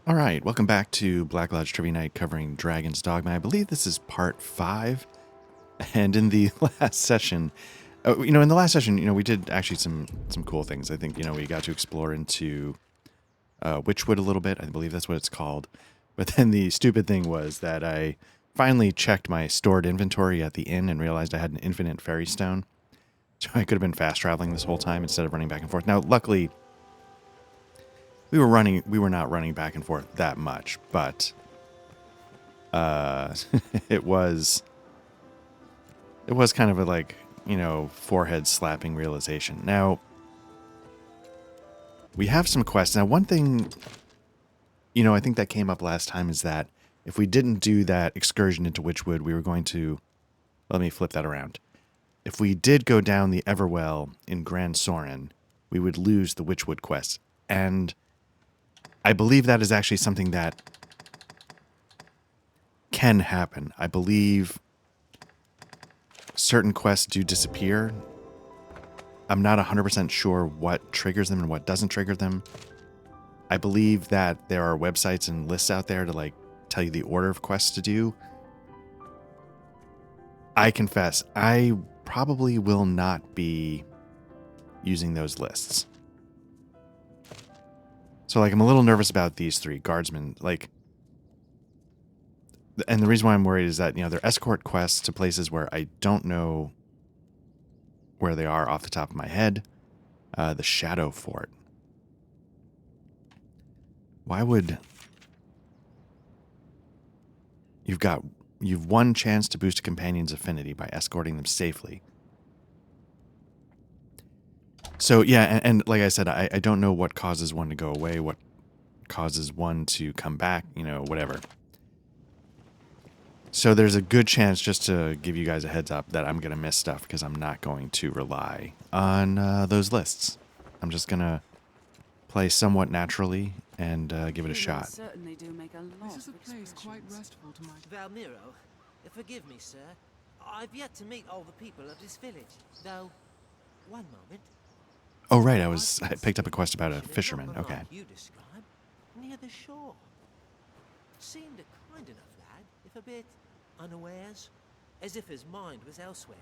All right, welcome back to Black Lodge Trivia Night covering Dragon's Dogma. I believe this is part 5. And in the last session, in the last session, we did actually some cool things. I think, we got to explore into Witchwood a little bit. I believe that's what it's called. But then the stupid thing was that I finally checked my stored inventory at the inn and realized I had an infinite fairy stone. So I could have been fast traveling this whole time instead of running back and forth. Now, luckily, we were not running back and forth that much, but it was kind of a forehead slapping realization. Now, we have some quests. Now, one thing, I think that came up last time is that if we didn't do that excursion into Witchwood, we were going to, let me flip that around. If we did go down the Everwell in Gran Soren, we would lose the Witchwood quest. And I believe that is actually something that can happen. I believe certain quests do disappear. I'm not 100% sure what triggers them and what doesn't trigger them. I believe that there are websites and lists out there to tell you the order of quests to do. I confess, I probably will not be using those lists. So I'm a little nervous about these 3 guardsmen. And the reason why I'm worried is that, they're escort quests to places where I don't know where they are off the top of my head. The Shadow Fort. Why would... You've one chance to boost a companion's affinity by escorting them safely. So, yeah, and like I said, I don't know what causes one to go away, what causes one to come back, whatever. So there's a good chance, just to give you guys a heads up, that I'm going to miss stuff because I'm not going to rely on those lists. I'm just going to play somewhat naturally and give it a shot. Certainly do make a lot This is a place quite restful to my... Valmiro, forgive me, sir. I've yet to meet all the people of this village, though. One moment. Oh, right, I picked up a quest about a fisherman. Okay. You described near the shore. Seemed a kind enough lad, if a bit unawares, as if his mind was elsewhere.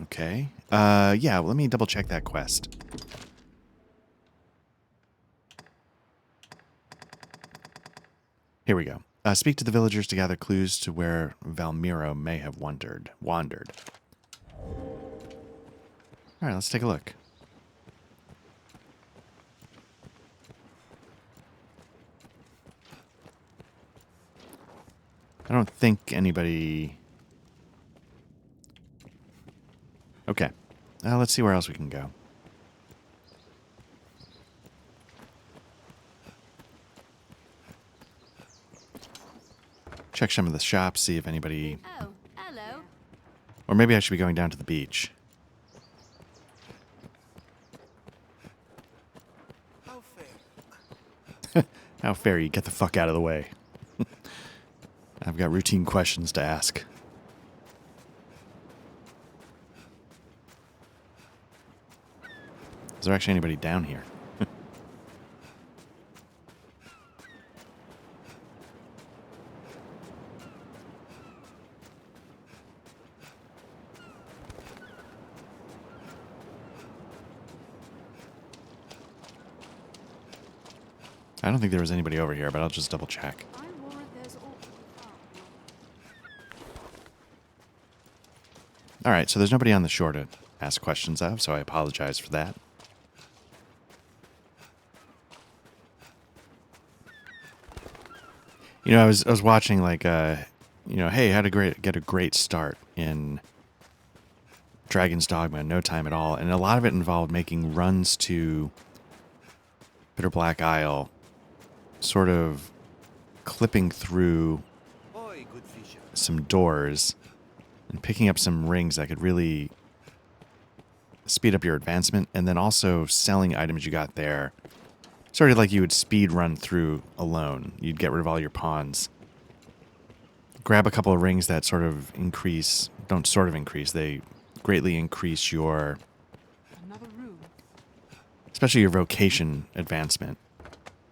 Okay. Yeah, let me double check that quest. Here we go. Speak to the villagers to gather clues to where Valmiro may have wandered. All right, let's take a look. I don't think anybody... Okay. Let's see where else we can go. Check some of the shops, see if anybody... Oh, hello. Or maybe I should be going down to the beach. How fair. How fair, you get the fuck out of the way. I've got routine questions to ask. Is there actually anybody down here? I don't think there was anybody over here, but I'll just double check. Alright, so there's nobody on the shore to ask questions of, so I apologize for that. I was watching hey, how to get a great start in Dragon's Dogma in no time at all, and a lot of it involved making runs to Bitter Black Isle, sort of clipping through some doors and picking up some rings that could really speed up your advancement, and then also selling items you got there. Sort of like you would speed run through alone. You'd get rid of all your pawns. Grab a couple of rings that they greatly increase your Another room. especially your vocation advancement,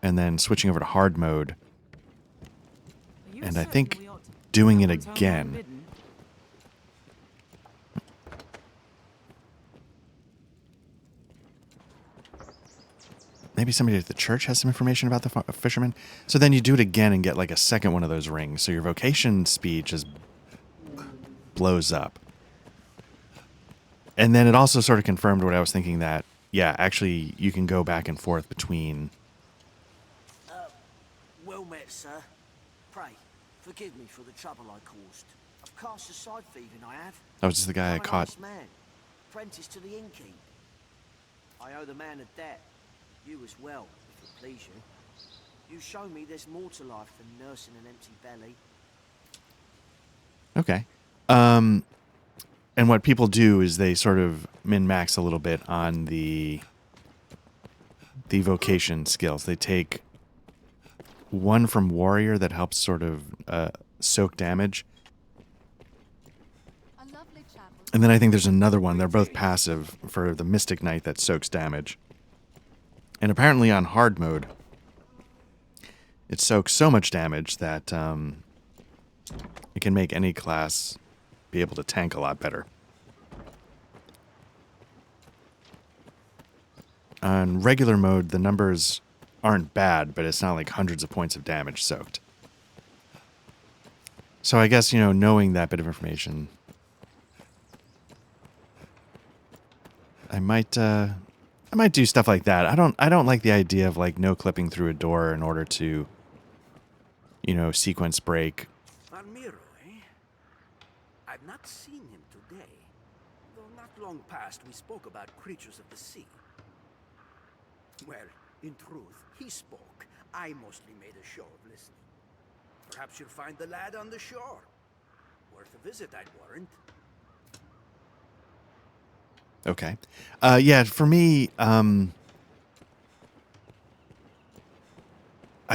and then switching over to hard mode, Are you and I certain think we ought to doing it someone's home again. unbidden? Maybe somebody at the church has some information about the fisherman. So then you do it again and get like a second one of those rings. So your vocation speed just blows up. And then it also sort of confirmed what I was thinking, that, yeah, actually you can go back and forth between. Well met, sir. Pray, forgive me for the trouble I caused. I've cast aside thieving, I have. Oh, is this the guy I I'm an caught? honest man, apprentice to the innkeep. I owe the man a debt. You as well, if it please you. You show me there's more to life than nursing an empty belly. Okay. And what people do is they sort of min-max a little bit on the vocation skills. They take one from warrior that helps sort of soak damage. A lovely chapel. And then I think there's another one. They're both passive for the Mystic Knight that soaks damage. And apparently on hard mode, it soaks so much damage that it can make any class be able to tank a lot better. On regular mode, the numbers aren't bad, but it's not like hundreds of points of damage soaked. So I guess, knowing that bit of information, I might do stuff like that. I don't like the idea of like no clipping through a door in order to, sequence break. Almiro, eh? I've not seen him today. Though not long past we spoke about creatures of the sea. Well, in truth, he spoke. I mostly made a show of listening. Perhaps you'll find the lad on the shore. Worth a visit, I'd warrant. Okay. Yeah, for me, I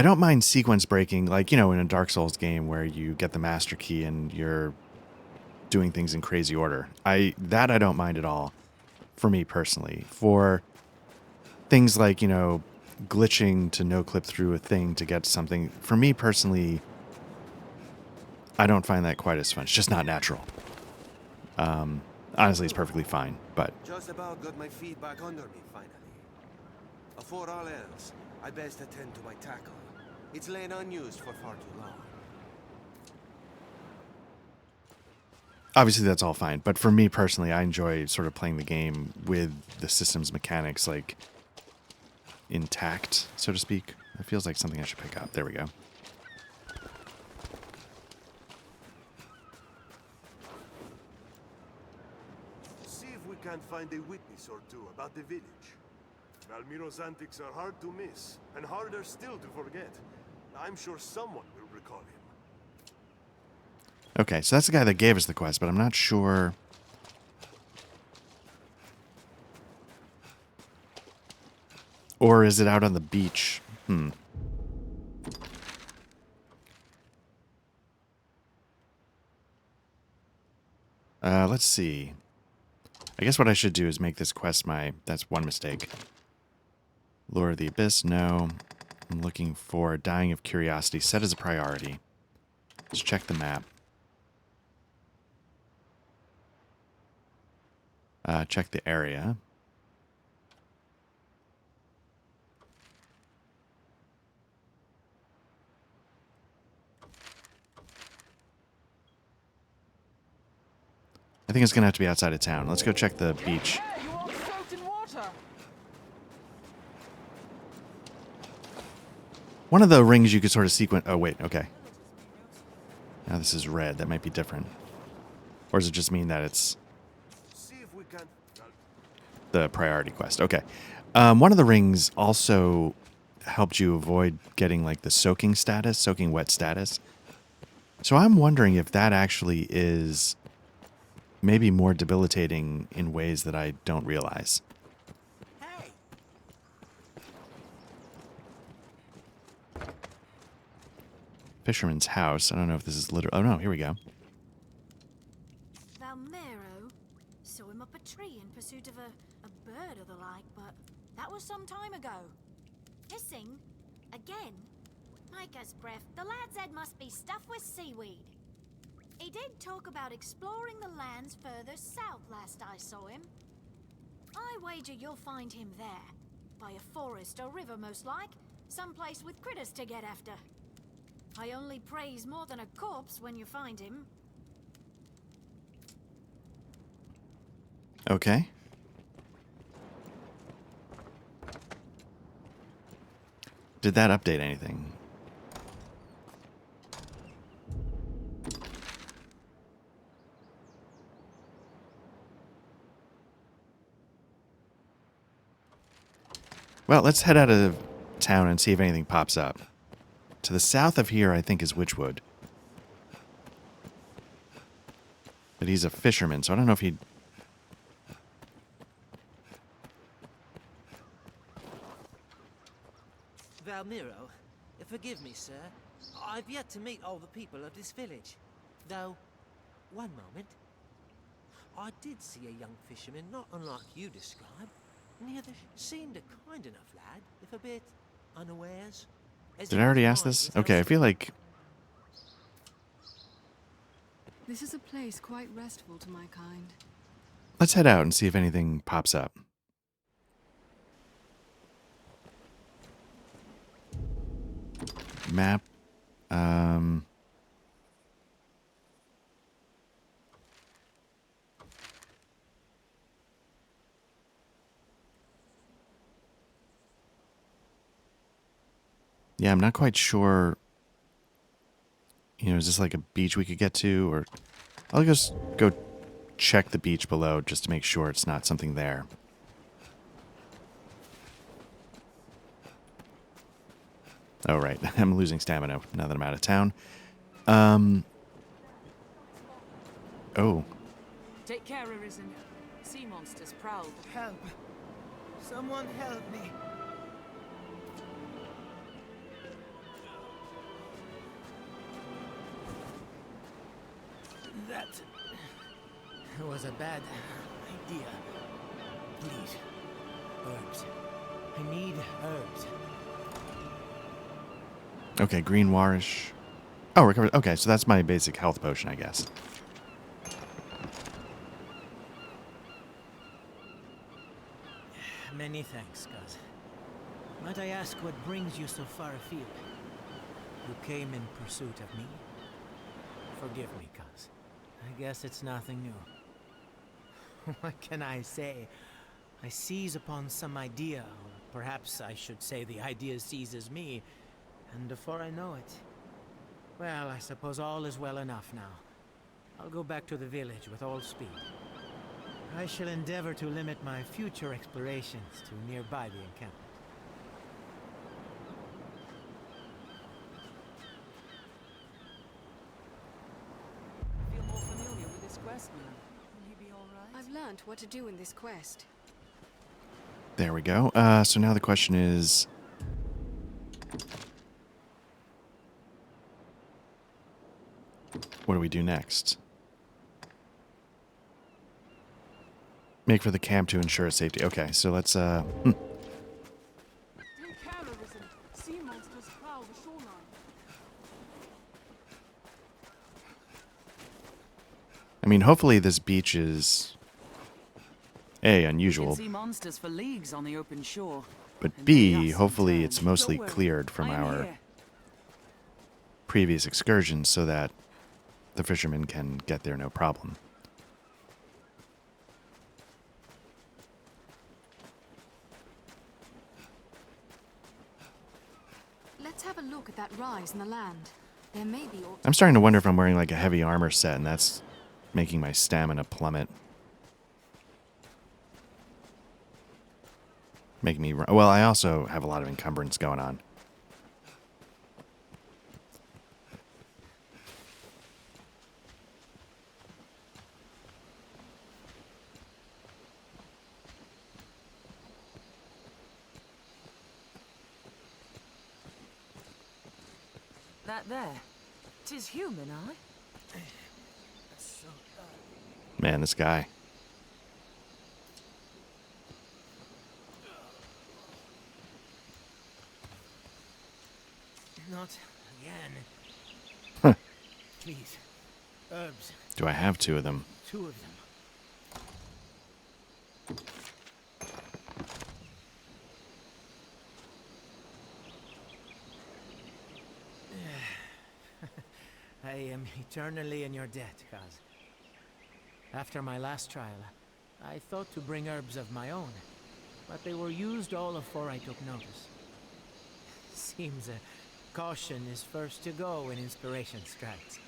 don't mind sequence breaking, like, in a Dark Souls game where you get the master key and you're doing things in crazy order. I don't mind at all, for me personally. For things like, glitching to no clip through a thing to get something, for me personally, I don't find that quite as fun. It's just not natural. Honestly, it's perfectly fine, but Just about got my feet back under me, finally. Before all else, I best attend to my tackle. It's lain unused for far too long. obviously that's all fine. But for me personally, I enjoy sort of playing the game with the system's mechanics like intact, so to speak. It feels like something I should pick up. There we go. See if we can find a witness or two about the village. Valmiro's antics are hard to miss, and harder still to forget. I'm sure someone will recall him. Okay, so that's the guy that gave us the quest, but I'm not sure. Or is it out on the beach? Let's see. I guess what I should do is make this quest my... That's one mistake. Lure of the Abyss, no. I'm looking for Dying of Curiosity, set as a priority. Let's check the map. Check the area. I think it's going to have to be outside of town. Let's go check the beach. Hey, you're all soaked in water. One of the rings you could sort of sequence... Oh, wait, okay. Now this is red. That might be different. Or does it just mean that it's See if we can... the priority quest? Okay. One of the rings also helped you avoid getting, like, the soaking status, soaking wet status. So I'm wondering if that actually is maybe more debilitating in ways that I don't realize. Hey! Fisherman's house. I don't know if this is literal... Oh, no, here we go. Valmero saw him up a tree in pursuit of a bird or the like, but that was some time ago. Missing? Again? Maker's breath, the lad's head must be stuffed with seaweed. He did talk about exploring the lands further south last I saw him. I wager you'll find him there. By a forest or river most like, someplace with critters to get after. I only praise more than a corpse when you find him. Okay. Did that update anything? Well, let's head out of town and see if anything pops up. To the south of here, I think, is Witchwood. But he's a fisherman, so I don't know if he'd... Valmiro, forgive me, sir. I've yet to meet all the people of this village. Though, one moment. I did see a young fisherman not unlike you described. Near the seemed a kind enough lad, if a bit unawares. Did I already ask this? Okay, I feel like... This is a place quite restful to my kind. Let's head out and see if anything pops up. Map. Yeah, I'm not quite sure. You know, is this like a beach we could get to? Or I'll just go check the beach below just to make sure it's not something there. Oh, right. I'm losing stamina now that I'm out of town. Oh. Take care, Arisen. Sea monsters prowl. Help! Someone help me! That was a bad idea. Please, herbs. I need herbs. Okay, green warish. Oh, recovered. Okay, so that's my basic health potion, I guess. Many thanks, Cuz. Might I ask what brings you so far afield? You came in pursuit of me? Forgive me, Cuz. I guess it's nothing new. What can I say? I seize upon some idea, or perhaps I should say the idea seizes me, and before I know it... Well, I suppose all is well enough now. I'll go back to the village with all speed. I shall endeavor to limit my future explorations to nearby the encampment. I feel more familiar with this quest now. Will you be all right? I've learned what to do in this quest. There we go. So now the question is... what do we do next? Make for the camp to ensure its safety. Okay, so let's, Take care, Arisen. Sea monsters prowl the shoreline. I mean, hopefully this beach is... A, unusual, See monsters for leagues on the open shore. but And B, they are hopefully sometimes. it's mostly Don't worry, cleared from I am our here. previous excursions so that the fishermen can get there no problem. Let's have a look at that rise in the land. There may be... I'm starting to wonder if I'm wearing like a heavy armor set and that's making my stamina plummet. Making me... Well, I also have a lot of encumbrance going on. That there. 'Tis human, aye? Man, this guy. Not again. Huh. Please. Herbs. Do I have 2 of them? 2 of them. I am eternally in your debt, Kaz. After my last trial, I thought to bring herbs of my own, but they were used all afore I took notice. Seems caution is first to go when inspiration strikes.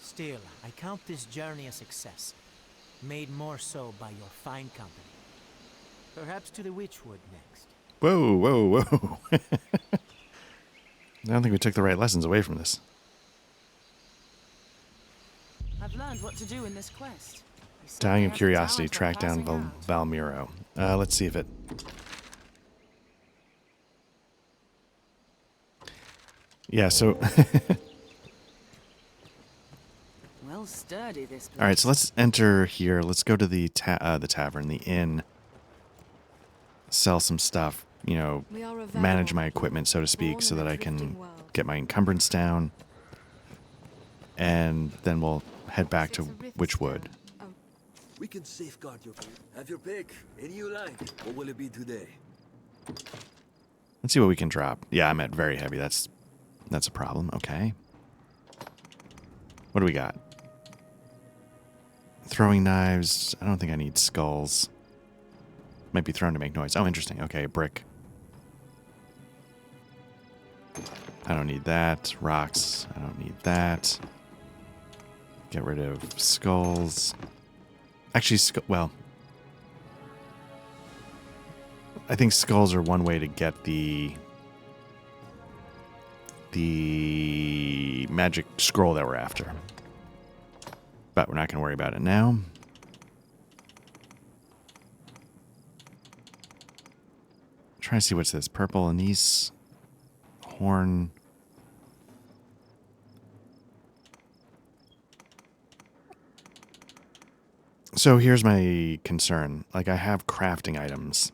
Still, I count this journey a success, made more so by your fine company. Perhaps to the Witchwood next. Whoa, whoa, whoa. I don't think we took the right lessons away from this. I've learned what to do in this quest. You certainly Dying of have the curiosity, talent for track down passing out. Valmiro. Let's see if it... Yeah, so... Well, sturdy this place. All right, so let's enter here. Let's go to the tavern, the inn. Sell some stuff, you know, We are manage available. my equipment, so to speak, Born so in that a I can drifting world. get my encumbrance down. And then we'll head back to It's a rift Witchwood. stone. Oh, We can safeguard your... Have your pick. Any you like. What will it be today? Let's see what we can drop. Yeah, I'm at very heavy. That's a problem. Okay. What do we got? Throwing knives. I don't think I need skulls. Might be thrown to make noise. Oh, interesting. Okay, brick. I don't need that. Rocks. I don't need that. Get rid of skulls. Actually, well, I think skulls are one way to get the magic scroll that we're after. But we're not going to worry about it now. Trying to see what's this. Purple anise. Horn. So here's my concern. Like, I have crafting items.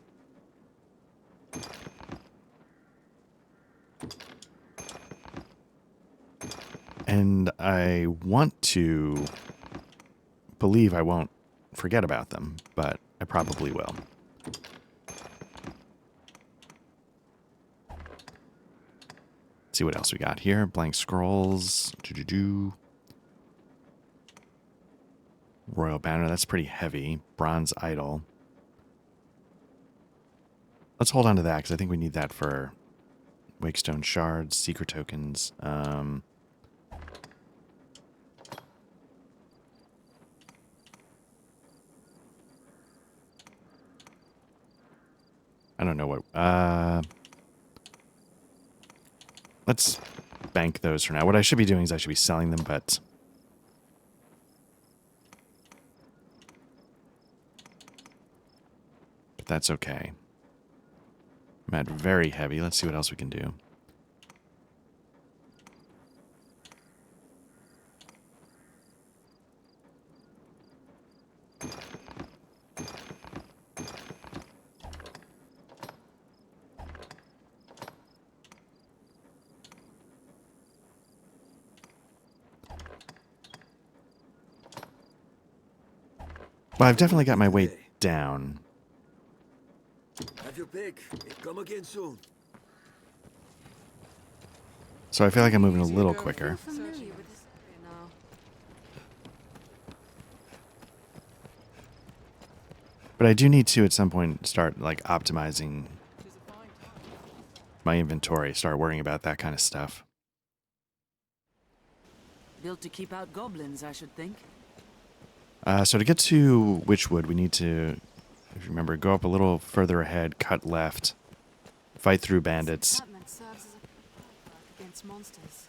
And I want to believe I won't forget about them, but I probably will. See what else we got here. Blank scrolls. Royal banner. That's pretty heavy. Bronze idol. Let's hold on to that because I think we need that for Wakestone shards, secret tokens. I don't know what. Let's bank those for now. What I should be doing is I should be selling them, but that's okay. I'm at very heavy. Let's see what else we can do. Well, I've definitely got my weight down. Have your pick. Come again soon. So I feel like I'm moving a Easy to little go quicker. through. familiar with this area now. But I do need to, at some point, start, like, optimizing my inventory. Start worrying about that kind of stuff. Built to keep out goblins, I should think. So to get to Witchwood, we need to, if you remember, go up a little further ahead, cut left, fight through bandits, Enchantment serves as a bulwark against monsters.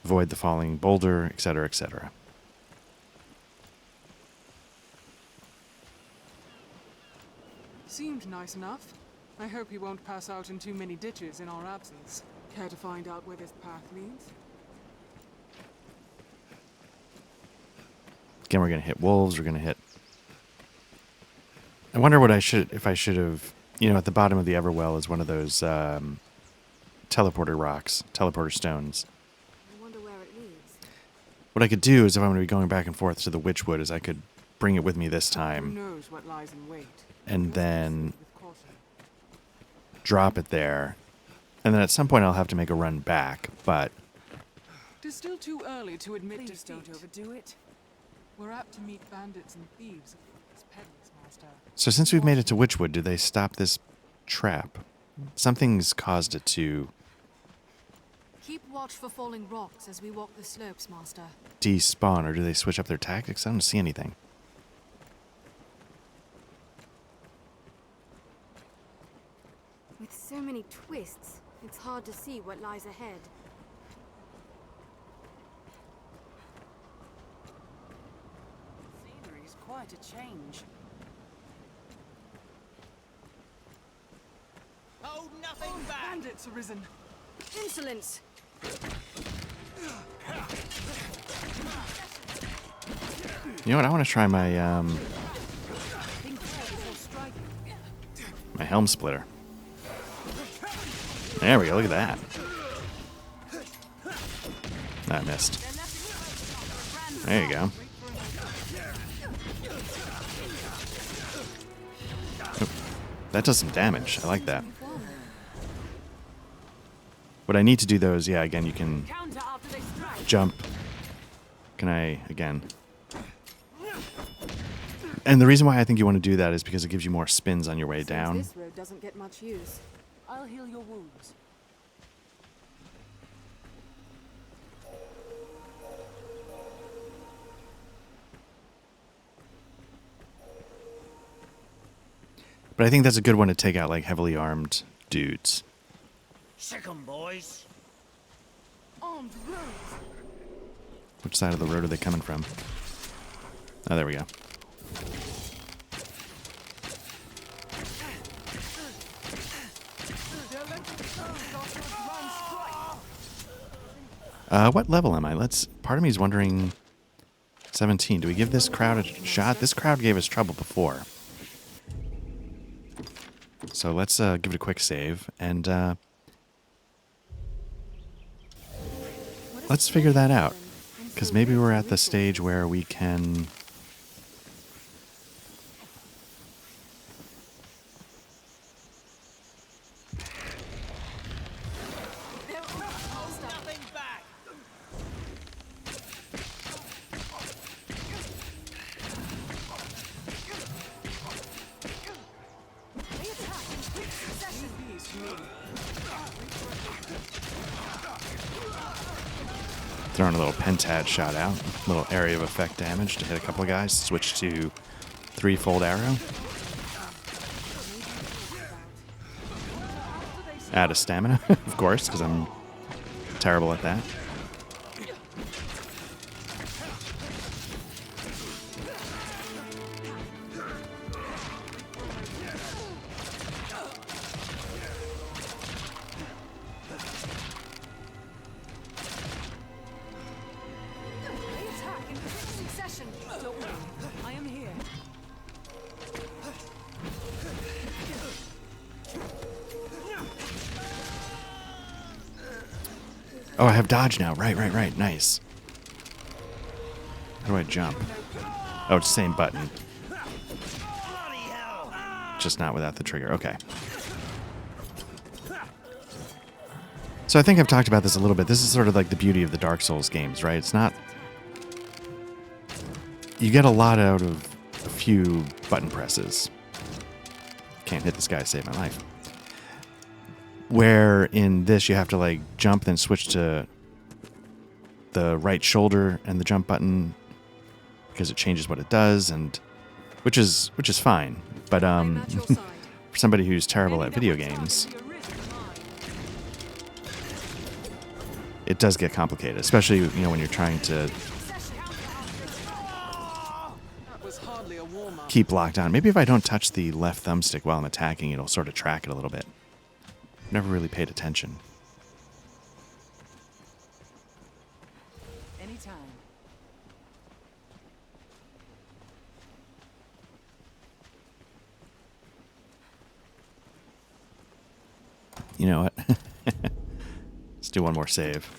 avoid the falling boulder, etc., etc. Seemed nice enough. I hope he won't pass out in too many ditches in our absence. Care to find out where this path leads? Again, we're going to hit wolves, we're going to hit... I wonder what if I should have... You know, at the bottom of the Everwell is one of those teleporter rocks, teleporter stones. I wonder where it leads. What I could do is, if I'm going to be going back and forth to the Witchwood, is I could bring it with me this Who time knows what lies in wait? and then With caution. drop it there. And then at some point I'll have to make a run back, but It is still too early to admit Please defeat. don't overdo it. We're apt to meet bandits and thieves as peddlers, Master. so since we've made it to Witchwood, do they stop this trap? Something's caused it to Keep watch for falling rocks as we walk the slopes, Master. despawn, or do they switch up their tactics? I don't see anything. With so many twists, it's hard to see what lies ahead. Scenery's quite a change. Hold nothing back! Bandits, Arisen! Insolence! You know what? I want to try my my helm splitter. There we go. Look at that. I missed. There you go. Oop. That does some damage. I like that. What I need to do though is, yeah, again, you can Counter after they strike. jump. Can I, again? And the reason why I think you want to do that is because it gives you more spins on your way down. This road doesn't get much use. I'll heal your wounds. But I think that's a good one to take out like heavily armed dudes. Sick 'em, boys. Armed rogues! Which side of the road are they coming from? Oh, there we go. Their electric stones after a grand strike! What level am I? Part of me is wondering. 17. Do we give this crowd a shot? This crowd gave us trouble before. So let's give it a quick save and let's figure that out. Because maybe we're at the stage where we can. Nothing back! Throwing a little pentad shot out. Little area of effect damage to hit a couple of guys. Switch to threefold arrow. Add a stamina, of course, because I'm terrible at that. They attack in quick succession. Don't worry, I am here. Oh, I have dodge now. Right. Nice. How do I jump? Oh, it's the same button. Just not without the trigger. Okay. So I think I've talked about this a little bit. This is sort of like the beauty of the Dark Souls games, right? It's not... You get a lot out of a few button presses. Can't hit this guy to save my life. Where in this you have to like jump, then switch to the right shoulder and the jump button because it changes what it does, and which is fine. But I'm at your side. for somebody who's terrible at video games, it does get complicated, especially when you're trying to That was hardly a warm-up. keep locked on. Maybe if I don't touch the left thumbstick while I'm attacking, it'll sort of track it a little bit. Never really paid attention. Anytime. You know what? Let's do one more save.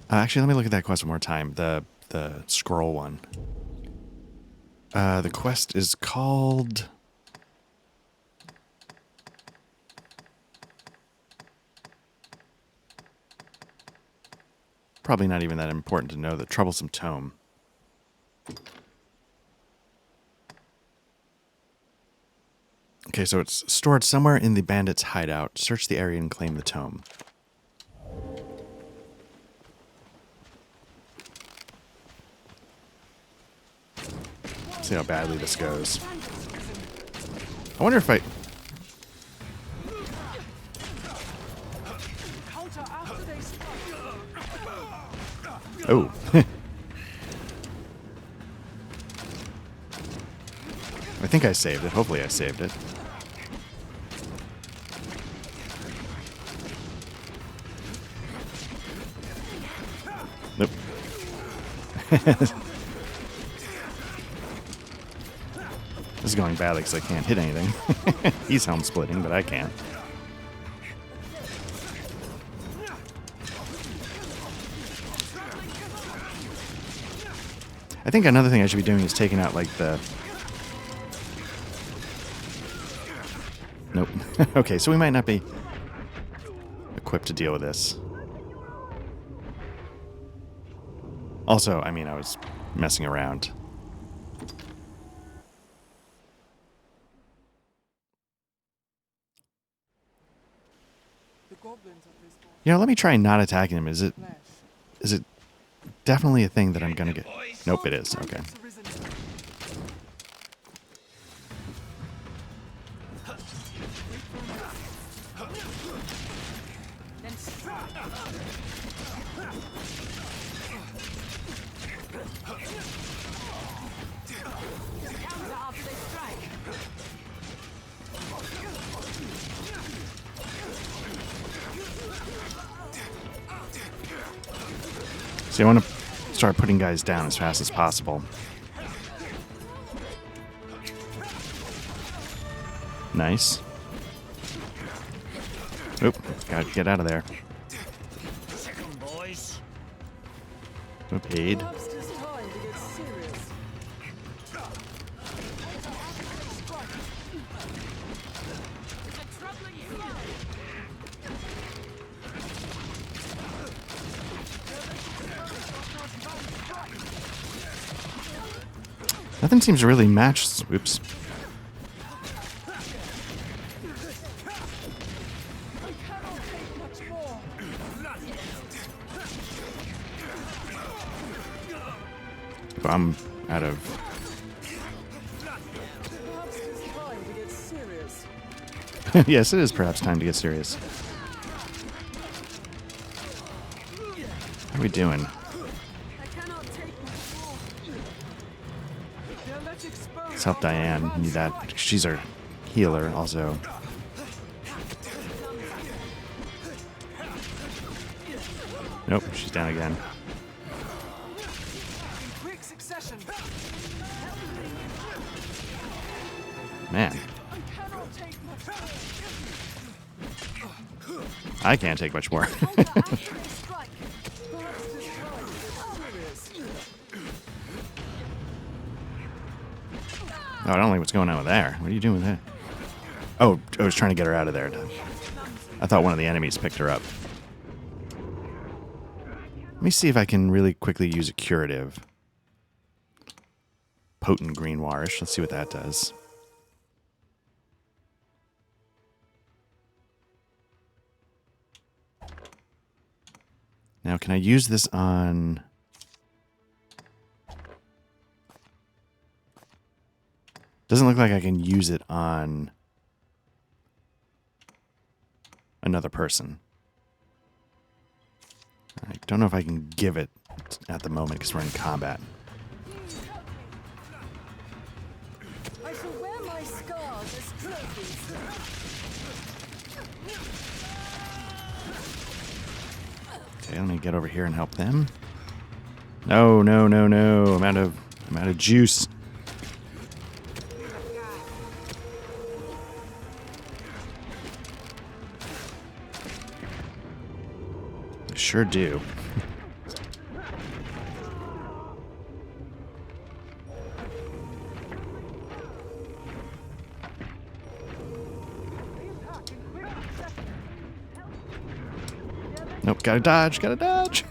Actually, let me look at that quest one more time. The scroll one. The quest is called... Probably not even that important to know. The Troublesome Tome. Okay, so it's stored somewhere in the bandits' hideout. Search the area and claim the tome. See how badly this goes. I wonder if I... Oh. I think I saved it. Hopefully I saved it. Nope. This is going badly because I can't hit anything. He's helm splitting, but I can't. I think another thing I should be doing is taking out, like, the... Nope. Okay, so we might not be equipped to deal with this. Also, I mean, I was messing around. You know, let me try not attacking him. Is it definitely a thing that I'm gonna get? Nope, it is. Okay. See, I want to start putting guys down as fast as possible. Nice. Oop, gotta get out of there. Oop, aid. Nothing seems to really match. Oops. I'm out of... Yes, it is perhaps time to get serious. How are we doing? Let's help Diane. Need that. She's our healer, also. Nope, she's down again. Man. I can't take much more. Oh, I don't like what's going on with there. What are you doing with that? Oh, I was trying to get her out of there. I thought one of the enemies picked her up. Let me see if I can really quickly use a curative. Potent greenwarish. Let's see what that does. Now, can I use this on... Doesn't look like I can use it on another person. I don't know if I can give it at the moment because we're in combat. I shall wear my scars as trophies. Okay, let me get over here and help them. No, no, no, no. I'm out of juice. I sure do. Nope, gotta dodge, gotta dodge.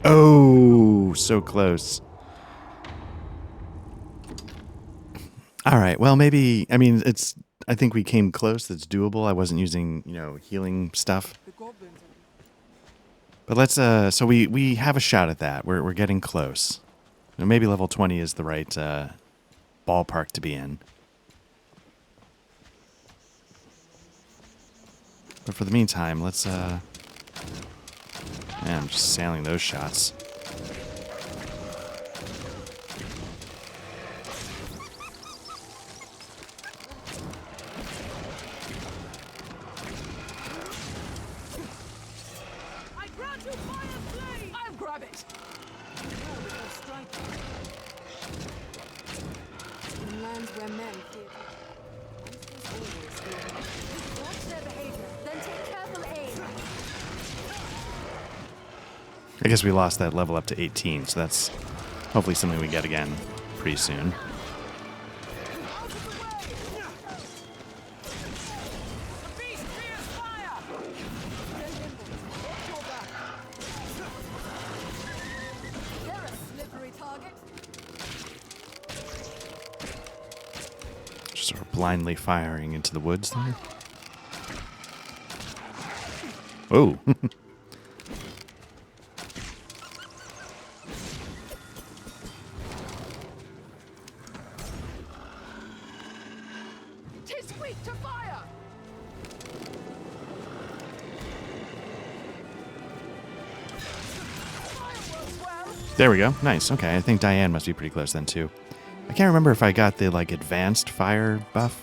Oh, so close. All right, well, maybe, I mean, I think we came close. That's doable. I wasn't using, healing stuff. The goblins are... But let's, so we have a shot at that. We're getting close. Maybe level 20 is the right ballpark to be in. But for the meantime, let's, man, I'm just sailing those shots. I grant you fire flame! I'll grab it! In lands where men fear. Watch their behavior, then take careful aim. I guess we lost that level up to 18, so that's hopefully something we get again pretty soon. They're a slippery target. Just sort of blindly firing into the woods there. Oh. Tis weak to fire! There we go. Nice. Okay, I think Diane must be pretty close then too. I can't remember if I got the advanced fire buff.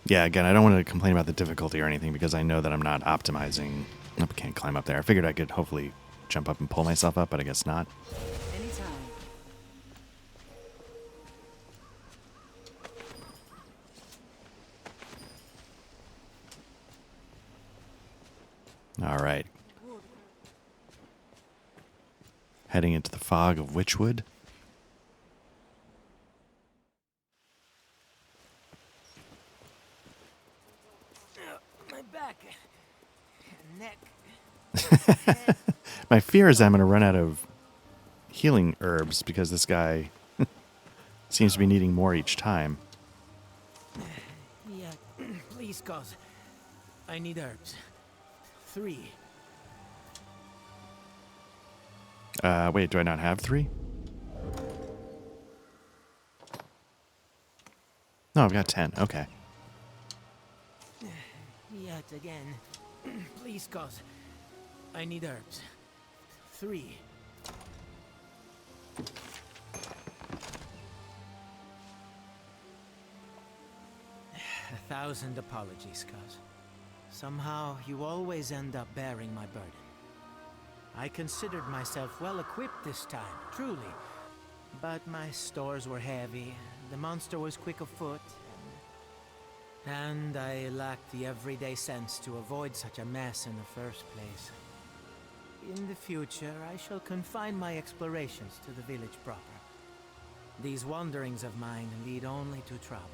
Yeah, again, I don't want to complain about the difficulty or anything because I know that I'm not optimizing. Nope, I can't climb up there. I figured I could hopefully jump up and pull myself up, but I guess not. Anytime. All right. Heading into the fog of Witchwood. My back, neck. My fear is I'm going to run out of healing herbs because this guy seems to be needing more each time. Yeah, please, cause I need herbs. 3. Wait, do I not have 3? No, I've got 10. Okay. Yet again. Please, cause I need herbs. 3. A thousand apologies, cuz. Somehow, you always end up bearing my burden. I considered myself well equipped this time, truly. But my stores were heavy, the monster was quick of foot, and I lacked the everyday sense to avoid such a mess in the first place. In the future, I shall confine my explorations to the village proper. These wanderings of mine lead only to trouble.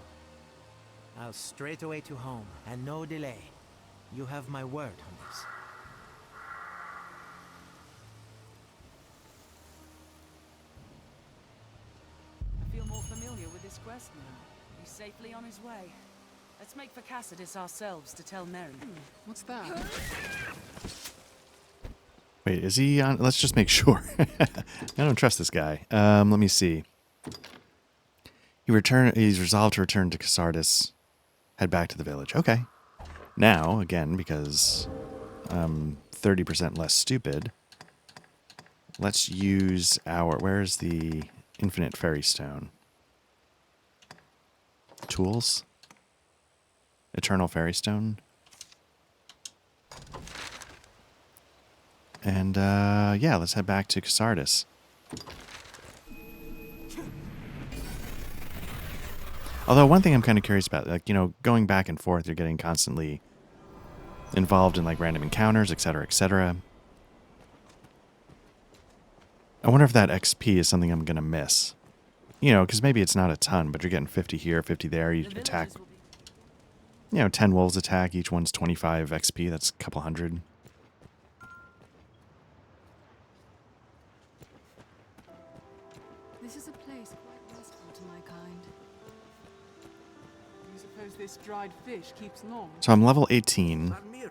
I'll straight away to home, and no delay. You have my word on this. I feel more familiar with this quest now. He's safely on his way. Let's make for Cassidus ourselves to tell Merry. What's that? Wait, is he on? Let's just make sure. I don't trust this guy. Let me see. He's resolved to return to Casardis. Head back to the village. Okay. Now, again, because I'm 30% less stupid, let's use our... Where's the infinite fairy stone? Tools? Eternal fairy stone? And, yeah, let's head back to Casardis. Although one thing I'm kind of curious about, like, you know, going back and forth, you're getting constantly involved in, like, random encounters, etc., etc. I wonder if that XP is something I'm going to miss. You know, because maybe it's not a ton, but you're getting 50 here, 50 there. You attack, you know, 10 wolves attack. Each one's 25 XP. That's a couple hundred. This is a place quite restful to my kind. You suppose this dried fish keeps long? So I'm level 18. Valmiro, eh?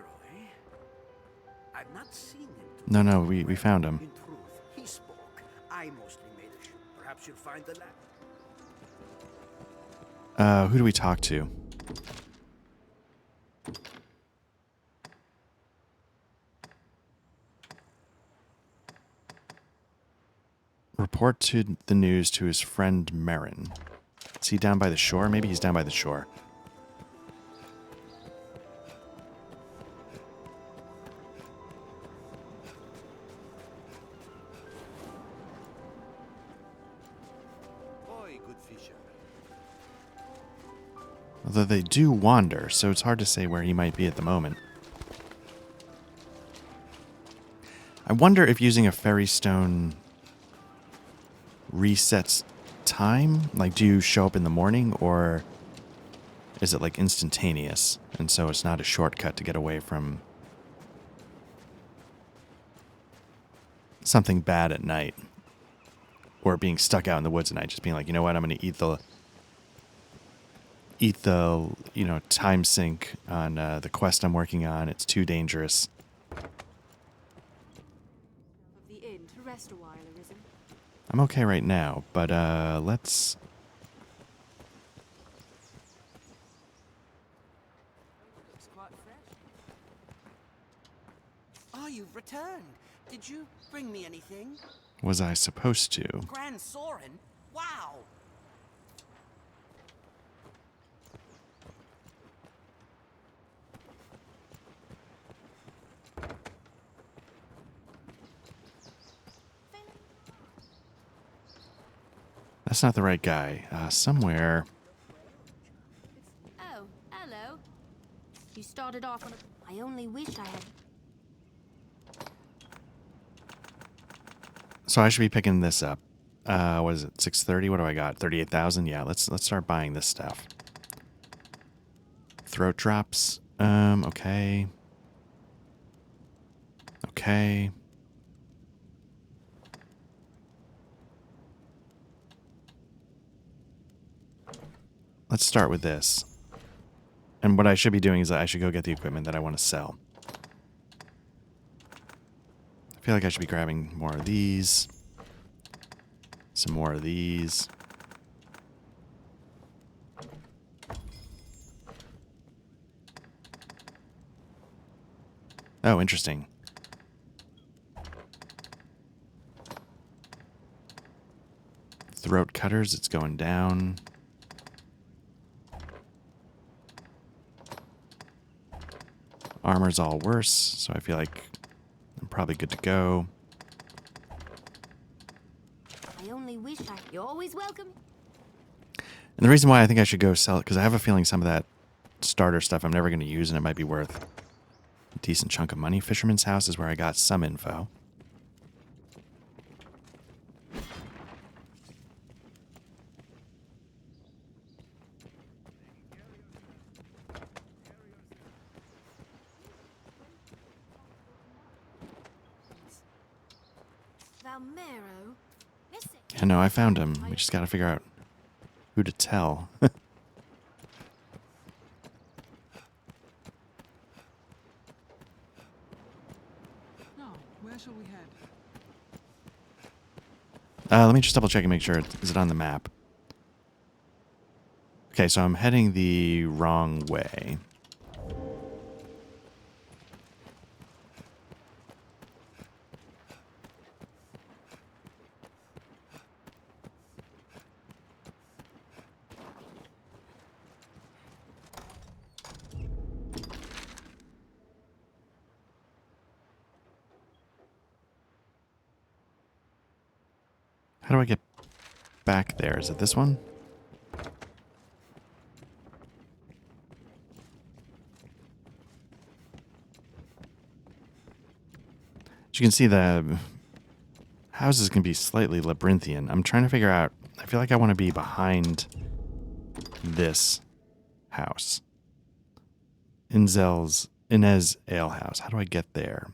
I've not seen him. No, we found him. In truth, he spoke. I mostly made a show. Perhaps you'll find the lad. Who do we talk to? Report to the news to his friend Marin. Is he down by the shore? Maybe he's down by the shore. Oi, good fisher. Although they do wander, so it's hard to say where he might be at the moment. I wonder if using a fairy stone resets time? Like, do you show up in the morning, or is it like instantaneous? And so it's not a shortcut to get away from something bad at night. Or being stuck out in the woods at night, just being like, you know what, I'm going to eat the, you know, time sink on the quest I'm working on. It's too dangerous. Of the inn to rest a while, Arisen. I'm okay right now, but let's... Looks quite fresh. Oh, you've returned. Did you bring me anything? Was I supposed to? Gran Soren? Wow! That's not the right guy. Somewhere... Oh, hello. You started off on a... I only wish I had... So I should be picking this up. What is it, 630? What do I got? 38,000? Yeah, let's start buying this stuff. Throat drops. Okay. Okay. Let's start with this. And what I should be doing is I should go get the equipment that I want to sell. I feel like I should be grabbing more of these. Some more of these. Oh, interesting. Throat cutters, it's going down. Armor's all worse, so I feel like I'm probably good to go. I only wish I... You're always welcome. And the reason why I think I should go sell it, because I have a feeling some of that starter stuff I'm never going to use, and it might be worth a decent chunk of money. Fisherman's House is where I got some info. Valmero? Listen. Yeah, no, I found him. We just got to figure out who to tell. Now, where shall we head? Let me just double check and make sure. Is it on the map? Okay, so I'm heading the wrong way. How do I get back there? Is it this one? As you can see, the houses can be slightly labyrinthian. I'm trying to figure out... I feel like I want to be behind this house. Inez Ale House. How do I get there?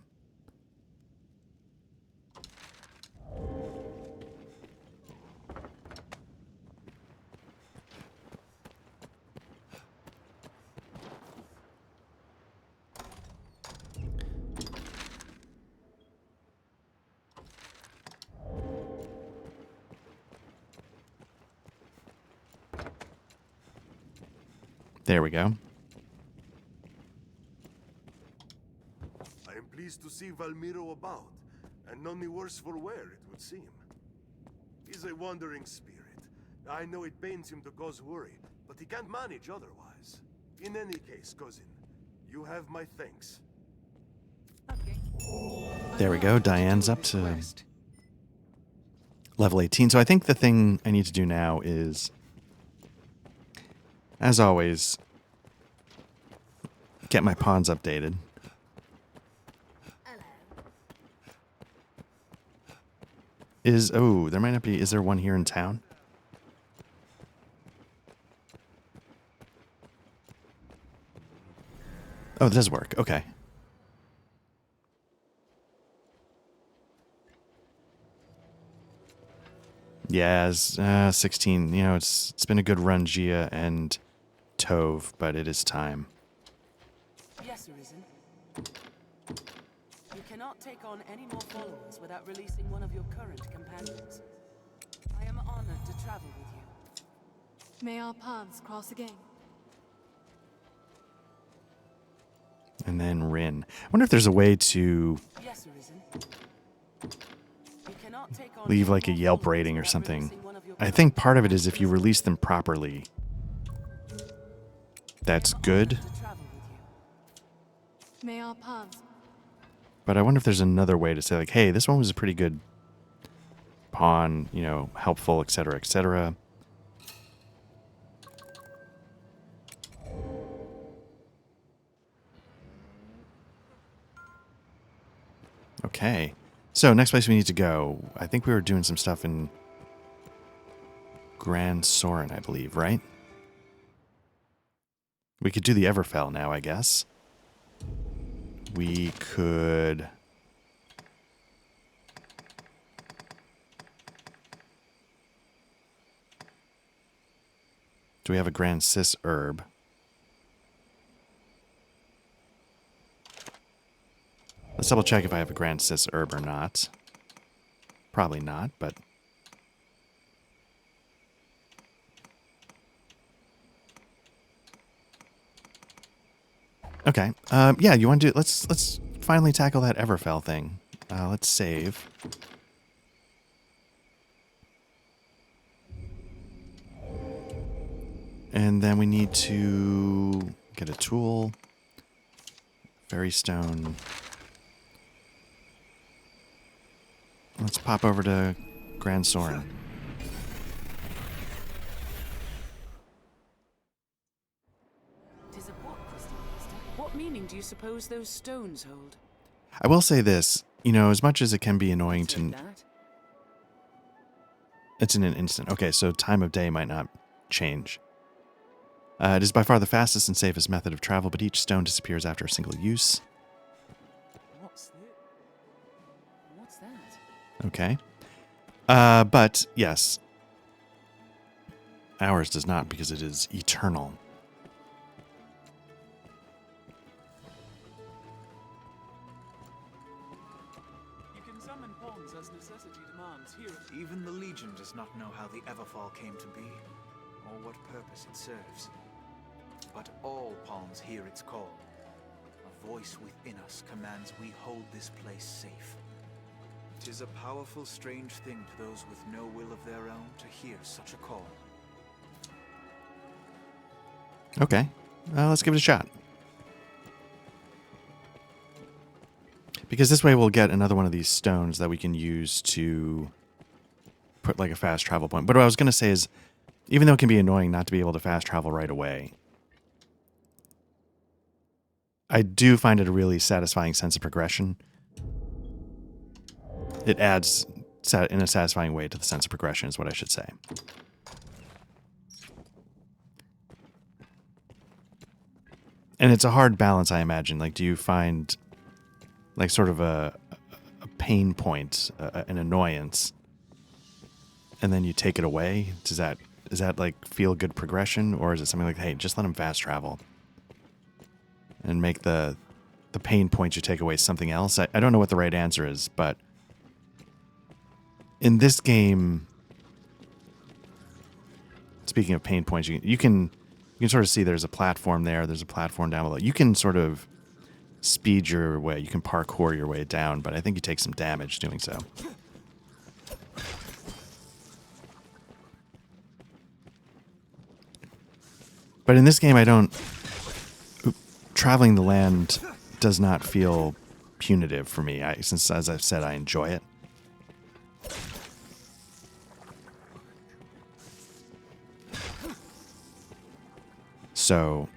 There we go. I am pleased to see Valmiro about, and none the worse for wear, it would seem. He's a wandering spirit. I know it pains him to cause worry, but he can't manage otherwise. In any case, cousin, you have my thanks. Okay. There we go. Diane's up to level 18. So I think the thing I need to do now is, as always, get my pawns updated. Oh, there might not be. Is there one here in town? Oh, it does work. Okay. Yeah, 16. You know, it's been a good run, Gia and Tove, but it is time. Yes, Arisen. You cannot take on any more followers without releasing one of your current companions. I am honored to travel with you. May our paths cross again. And then Rin. I wonder if there's a way to Yes, Arisen. You cannot take on leave like a any more Yelp followers rating or without something. releasing one of your I think part of it is if you release them properly. That's good. to travel with you. May our paths. But I wonder if there's another way to say, like, hey, this one was a pretty good pawn, you know, helpful, etc., etc. Okay. So, next place we need to go. I think we were doing some stuff in Gran Soren, I believe, right? We could do the Everfell now, I guess. We could... Do we have a Grand Cis herb? Let's double check if I have a Grand Cis herb or not. Probably not, but... Okay. Yeah, you want to do... Let's finally tackle that Everfell thing. Let's save. And then we need to get a tool. Fairy stone. Let's pop over to Gran Soren. Tis a port crystal, Master. What meaning do you suppose those stones hold? I will say this, you know, as much as it can be annoying to... That? It's in an instant. Okay, so time of day might not change. It is by far the fastest and safest method of travel, but each stone disappears after a single use. What's that? Okay. But, yes. Ours does not, because it is eternal. You can summon pawns as necessity demands here. Even the Legion does not know how the Everfall came to be, or what purpose it serves. But all pawns hear its call. A voice within us commands we hold this place safe. It is a powerful, strange thing to those with no will of their own to hear such a call. Okay. Let's give it a shot. Because this way we'll get another one of these stones that we can use to put like a fast travel point. But what I was going to say is, even though it can be annoying not to be able to fast travel right away, I do find it a really satisfying sense of progression. It adds in a satisfying way to the sense of progression is what I should say. And it's a hard balance, I imagine. Like, do you find like sort of a pain point, an annoyance, and then you take it away? Does that like feel good progression, or is it something like, hey, just let him fast travel and make the pain point you take away something else? I don't know what the right answer is, but in this game, speaking of pain points, you can sort of see there's a platform there. There's a platform down below. You can sort of speed your way. You can parkour your way down, but I think you take some damage doing so. But in this game, traveling the land does not feel punitive for me, since, as I've said, I enjoy it. So,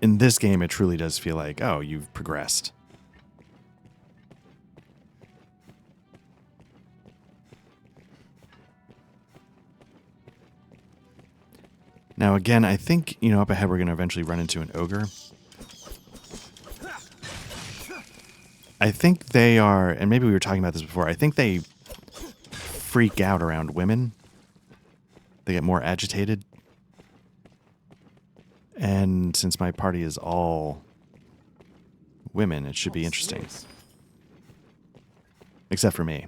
in this game, it truly does feel like, oh, you've progressed. Now, again, I think, up ahead we're going to eventually run into an ogre. I think they are, and maybe we were talking about this before, I think they freak out around women. They get more agitated. And since my party is all women, it should be interesting. Except for me.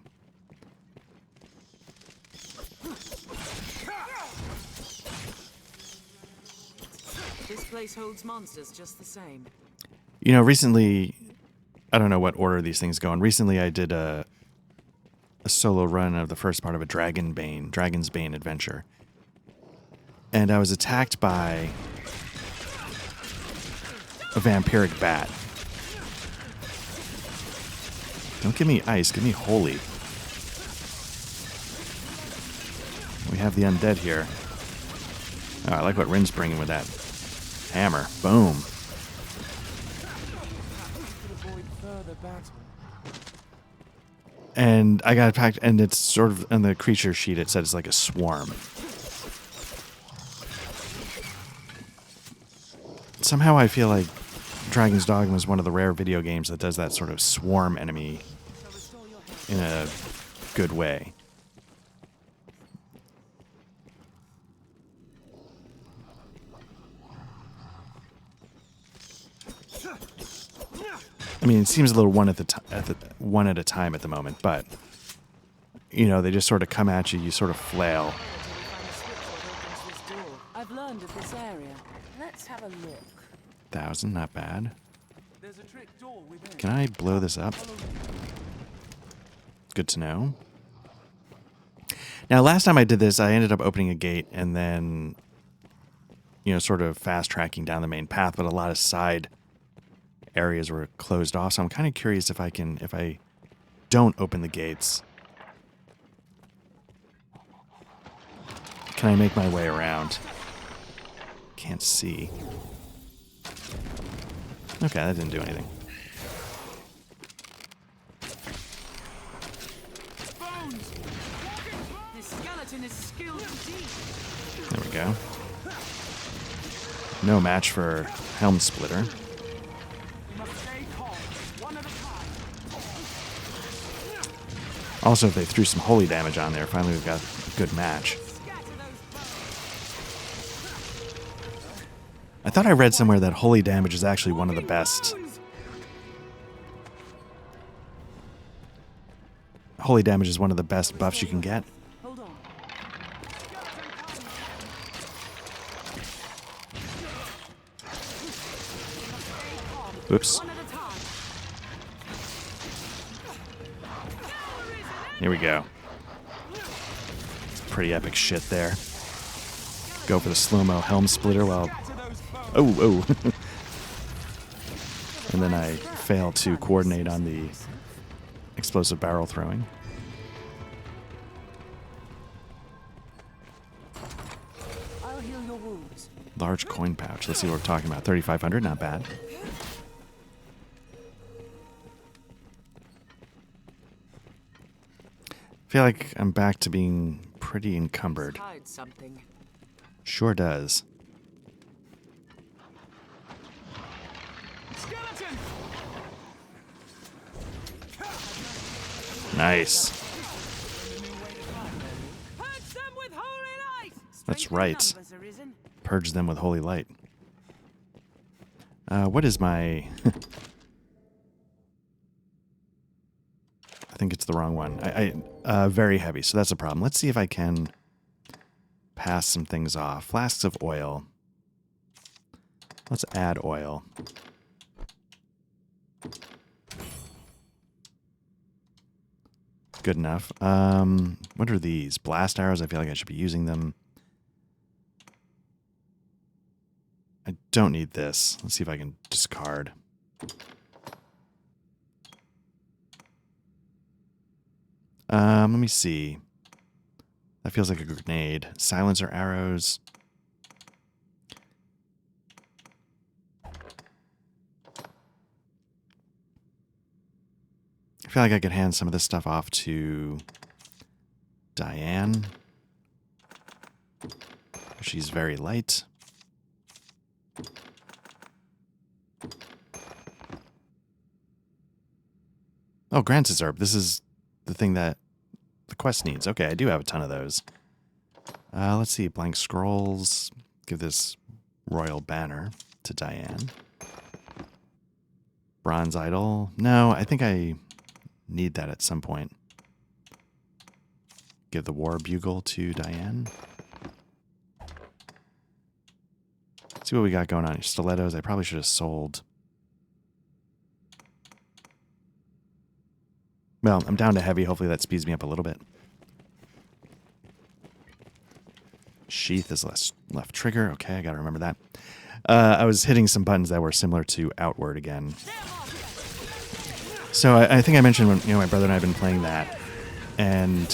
This place holds monsters just the same. Recently, I don't know what order these things go in. Recently, I did a solo run of the first part of a Dragon's Bane adventure. And I was attacked by a vampiric bat. Don't give me ice, give me holy. We have the undead here. Oh, I like what Rin's bringing with that hammer. Boom. And I got attacked, and it's sort of, on the creature sheet it said it's like a swarm. Somehow I feel like Dragon's Dogma is one of the rare video games that does that sort of swarm enemy in a good way. I mean, it seems a little one at a time at the moment, but they just sort of come at you. You sort of flail. I've learned of this area. Let's have a look. 1,000, not bad. There's a trick door within. Can I blow this up? Good to know. Now, last time I did this, I ended up opening a gate and then, sort of fast tracking down the main path, but a lot of side areas were closed off. So I'm kind of curious if I don't open the gates, can I make my way around? Can't see. Okay, that didn't do anything. This skeleton is skilled indeed. There we go. No match for Helm Splitter. Also, if they threw some holy damage on there, finally we've got a good match. I thought I read somewhere that holy damage is actually one of the best. Holy damage is one of the best buffs you can get. Oops. Here we go. Pretty epic shit there. Go for the slow-mo Helm Splitter while... Oh. And then I fail to coordinate on the explosive barrel throwing. Large coin pouch. Let's see what we're talking about. 3,500, not bad. I feel like I'm back to being pretty encumbered. Hide something. Sure does. Skeleton! Nice. Purge them with holy light! That's right. Purge them with holy light. What is my... I think it's the wrong one. Very heavy, so that's a problem. Let's see if I can pass some things off. Flasks of oil. Let's add oil. Good enough. What are these? Blast arrows? I feel like I should be using them. I don't need this. Let's see if I can discard. Let me see. That feels like a grenade. Silencer arrows. I feel like I could hand some of this stuff off to Diane. She's very light. Oh, Grant's herb. This is the thing that the quest needs. Okay, I do have a ton of those. Let's see. Blank scrolls. Give this royal banner to Diane. Bronze idol. No, I think I need that at some point. Give the war bugle to Diane. Let's see what we got going on here. Stilettos. I probably should have sold. Well, I'm down to heavy. Hopefully that speeds me up a little bit. Sheath is left trigger. Okay, I gotta remember that. I was hitting some buttons that were similar to outward again. So I think I mentioned when my brother and I have been playing that, and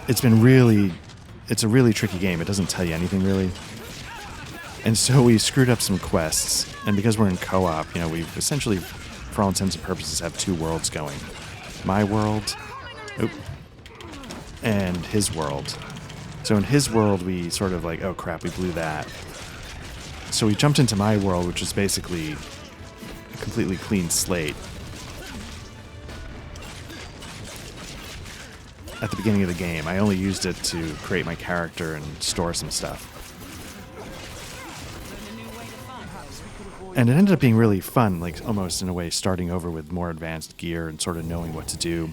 it's a really tricky game. It doesn't tell you anything really. And so we screwed up some quests, and because we're in co-op, we've essentially, for all intents and purposes, have two worlds going. My world, and his world. So in his world, we sort of like, oh crap, we blew that. So we jumped into my world, which is basically a completely clean slate. At the beginning of the game, I only used it to create my character and store some stuff. And it ended up being really fun, like almost in a way starting over with more advanced gear and sort of knowing what to do.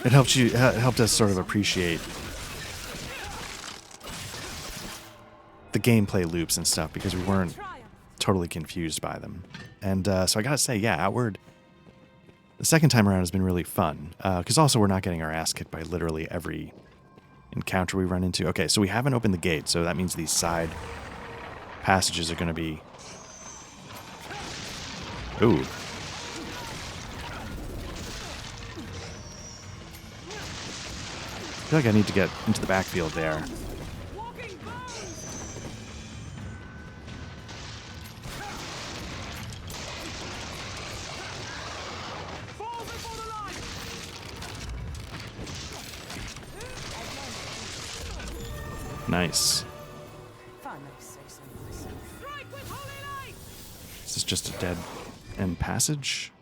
It helped us sort of appreciate the gameplay loops and stuff because we weren't totally confused by them. And so I gotta say, yeah, Outward, the second time around has been really fun. Because also we're not getting our ass kicked by literally every encounter we run into. Okay, so we haven't opened the gate, so that means these side passages are going to be... Ooh. I feel like I need to get into the backfield there. Nice. Is this just a dead end passage?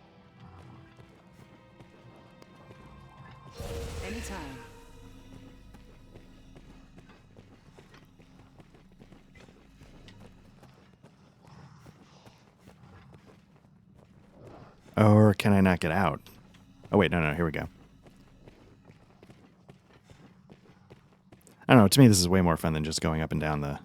Anytime. Or can I not get out? Oh wait, no, here we go. I don't know, to me this is way more fun than just going up and down the...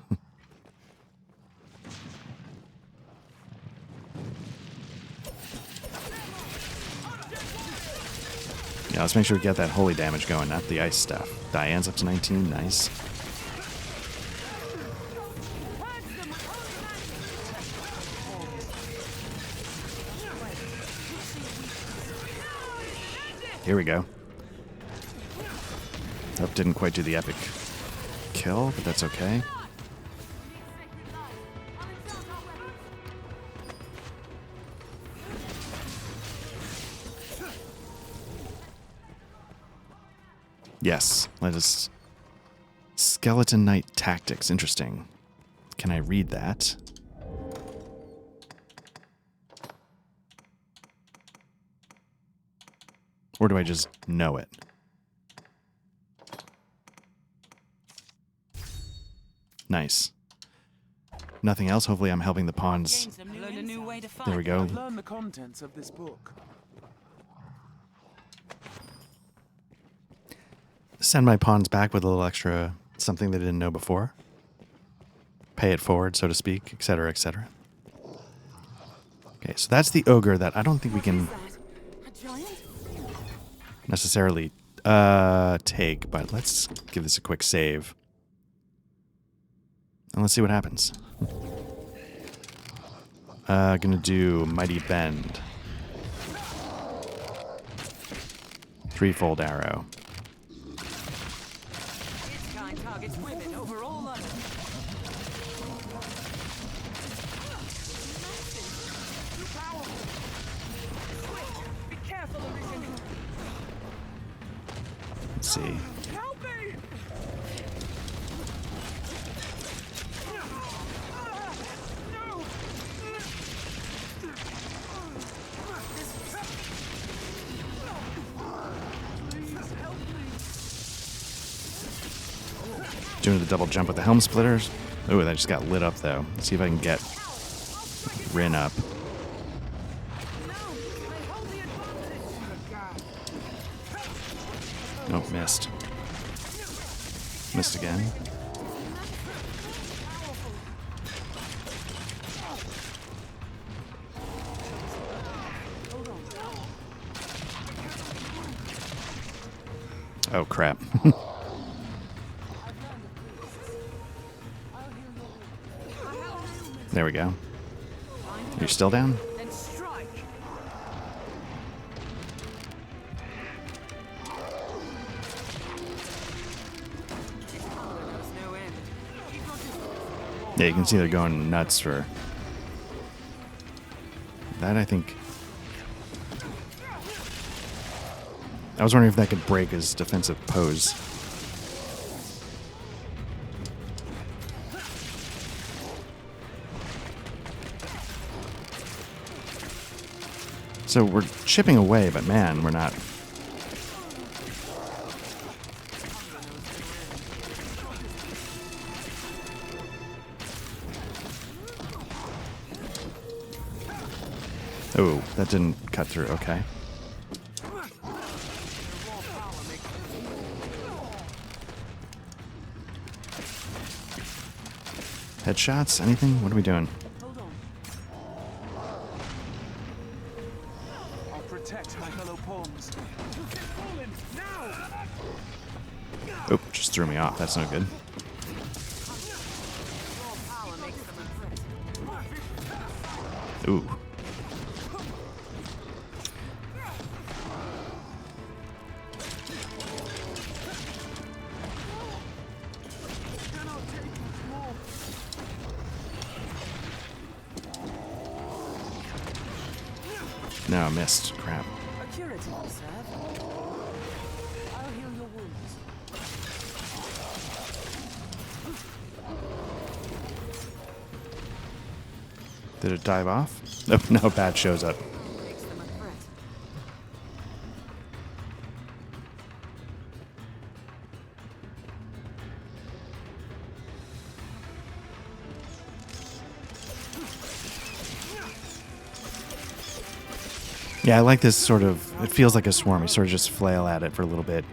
Yeah, let's make sure we get that holy damage going, not the ice stuff. Diane's up to 19, nice. Here we go. Nope, didn't quite do the epic kill, but that's okay. Yes, let us... Skeleton Knight Tactics, interesting. Can I read that? Or do I just know it? Nice. Nothing else. Hopefully I'm helping the pawns. There we go. Learn the contents of this book. Send my pawns back with a little extra something they didn't know before. Pay it forward, so to speak, etc., etc. Okay, so that's the ogre that I don't think we can necessarily take, but let's give this a quick save. And let's see what happens. Gonna do Mighty Bend. Threefold arrow. Its kind targets women over all others. Too powerful. Quick, be careful, Arisen. Let's see. Help me! Doing the double jump with the helm splitters. Oh, that just got lit up though. Let's see if I can get Rin up. Nope, missed. Missed again. Oh crap. There we go. You're still down? Yeah, you can see they're going nuts for that, I think. I was wondering if that could break his defensive pose. So we're chipping away, but man, we're not. Oh, that didn't cut through. Okay. Headshots? Anything? What are we doing? I'll protect my fellow pawns. Oh, just threw me off. That's no good. Ooh. No, I missed. Crap. A curative will serve. I'll heal your wounds. Did it dive off? Nope, no, bad shows up. Makes them a threat. Yeah, I like this sort of, it feels like a swarm. You sort of just flail at it for a little bit.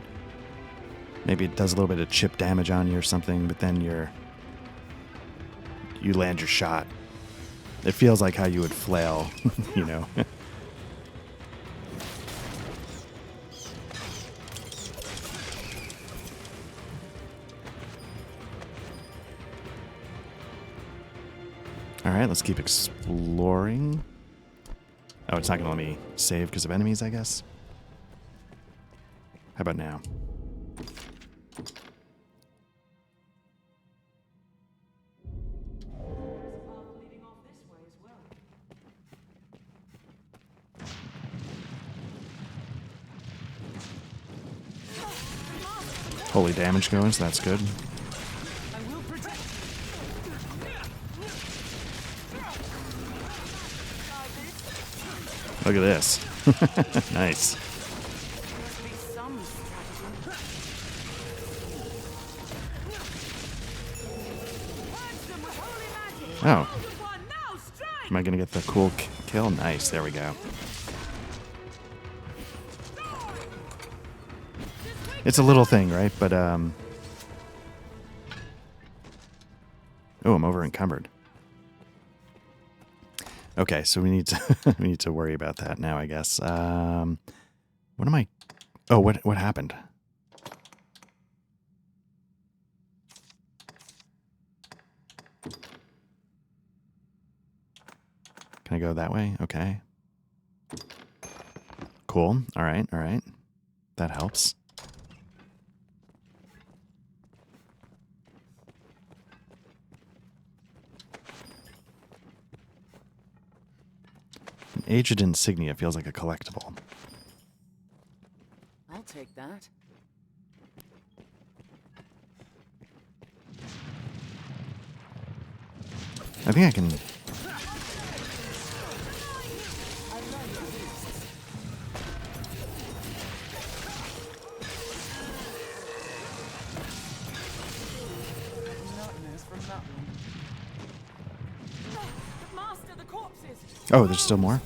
Maybe it does a little bit of chip damage on you or something, but then you land your shot. It feels like how you would flail, you know. All right, let's keep exploring. Oh, it's not going to let me save because of enemies, I guess. about now? Holy damage going, so that's good. Look at this. Nice. Oh. Am I going to get the cool kill? Nice. There we go. It's a little thing, right? But, oh, I'm over encumbered. Okay, so we need to we need to worry about that now, I guess. What am I? Oh, what happened? Can I go that way? Okay. Cool. All right. All right. That helps. An aged insignia feels like a collectible. I'll take that. I think I can... Oh, there's still more?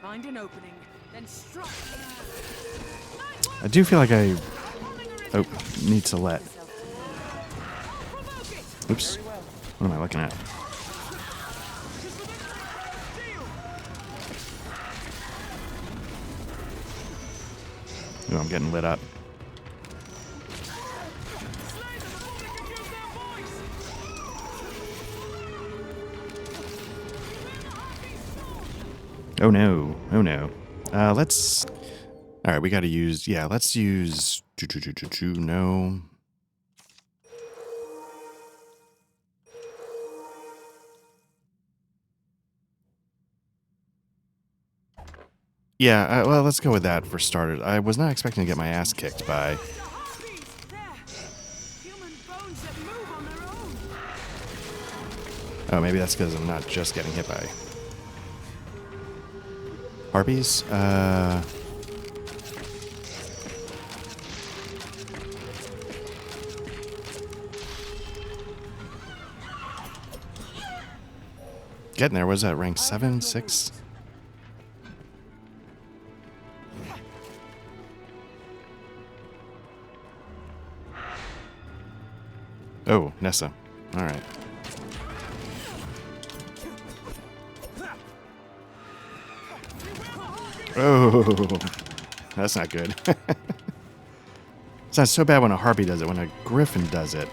Find an opening, then strike. I do feel like I need to let... Oops. What am I looking at? Ooh, I'm getting lit up. Oh no. Oh no. Let's... Alright, we gotta use... Yeah, let's use... No. Yeah, well, let's go with that for starters. I was not expecting to get my ass kicked by... Oh, maybe that's because I'm not just getting hit by... Harpies? Getting there. Was that rank 7, 6? Oh, Nessa. Alright. Oh, that's not good. It's not so bad when a harpy does it, when a griffin does it.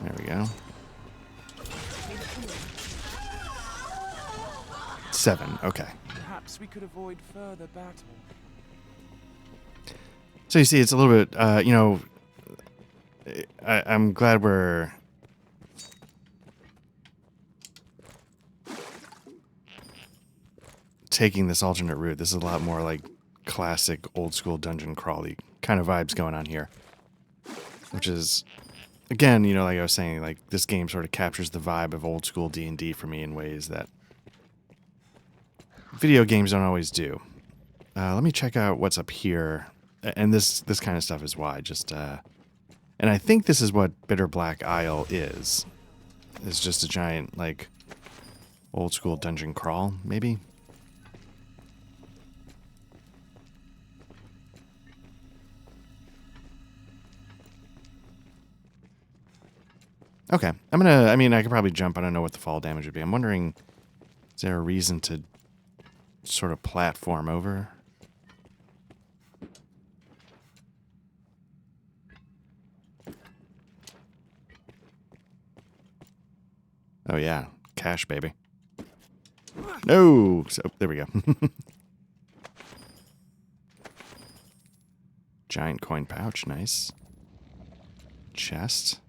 There we go. 7, okay. Perhaps we could avoid further battle. So you see, it's a little bit, you know, I'm glad we're... taking this alternate route. This is a lot more like classic old school dungeon crawly kind of vibes going on here. Which is, again, you know, like I was saying, like this game sort of captures the vibe of old school D&D for me in ways that video games don't always do. Let me check out what's up here. And this kind of stuff is why. Just, and I think this is what Bitter Black Isle is. It's just a giant, like, old school dungeon crawl, maybe? Okay, I mean, I could probably jump. I don't know what the fall damage would be. I'm wondering, is there a reason to sort of platform over? Oh, yeah. Cash, baby. No! So, there we go. Giant coin pouch. Nice. Chest.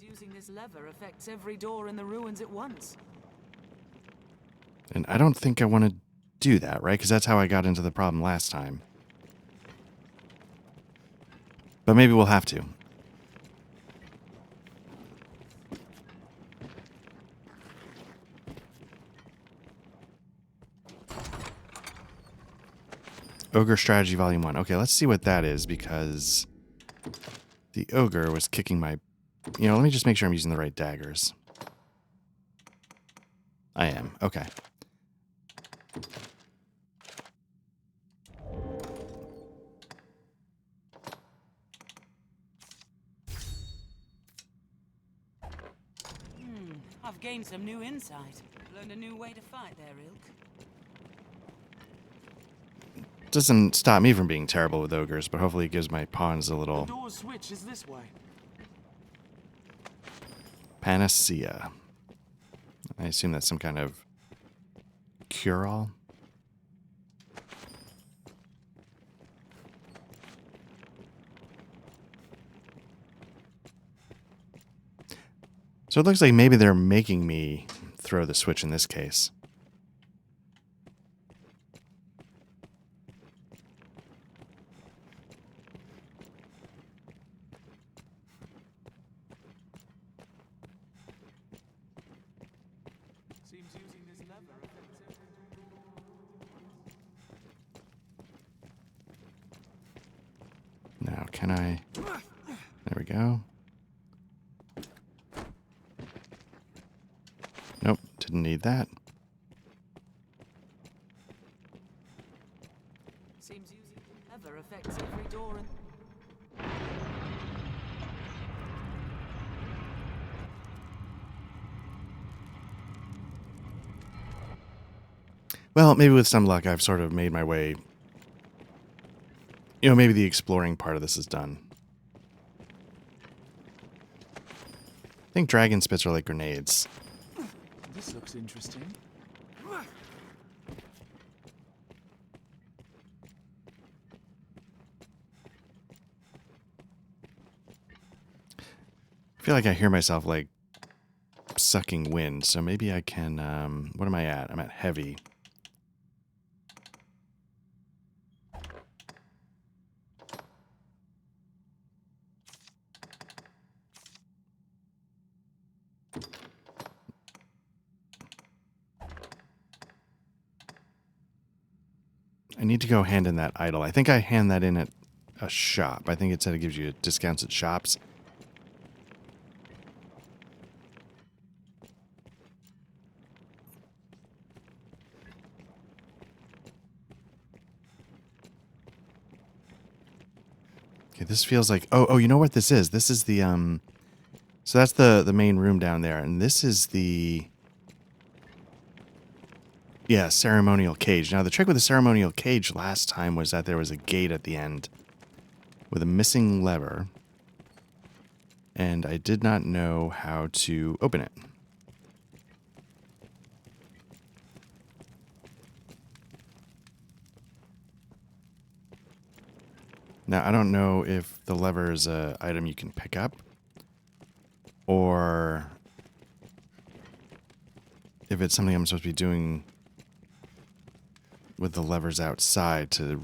Using this lever affects every door in the ruins at once. And I don't think I want to do that, right? Because that's how I got into the problem last time. But maybe we'll have to. Ogre Strategy Volume 1. Okay, let's see what that is, because the ogre was kicking my... You know, let me just make sure I'm using the right daggers. I am. Okay. I've gained some new insight. Learned a new way to fight their ilk. Doesn't stop me from being terrible with ogres, but hopefully it gives my pawns a little... The door's switch is this way. Panacea. I assume that's some kind of cure-all. So it looks like maybe they're making me throw the switch in this case. Seems using this lever affects every... Now, can I... There we go. Nope, didn't need that. Seems using the lever affects every door in... Well, maybe with some luck, I've sort of made my way... You know, maybe the exploring part of this is done. I think dragon spits are like grenades. This looks interesting. I feel like I hear myself, like, sucking wind, so maybe I can, what am I at? I'm at heavy. I need to go hand in that idol. I think I hand that in at a shop. I think it said it gives you discounts at shops. Okay, this feels like... Oh, you know what this is? This is the, So that's the main room down there, and this is the... Yeah, ceremonial cage. Now, the trick with the ceremonial cage last time was that there was a gate at the end with a missing lever, and I did not know how to open it. Now, I don't know if the lever is an item you can pick up, or if it's something I'm supposed to be doing with the levers outside to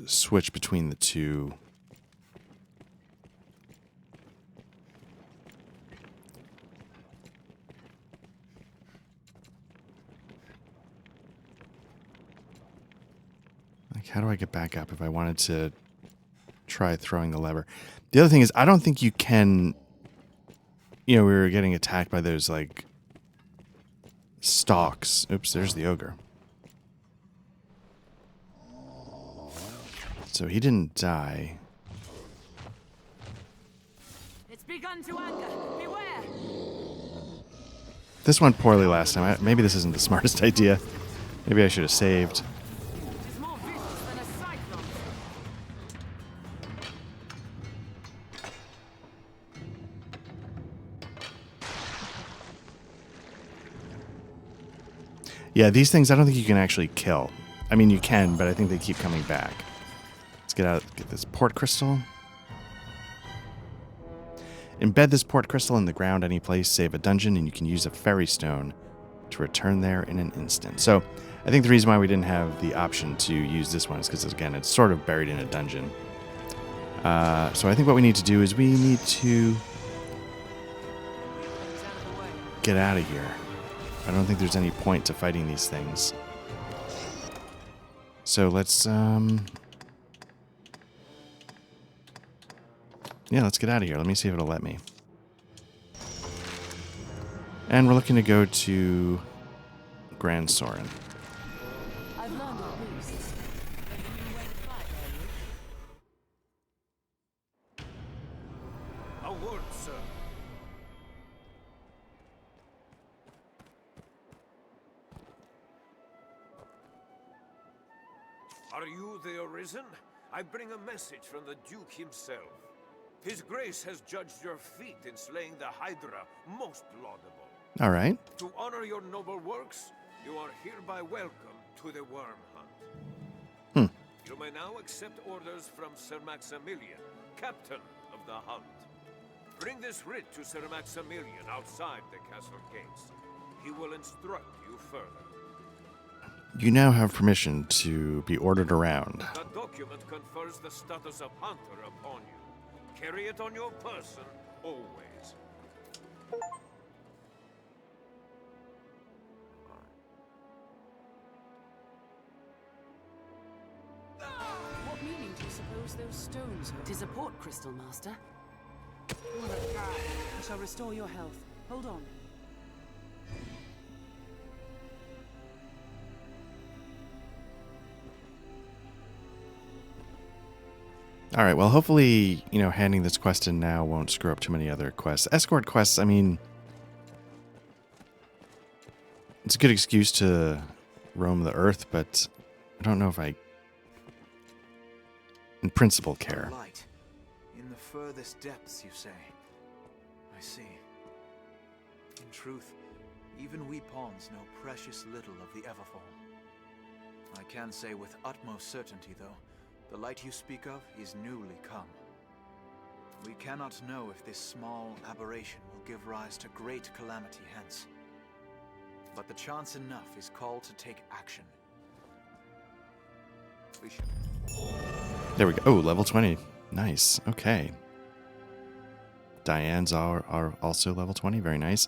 switch between the two. Like, how do I get back up if I wanted to try throwing the lever? The other thing is, I don't think you can... You know, we were getting attacked by those, like, stalks. Oops, there's the ogre. So he didn't die. It's begun to anger. Beware! This went poorly last time. Maybe this isn't the smartest idea. Maybe I should have saved. It is more vicious than a cyclone. Yeah, these things I don't think you can actually kill. I mean, you can, but I think they keep coming back. Let's get this port crystal. Embed this port crystal in the ground any place, save a dungeon, and you can use a ferry stone to return there in an instant. So I think the reason why we didn't have the option to use this one is because, again, it's sort of buried in a dungeon. So I think what we need to do is we need to get out of here. I don't think there's any point to fighting these things. So let's, yeah, let's get out of here. Let me see if it'll let me. And we're looking to go to Gran Soren. I've learned of boosts. A word, sir. Are you the Arisen? I bring a message from the Duke himself. His Grace has judged your feat in slaying the Hydra most laudable. All right. To honor your noble works, you are hereby welcome to the Worm Hunt. You may now accept orders from Sir Maximilian, captain of the hunt. Bring this writ to Sir Maximilian outside the castle gates. He will instruct you further. You now have permission to be ordered around. The document confers the status of hunter upon you. Carry it on your person, always. What meaning do you suppose those stones hold? 'Tis a port crystal, Master. What a guy. I shall restore your health. Hold on. All right, well, hopefully, you know, handing this quest in now won't screw up too many other quests. Escort quests, I mean, it's a good excuse to roam the earth, but I don't know if I, in principle, care. Light. In the furthest depths, you say? I see. In truth, even we pawns know precious little of the Everfall. I can say with utmost certainty, though, the light you speak of is newly come. We cannot know if this small aberration will give rise to great calamity hence. But the chance enough is called to take action. We should... There we go. Oh, level 20. Nice. Okay. Diane's are also level 20. Very nice.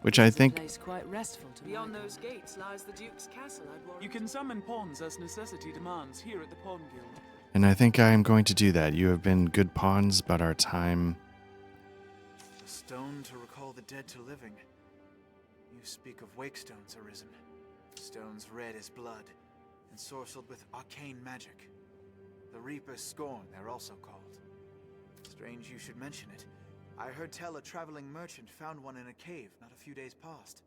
Which I think... Place quite restful to Beyond those gates lies the Duke's castle, I'd warrant. You can summon pawns as necessity demands here at the Pawn Guild. And I think I am going to do that. You have been good pawns, but our time... A stone to recall the dead to living. You speak of wake stones, Arisen. Stones red as blood, ensorcelled with arcane magic. The Reaper's Scorn, they're also called. Strange you should mention it. I heard tell a traveling merchant found one in a cave not a few days past.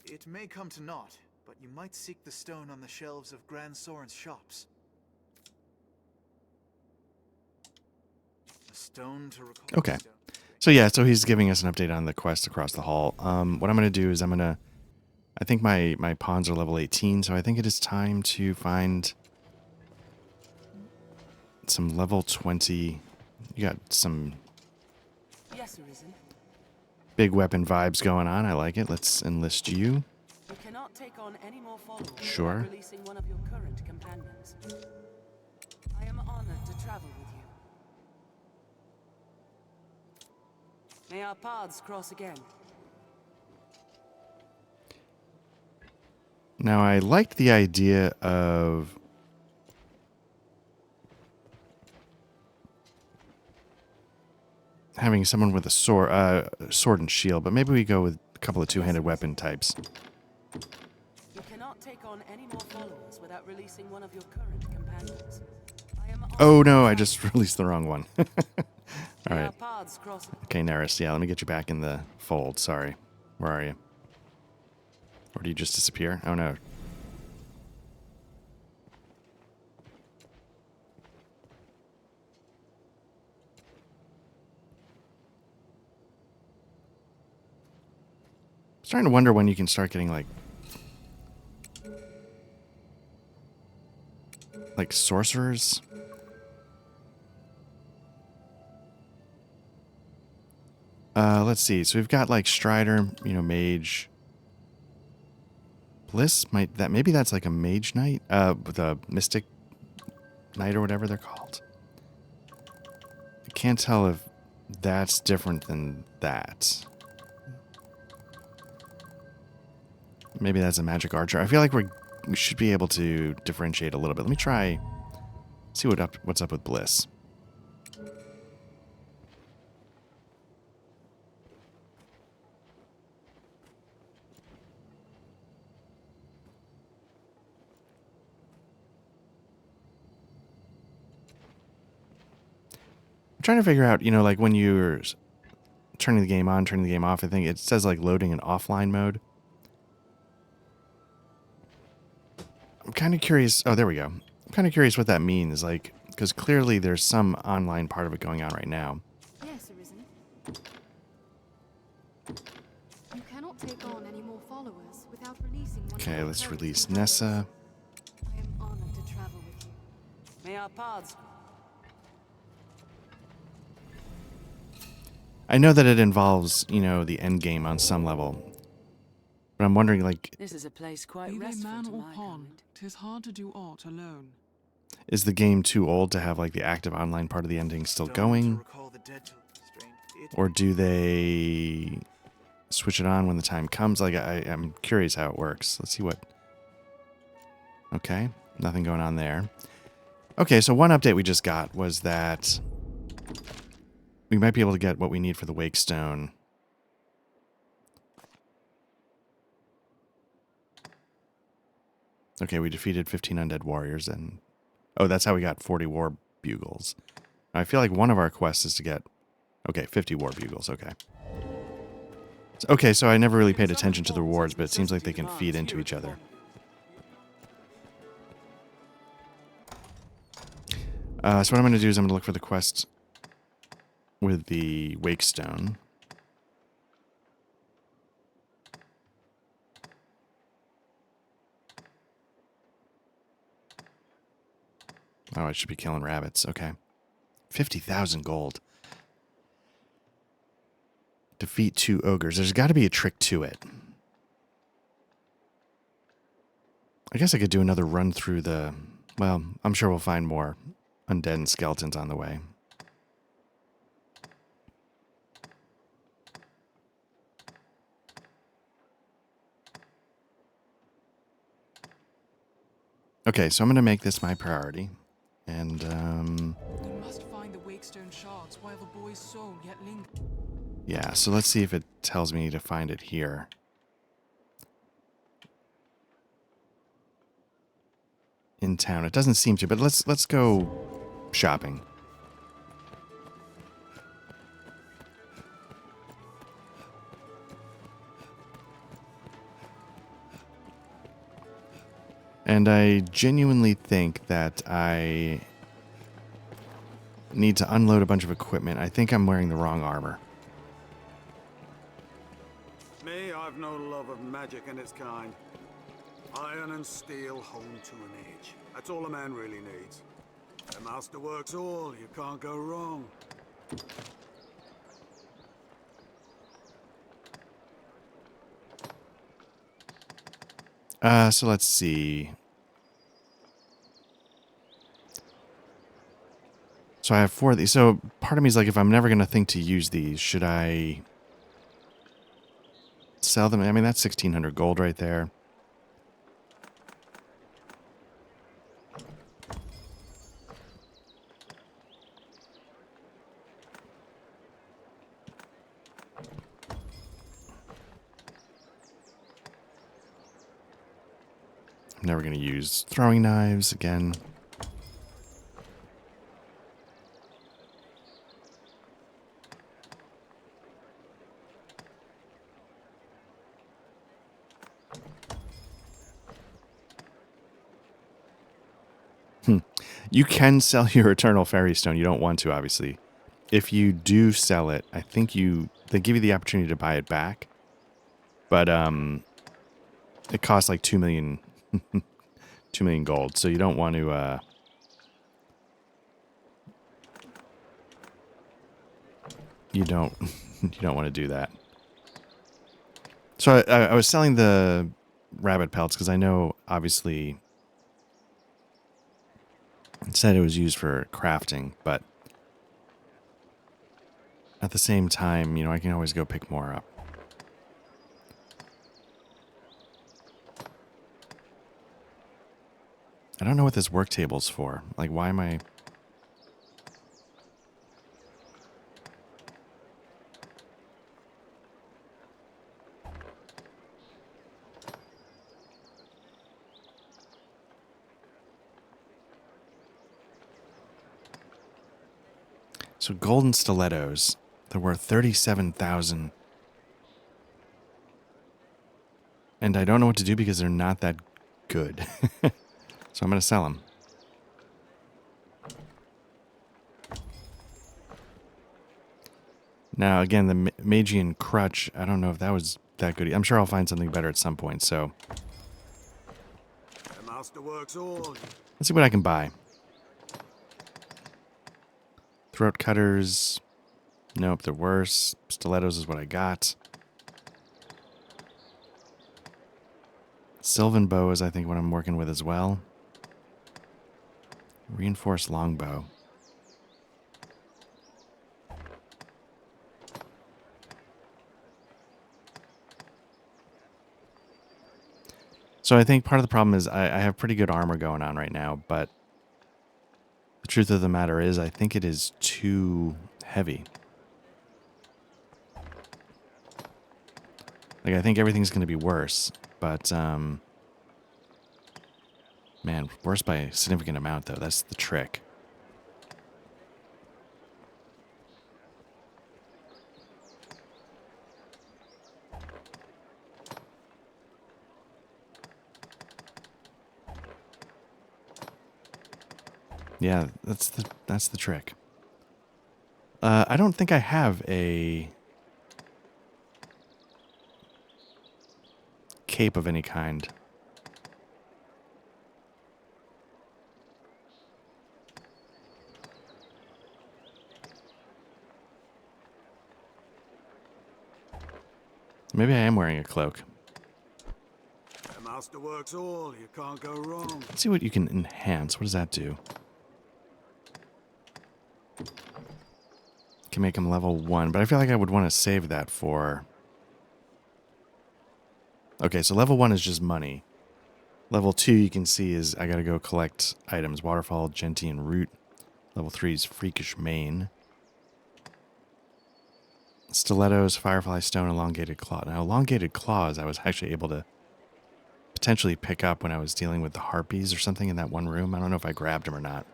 It may come to naught, but you might seek the stone on the shelves of Gran Soren's shops. A stone to recall. Okay. So yeah, so he's giving us an update on the quest across the hall. What I'm going to do is I think my pawns are level 18, so I think it is time to find some level 20. You got some Yes, Arisen. big weapon vibes going on. I like it. Let's enlist you. You cannot take on any more followers Sure. without releasing one of your current companions. I am honored to travel with you. May our paths cross again. Now, I liked the idea of having someone with a sword and shield, but maybe we go with a couple of two-handed weapon types. You cannot take on any more followers without releasing one of your current companions. Oh no, I just released the wrong one. All right. Our paths cross. Okay, Neris, yeah, let me get you back in the fold. Sorry. Where are you? Or do you just disappear? Oh no. Starting to wonder when you can start getting like sorcerers. Let's see. So we've got like Strider, mage. Bliss maybe that's like a mage knight, the mystic knight or whatever they're called. I can't tell if that's different than that. Maybe that's a magic archer. I feel like we should be able to differentiate a little bit. Let me try, see what's up with Bliss. I'm trying to figure out, like when you're turning the game on, turning the game off, I think it says like loading in offline mode. I'm kind of curious. Oh, there we go. I'm kind of curious what that means, like, because clearly there's some online part of it going on right now. Yes, Arisen. You cannot take on any more followers without releasing one. Okay, let's release Nessa. I am honored to travel with you. May our paths. I know that it involves, the end game on some level. But I'm wondering, like, This is a place quite Be they restful man to or my pawn, kind. 'tis hard to do aught alone. is the game too old to have, like, the active online part of the ending still going? Or do they switch it on when the time comes? Like, I'm curious how it works. Let's see what... Okay, nothing going on there. Okay, so one update we just got was that we might be able to get what we need for the Wake Stone. Okay, we defeated 15 undead warriors, and... Oh, that's how we got 40 war bugles. I feel like one of our quests is to get... Okay, 50 war bugles, okay. Okay, so I never really paid attention to the rewards, but it seems like they can feed into each other. So what I'm going to do is I'm going to look for the quest with the Wake Stone. Oh, I should be killing rabbits. Okay. 50,000 gold. Defeat 2 ogres. There's got to be a trick to it. I guess I could do another run through the... Well, I'm sure we'll find more undead and skeletons on the way. Okay, so I'm going to make this my priority. And, We must find the Wakestone shards while the boy's soul yet lingers. yeah, so let's see if it tells me to find it here. In town. It doesn't seem to, but let's go shopping. And I genuinely think that I need to unload a bunch of equipment. I think I'm wearing the wrong armor. Me, I've no love of magic and its kind. Iron and steel honed to an edge. That's all a man really needs. The master works all, you can't go wrong. So let's see. So I have 4 of these. So part of me is like, if I'm never going to think to use these, should I sell them? I mean, that's 1,600 gold right there. I'm never going to use throwing knives again. You can sell your Eternal Fairy Stone. You don't want to, obviously. If you do sell it, I think they give you the opportunity to buy it back. But it costs like 2 million 2 million gold, so you don't want to you don't want to do that. So I was selling the rabbit pelts because I know obviously it said it was used for crafting, but at the same time, you know, I can always go pick more up. I don't know what this work table's for. Like, why am I... So golden stilettos, they're worth 37,000. And I don't know what to do because they're not that good. So I'm going to sell them. Now, again, the Magian crutch, I don't know if that was that good. I'm sure I'll find something better at some point, so... The master works all. Let's see what I can buy. Throat cutters. Nope, they're worse. Stilettos is what I got. Sylvan bow is, I think, what I'm working with as well. Reinforced longbow. So I think part of the problem is I have pretty good armor going on right now, but the truth of the matter is I think it is too heavy. Like, I think everything's going to be worse, but, man, worse by a significant amount, though. That's the trick. Yeah, that's the trick. I don't think I have a cape of any kind. Maybe I am wearing a cloak. The master works all. You can't go wrong. Let's see what you can enhance. What does that do? Can make him level 1, but I feel like I would want to save that for... Okay, so level 1 is just money. Level 2, you can see, is I gotta go collect items. Waterfall, Gentian Root. Level 3 is Freakish Mane. Stilettos, Firefly Stone, Elongated Claw. Now, Elongated Claws I was actually able to potentially pick up when I was dealing with the harpies or something in that one room. I don't know if I grabbed them or not.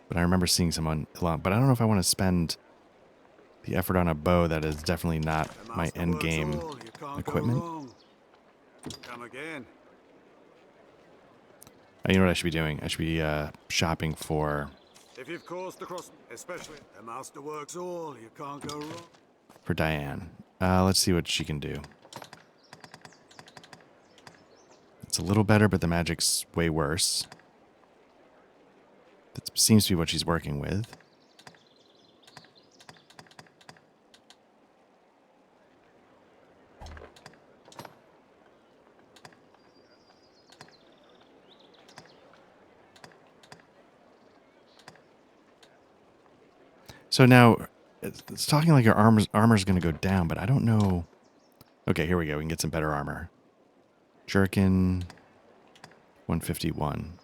But I remember seeing someone along. But I don't know if I want to spend the effort on a bow that is definitely not my end game equipment. Come again. You know what I should be doing? I should be shopping for... If you've caused the cross, especially the master works all. You can't go wrong. For Diane. Let's see what she can do. It's a little better, but the magic's way worse. That seems to be what she's working with. So now, it's talking like your armor's going to go down, but I don't know. Okay, here we go. We can get some better armor. Jerkin, 151.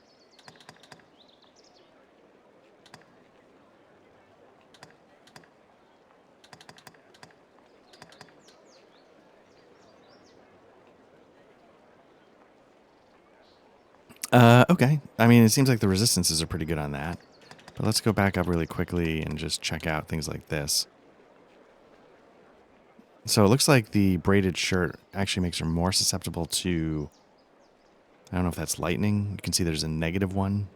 Okay. I mean, it seems like the resistances are pretty good on that. But let's go back up really quickly and just check out things like this. So it looks like the braided shirt actually makes her more susceptible to... I don't know if that's lightning. You can see there's a -1.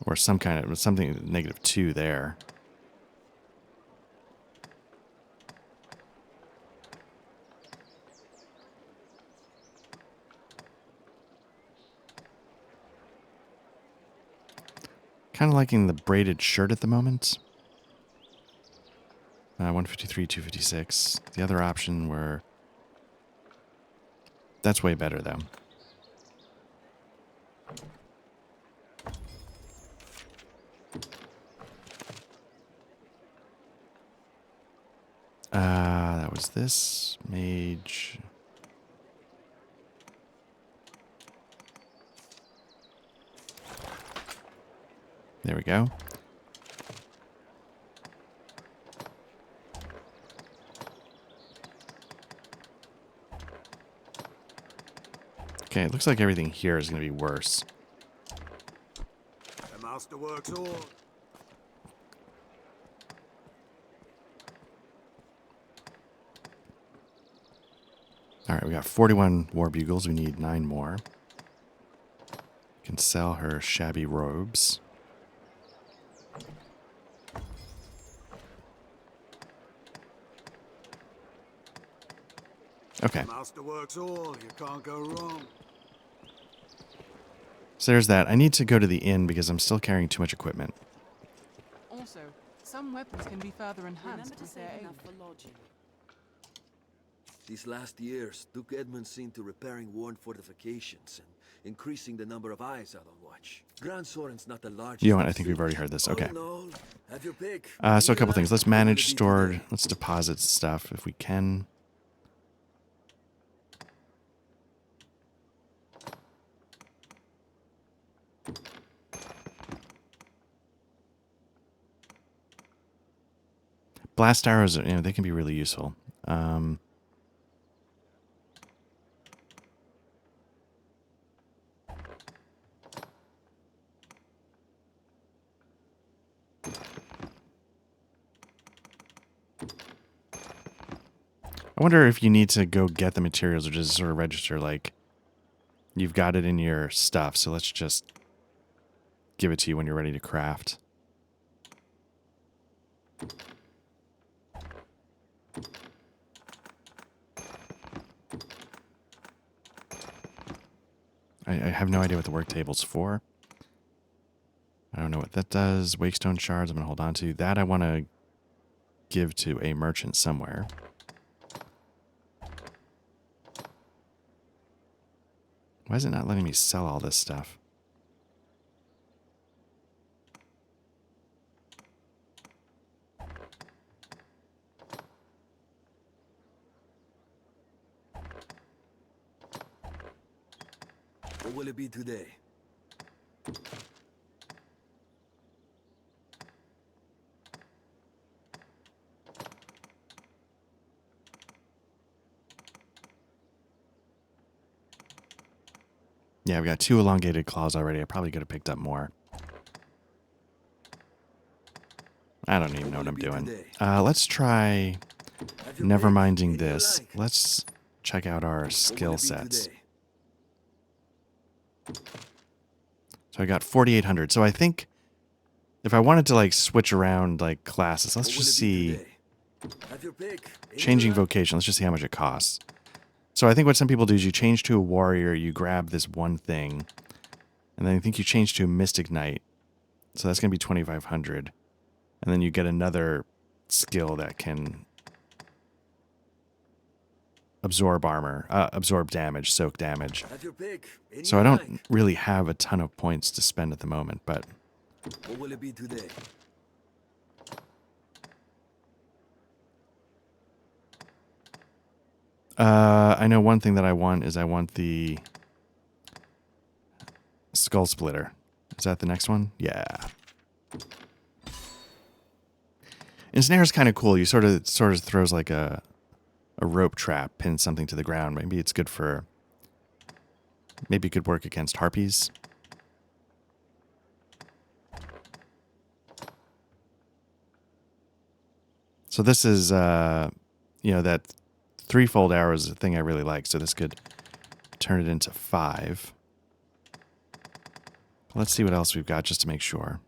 Or some kind of... something -2 there. Kind of liking the braided shirt at the moment. 153, 256. The other option were... That's way better, though. That was this. Mage. There we go. Okay, it looks like everything here is going to be worse. The master works all. All right, we got 41 war bugles. We need 9 more. We can sell her shabby robes. Okay. Master works all. You can't go wrong. So there's that. I need to go to the inn because I'm still carrying too much equipment. Also, some weapons can be further enhanced with their aid. These last years, Duke Edmund's seen to repairing worn fortifications and increasing the number of eyes out on watch. Gran Soren's not the largest. You know what? I think we've already heard this. Okay. Have your pick. So a couple things. Let's manage stored. Let's deposit stuff if we can. Blast arrows, you know, they can be really useful. I wonder if you need to go get the materials or just sort of register like you've got it in your stuff. So let's just give it to you when you're ready to craft. I have no idea what the work table's for. I don't know what that does. Wakestone shards I'm going to hold on to. That I want to give to a merchant somewhere. Why is it not letting me sell all this stuff? What will it be today? Yeah, I've got 2 elongated claws already. I probably could have picked up more. I don't even know what I'm doing. Let's try never minding this. Let's check out our skill sets. So I got 4,800. So I think if I wanted to like switch around like classes, let's just see. Changing vocation. Let's just see how much it costs. So I think what some people do is you change to a warrior, you grab this one thing, and then I think you change to a mystic knight. So that's going to be 2,500. And then you get another skill that can absorb armor, absorb damage, soak damage. So I don't really have a ton of points to spend at the moment, but... What will it be today? I know one thing that I want is I want the skull splitter. Is that the next one? Yeah. Ensnare is kind of cool. You sort of throws like a rope trap, pins something to the ground. Maybe it's good for... Maybe it could work against harpies. So this is, you know, that threefold arrow is a thing I really like. So this could turn it into 5. Let's see what else we've got just to make sure.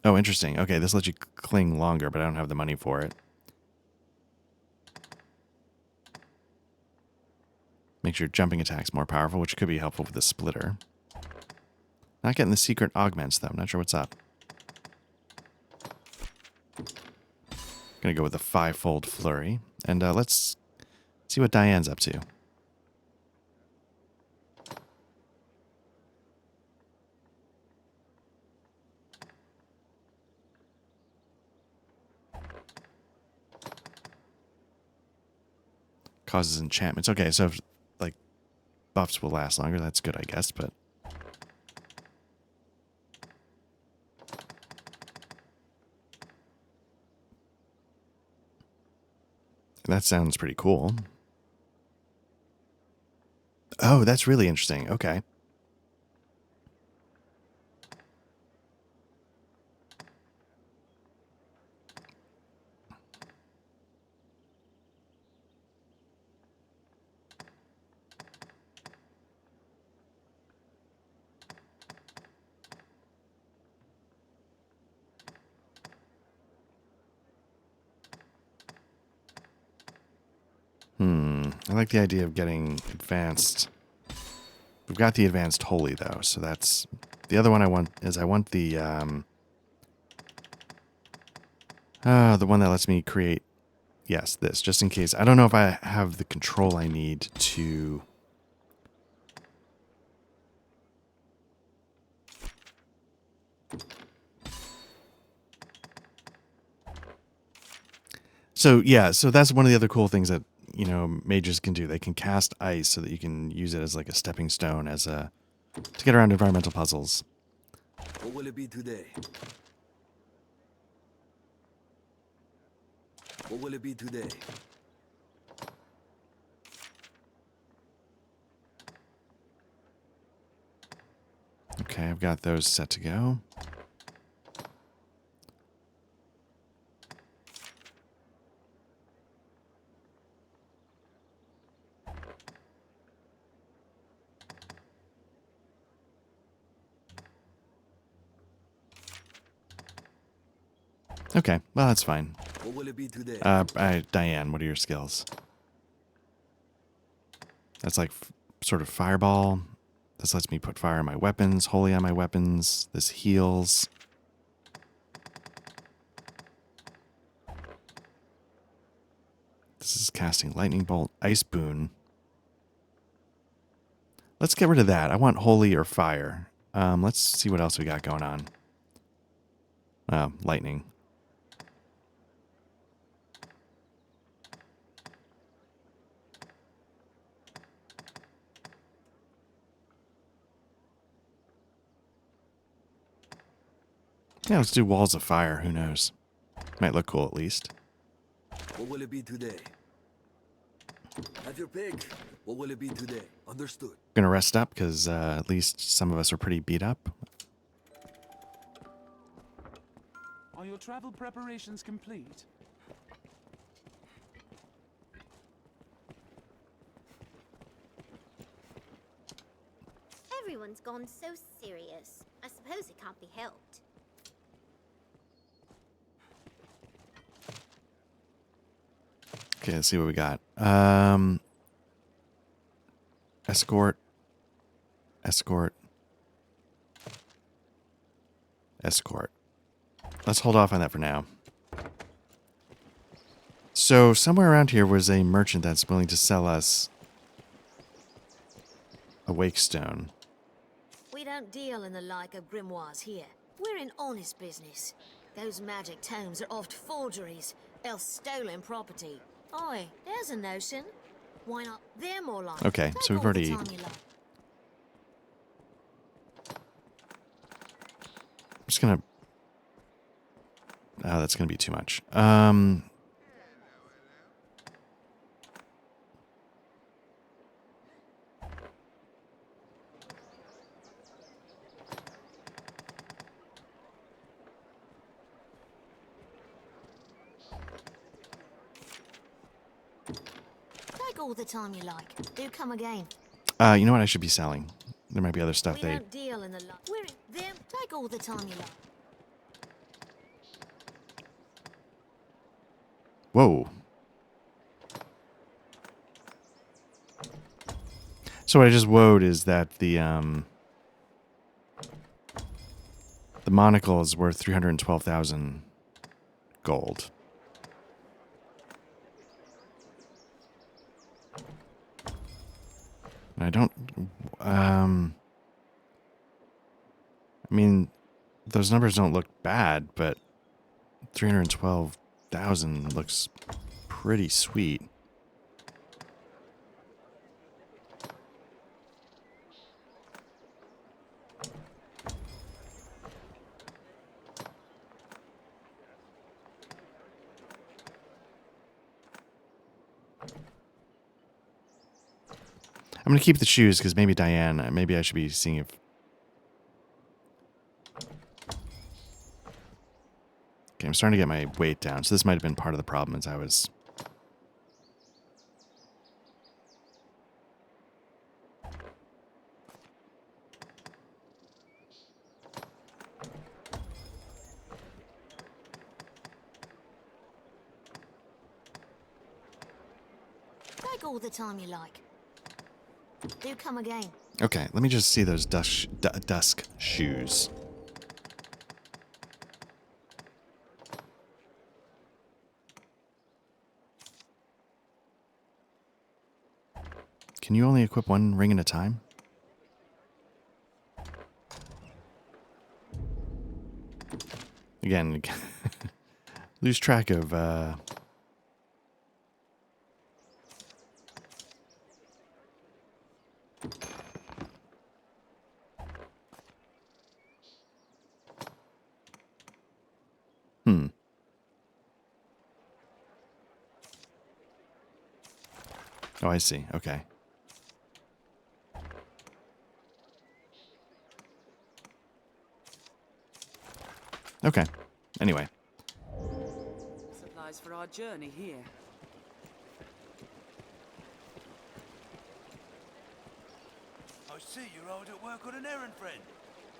Oh, interesting. Okay, this lets you cling longer, but I don't have the money for it. Makes your jumping attacks more powerful, which could be helpful with the splitter. Not getting the secret augments, though. Not sure what's up. Gonna go with the 5-fold flurry. And let's see what Diane's up to. Causes enchantments. Okay, so if, like, buffs will last longer. That's good, I guess, but... That sounds pretty cool. Oh, that's really interesting. Okay. I like the idea of getting advanced. We've got the advanced holy, though, so that's... The other one I want is I want the one that lets me create... Yes, this, just in case. I don't know if I have the control I need to... So, yeah, so that's one of the other cool things that, you know, mages can do. They can cast ice so that you can use it as like a stepping stone, as a... to get around environmental puzzles. What will it be today? What will it be today? Okay, I've got those set to go. Okay, well, that's fine. What will it be today? Diane, what are your skills? That's like sort of fireball. This lets me put fire on my weapons, holy on my weapons. This heals. This is casting lightning bolt, ice boon. Let's get rid of that. I want holy or fire. Let's see what else we got going on. Lightning. Yeah, let's do walls of fire. Who knows? Might look cool at least. What will it be today? Have your pick. What will it be today? Understood. Gonna rest up because at least some of us are pretty beat up. Are your travel preparations complete? Everyone's gone so serious. I suppose it can't be helped. Okay, let's see what we got. Escort. Escort. Escort. Let's hold off on that for now. So, somewhere around here was a merchant that's willing to sell us a wake stone. We don't deal in the like of grimoires here. We're in honest business. Those magic tomes are oft forgeries, else stolen property. Oi, there's a notion. Why not? They're more like. Okay, so we've already... I'm just gonna... Oh, that's gonna be too much. Take all the time you like. Do come again. You know what I should be selling? There might be other stuff We they... don't deal in the like. We're in them. Take all the time you like. Whoa. So what I just woed is that the monocle is worth 312,000 gold. And I don't I mean, those numbers don't look bad, but 312,000 looks pretty sweet. I'm going to keep the shoes because maybe Diane, maybe I should be seeing if... Okay, I'm starting to get my weight down, so this might have been part of the problem as I was... Take all the time you like. Do come again. Okay, let me just see those dusk shoes. Can you only equip one ring at a time? Again, lose track of... Oh, I see. Okay. Okay. Anyway. Supplies for our journey here. I see you're hard at work on an errand, friend.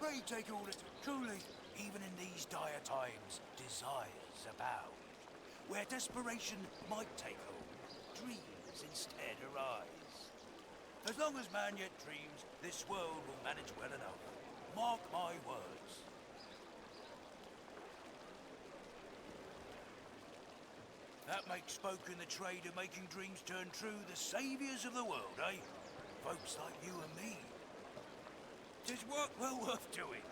Pray take all this. Truly, even in these dire times, desires abound. Where desperation might take hold, dreams instead arise. As long as man yet dreams, this world will manage well enough. Mark my words. That makes folk in the trade of making dreams turn true the saviours of the world, eh? Folks like you and me. 'Tis work well worth doing.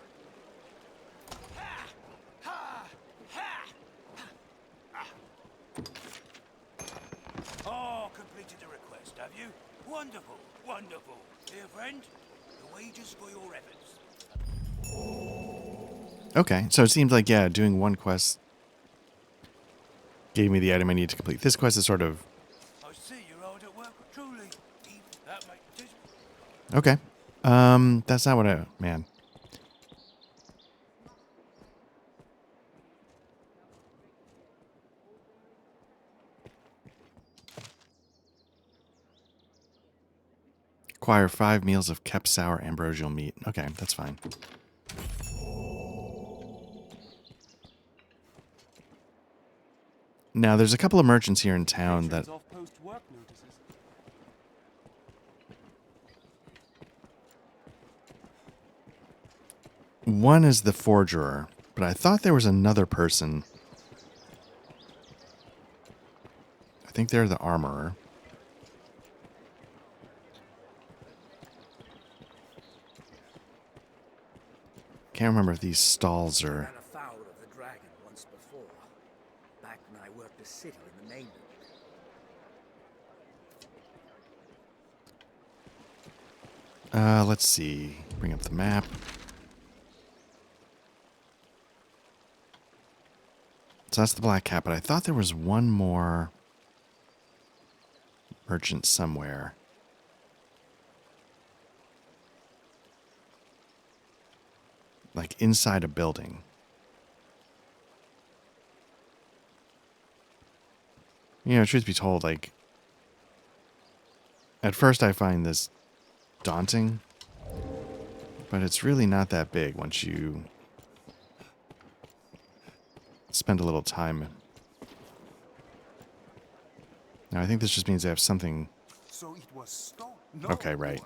Ha! Ha! Ha! Oh, completed the request, have you? Wonderful, wonderful. Dear friend, the wages for your efforts. Okay, so it seems like, yeah, doing one quest gave me the item I need to complete. This quest is sort of... I see you're hard at work, truly. That makes... Okay. That's not what I... Man. Acquire 5 meals of kept sour ambrosial meat. Okay, that's fine. Now, there's a couple of merchants here in town that... One is the forger, but I thought there was another person. I think they're the armorer. Can't remember if these stalls are... Ran afoul of the dragon once before, back when I worked the city in the mainland. Let's see. Bring up the map. So that's the Black Cat, but I thought there was one more merchant somewhere. Like inside a building. You know, truth be told, like, at first I find this daunting, but it's really not that big once you spend a little time. Now, I think this just means they have something... So it was stolen? Okay, right.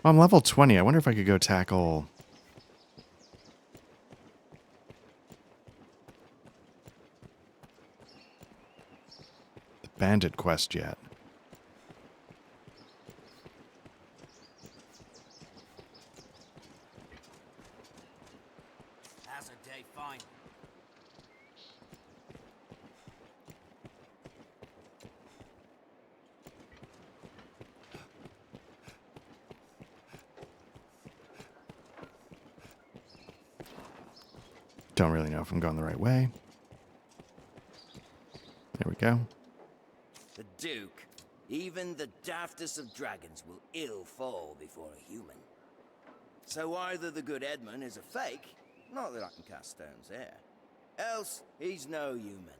Well, I'm level 20. I wonder if I could go tackle the bandit quest yet. How's a day fine? Don't really know if I'm going the right way. There we go. The Duke. Even the daftest of dragons will ill fall before a human. So either the good Edmund is a fake, not that I can cast stones there, else he's no human.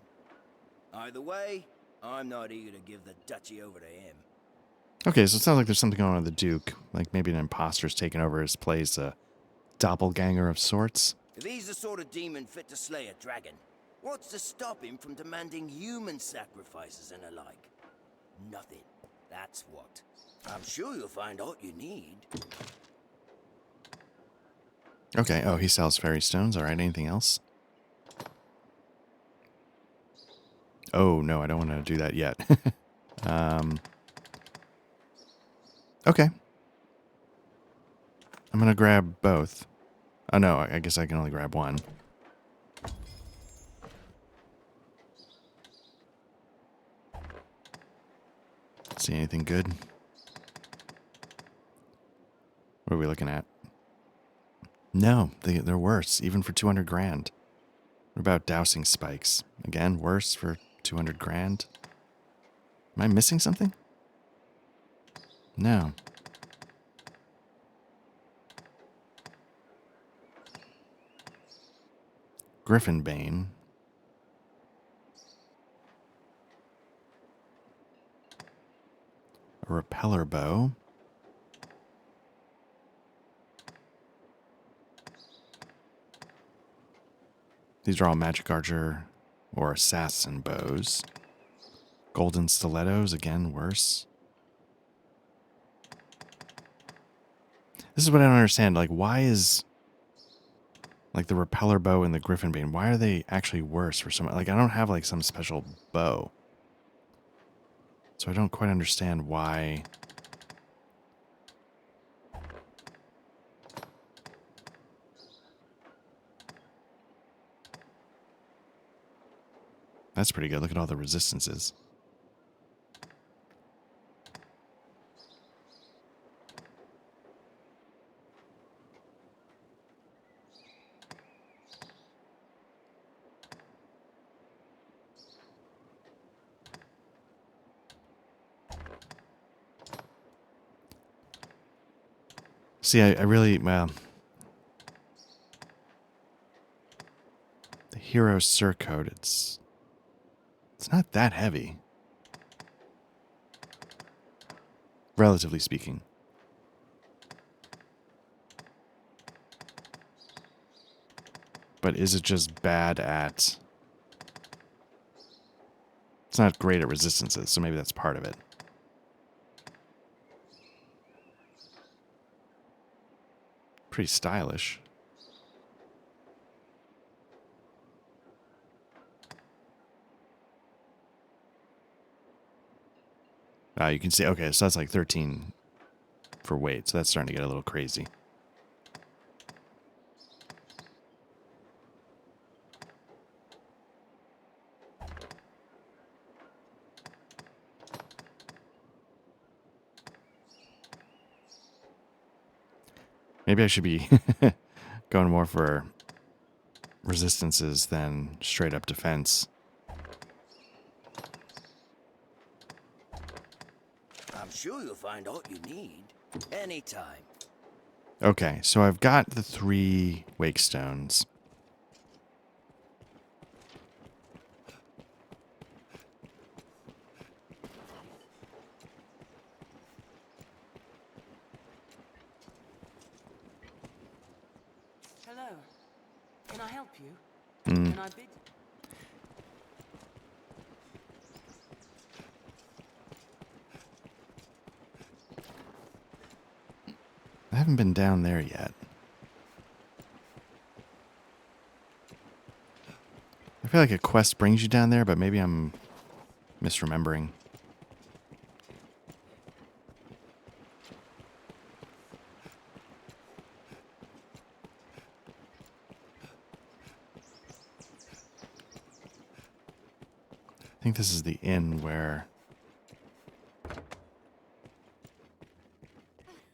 Either way, I'm not eager to give the duchy over to him. Okay, so it sounds like there's something going on with the Duke. Like maybe an imposter's taken over his place, a doppelganger of sorts. If he's the sort of demon fit to slay a dragon, what's to stop him from demanding human sacrifices and the like? Nothing. That's what. I'm sure you'll find all you need. Okay, oh, he sells fairy stones. All right, anything else? Oh, no, I don't want to do that yet. Okay. I'm going to grab both. Oh, no, I guess I can only grab one. See anything good? What are we looking at? No, they're worse, even for 200 grand. What about dousing spikes? Again, worse for 200 grand? Am I missing something? No. Griffin Bane. A repeller bow. These are all magic archer or assassin bows. Golden stilettos, again, worse. This is what I don't understand. Like, why is, like, the repeller bow and the griffin bane, why are they actually worse for some, like, I don't have, like, some special bow. So I don't quite understand why. That's pretty good. Look at all the resistances. See, I really, well, the hero surcoat, it's not that heavy, relatively speaking. But is it just bad at, it's not great at resistances, so maybe that's part of it. Pretty stylish. You can see, okay, so that's like 13 for weight, so that's starting to get a little crazy. Maybe I should be going more for resistances than straight up defense. I'm sure you'll find all you need anytime. Okay, so I've got the 3 wake stones. Hello. Can I help you? Mm. Can I bid? haven't been down there yet. I feel like a quest brings you down there, but maybe I'm misremembering. I think this is the inn where...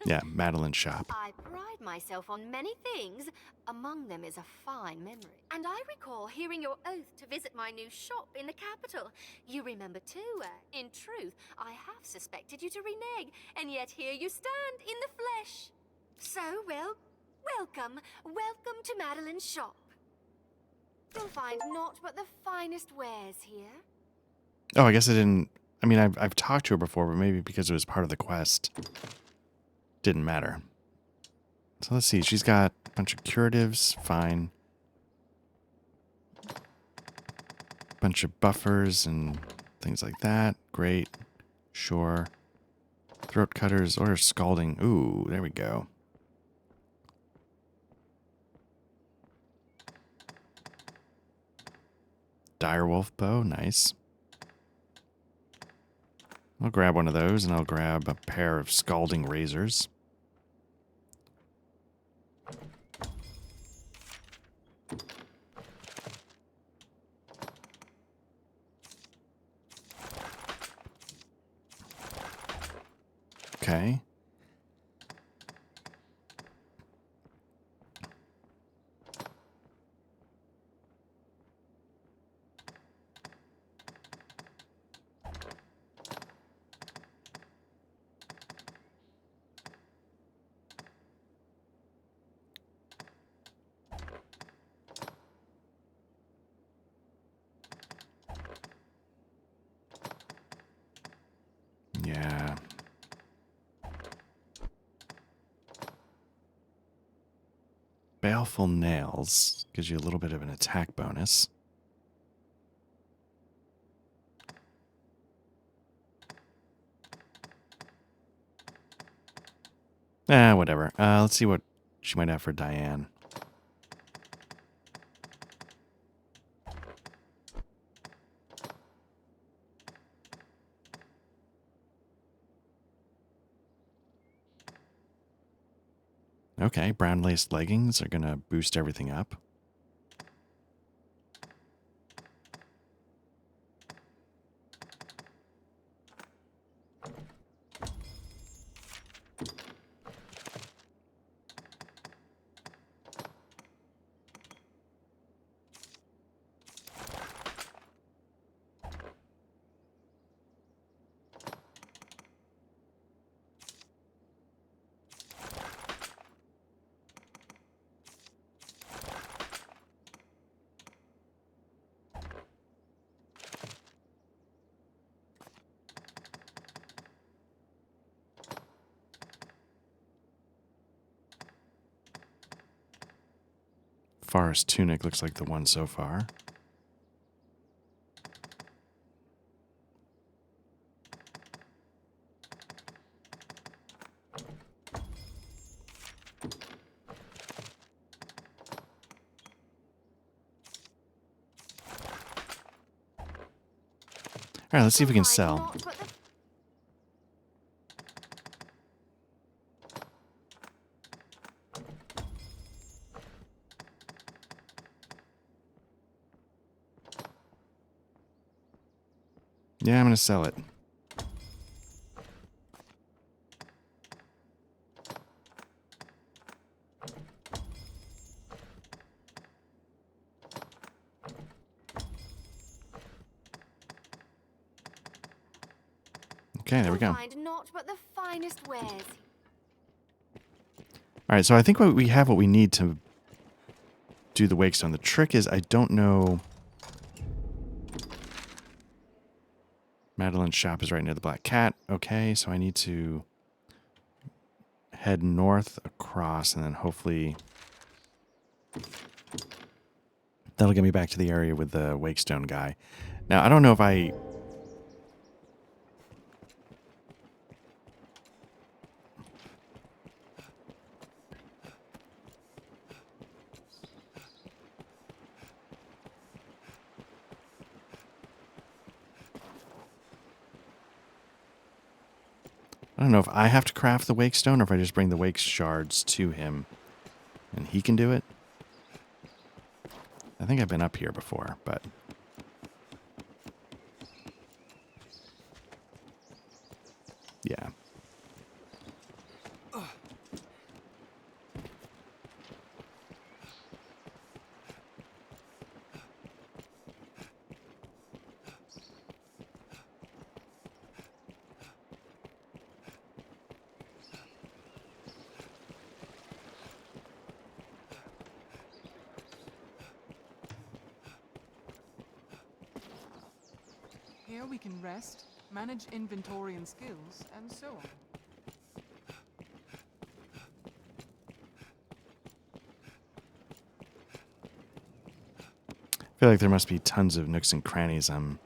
Yeah, Madeline's shop. I pride myself on many things. Among them is a fine memory. And I recall hearing your oath to visit my new shop in the capital. You remember too. In truth, I have suspected you to renege, and yet here you stand in the flesh. So, well, welcome. Welcome to Madeline's shop. You'll find naught but the finest wares here. Oh, I guess I didn't... I mean, I've talked to her before, but maybe because it was part of the quest, didn't matter. So let's see. She's got a bunch of curatives. Fine. Bunch of buffers and things like that. Great. Sure. Throat cutters or scalding. Ooh, there we go. Direwolf bow. Nice. I'll grab one of those, and I'll grab a pair of scalding razors. Okay. Yeah. Baleful Nails gives you a little bit of an attack bonus. Whatever. Let's see what she might have for Diane. Okay, brown laced leggings are going to boost everything up. Forest tunic looks like the one so far. All right, let's see if we can sell. Yeah, I'm going to sell it. Okay, there we go. Find naught but the finest wares. All right, so I think we have what we need to do the Wakestone. The trick is I don't know... Madeline's shop is right near the Black Cat. Okay, so I need to head north across and then hopefully that'll get me back to the area with the Wakestone guy. Now, I don't know if I... I don't know if I have to craft the wake stone or if I just bring the wake shards to him and he can do it. I think I've been up here before, but... yeah. Here we can rest, manage inventory and skills, and so on. I feel like there must be tons of nooks and crannies I'm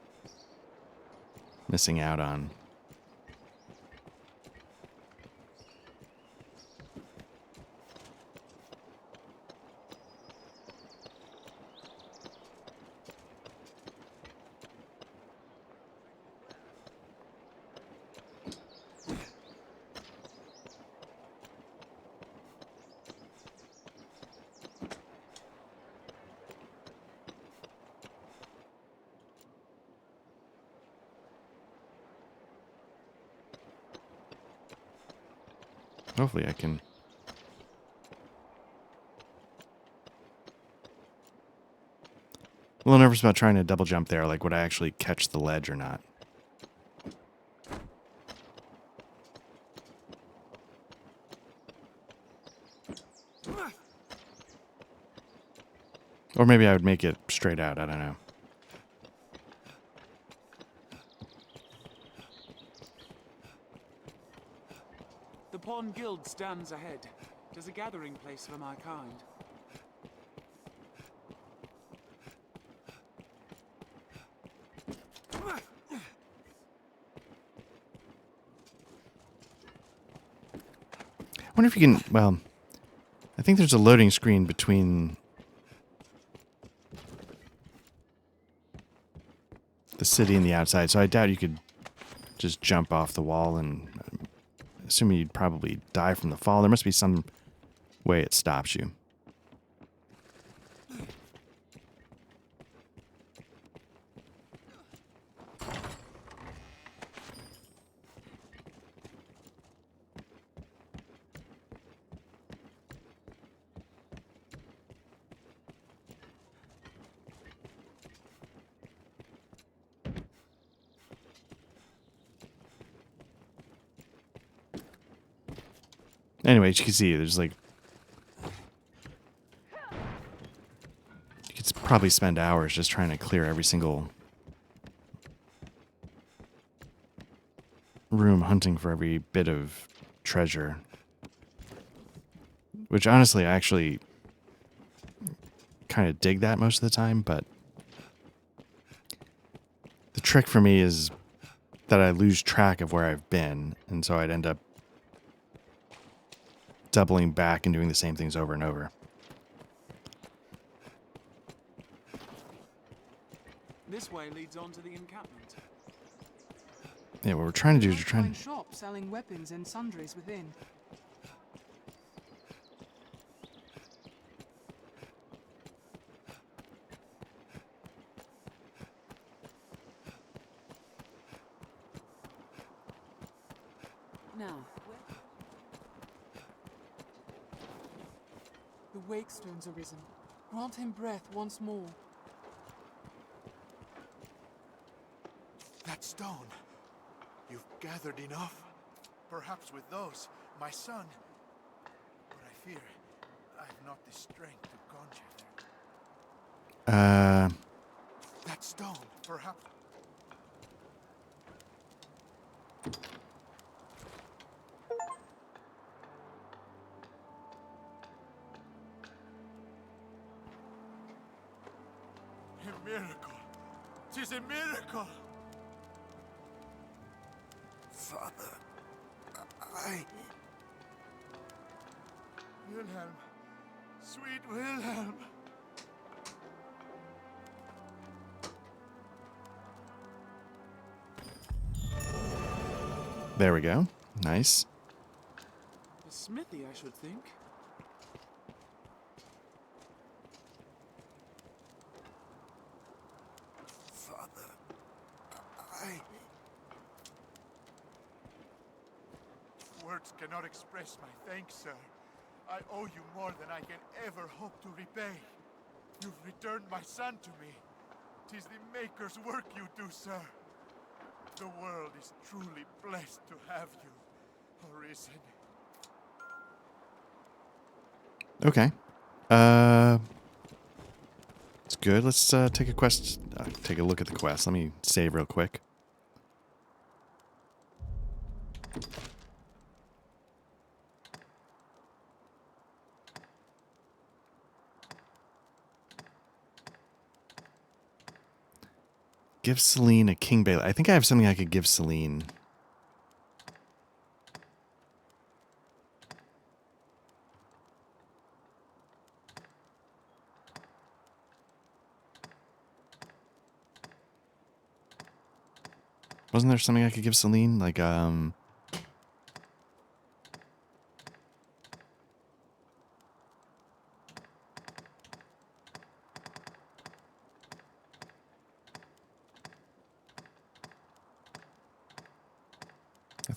missing out on. Hopefully I can... a little nervous about trying to double jump there. Like, would I actually catch the ledge or not? Or maybe I would make it straight out. I don't know. The Pawn Guild stands ahead. It is a gathering place for my kind. I wonder if you can... well, I think there's a loading screen between the city and the outside, so I doubt you could just jump off the wall, and assuming you'd probably die from the fall. There must be some way it stops you. Anyway, as you can see, there's like... you could probably spend hours just trying to clear every single room, hunting for every bit of treasure. Which, honestly, I actually kind of dig that most of the time, but the trick for me is that I lose track of where I've been, and so I'd end up doubling back and doing the same things over and over. This way leads on to the encampment. Yeah, what we're trying to do is we're trying Find shops selling weapons and sundries within. Now, the wake stone's arisen. Grant him breath once more. That stone. You've gathered enough? Perhaps with those, my son. But I fear I've not the strength to conjure them. That stone, perhaps. A miracle. 'Tis a miracle. Father, Wilhelm. Sweet Wilhelm. There we go. Nice. A smithy, I should think. Father, Words cannot express my thanks, sir. I owe you more than I can ever hope to repay. You've returned my son to me. 'Tis the Maker's work you do, sir. The world is truly blessed to have you, Arisen. Okay. It's good. Let's take a quest. Take a look at the quest. Let me save real quick. Give Celine a King Bailey. I think I have something I could give Celine. Wasn't there something I could give Celine? Like, I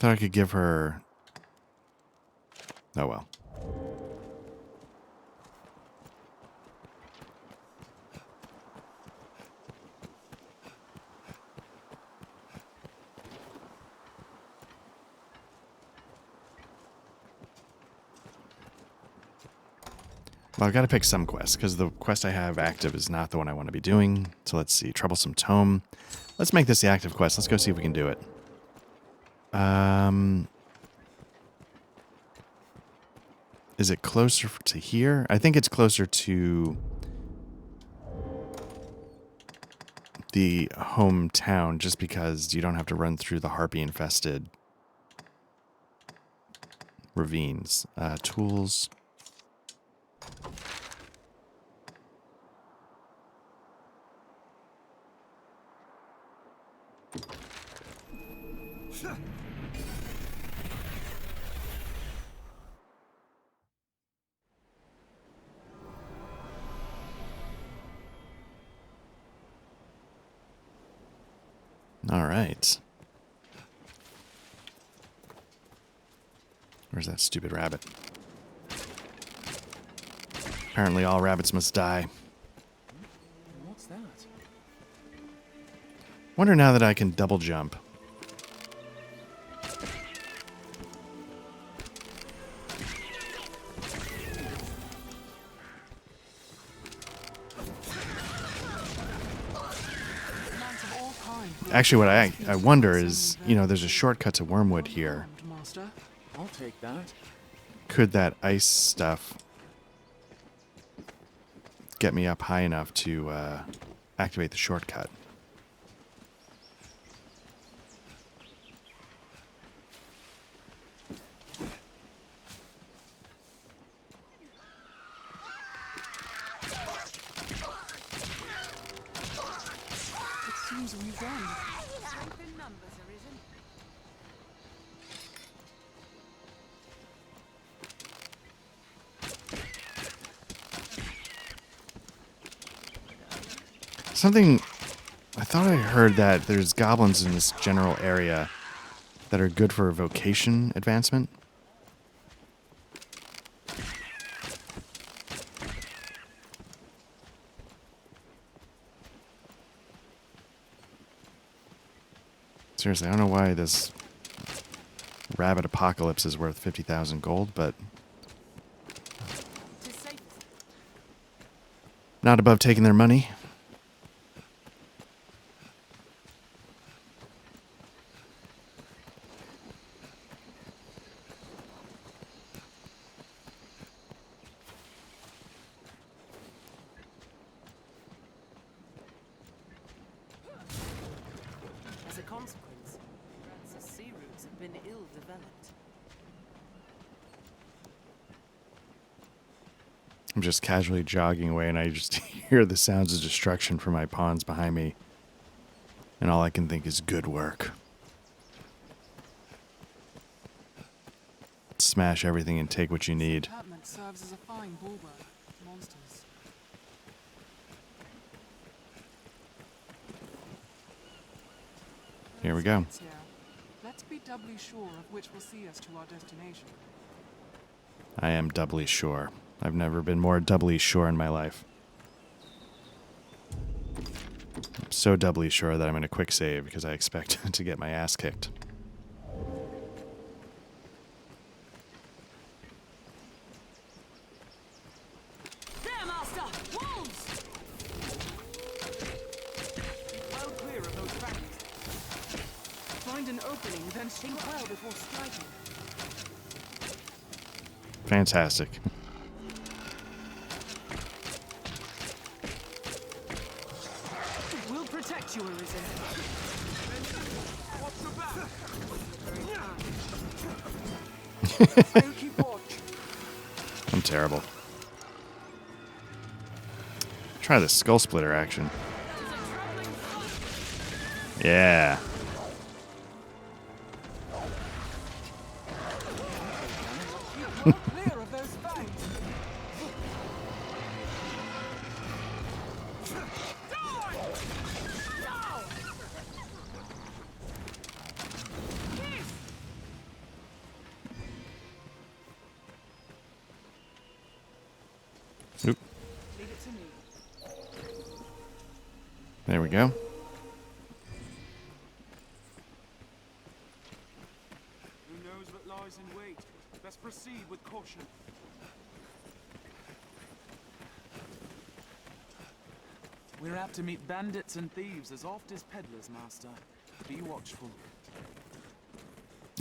thought I could give her... Oh, well. Well, I've got to pick some quests, because the quest I have active is not the one I want to be doing. So let's see. Troublesome Tome. Let's make this the active quest. Let's go see if we can do it. Is it closer to here? I think it's closer to the hometown, just because you don't have to run through the harpy-infested ravines. Tools. All right. Where's that stupid rabbit? Apparently all rabbits must die. What's that? Wonder now that I can double jump. Actually, what I wonder is, you know, there's a shortcut to Wormwood here. Master, I'll take that. Could that ice stuff get me up high enough to activate the shortcut? It seems we've done. Strength in numbers, Arisen. Something... I thought I heard that there's goblins in this general area that are good for vocation advancement. Seriously, I don't know why this rabbit apocalypse is worth 50,000 gold, but not above taking their money. As a consequence, France's sea routes have been ill-developed. I'm just casually jogging away and I just hear the sounds of destruction from my pawns behind me. And all I can think is good work. smash everything and take what you need. Encampment serves as a fine bulwark to monsters. Here we go. Here. Let's be doubly sure of which will see us to our destination. I am doubly sure. I've never been more doubly sure in my life. I'm so doubly sure that I'm going to quick save because I expect to get my ass kicked. There, Master! Wolves! Keep well clear of those fangs. Find an opening, then think well before striking. Fantastic. We'll protect you, Arisen. Watch your back! I'll keep watch. I'm terrible. Try the skull splitter action. Yeah. Clear of those fangs. Oop. Leave it to me. There we go. Who knows what lies in wait? Best proceed with caution. We're apt to meet bandits and thieves as oft as peddlers, Master. Be watchful.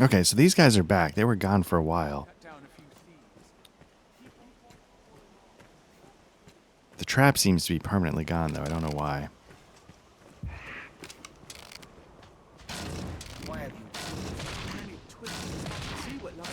Okay, so these guys are back. They were gone for a while. Cut down a few thieves. The trap seems to be permanently gone, though. I don't know why. Why have you many twists? See what lies.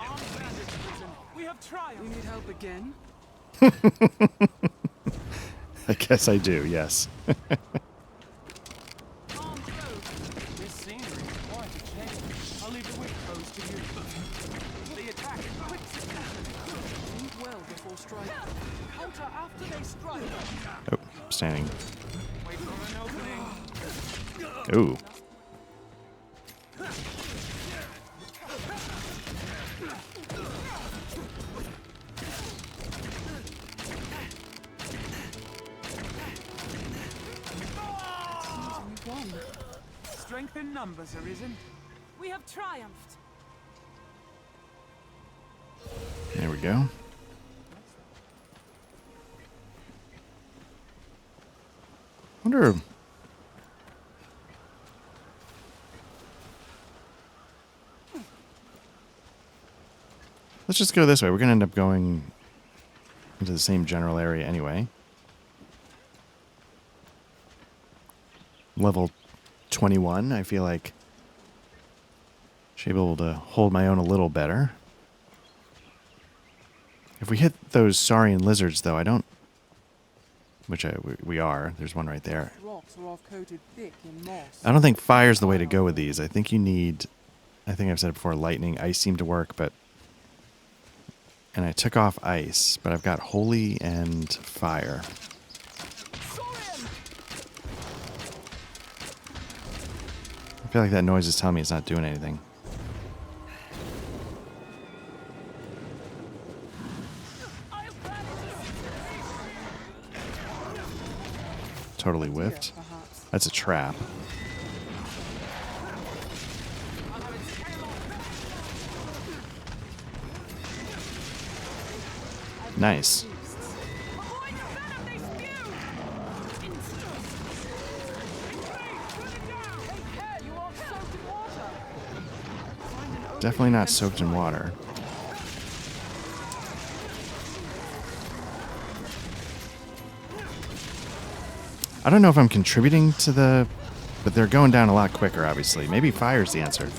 Armed bandits, Arisen. We have triumphed. We need help again? I guess I do, yes. Armed foes. This scenery is quite a change. I'll leave the weak foes to you. The attack in quick succession. Think well before striking. Counter after they strike. Oh, standing. Wait for an opening. Ooh. Strength in numbers, Arisen. We have triumphed. There we go. Wonder. Let's just go this way. We're going to end up going into the same general area anyway. Level 21, I feel like should be able to hold my own a little better. If we hit those Saurian lizards, though, I don't... Which we are. There's one right there. Rocks are all coated thick in moss. I don't think fire's the way to go with these. I think you need... I think I've said it before, lightning. Ice seemed to work, but... And I took off ice, but I've got holy and fire. I feel like that noise is telling me it's not doing anything. Totally whiffed. That's a trap. Nice. Definitely not soaked in water. I don't know if I'm contributing to the... But they're going down a lot quicker, obviously. Maybe fire's the answer.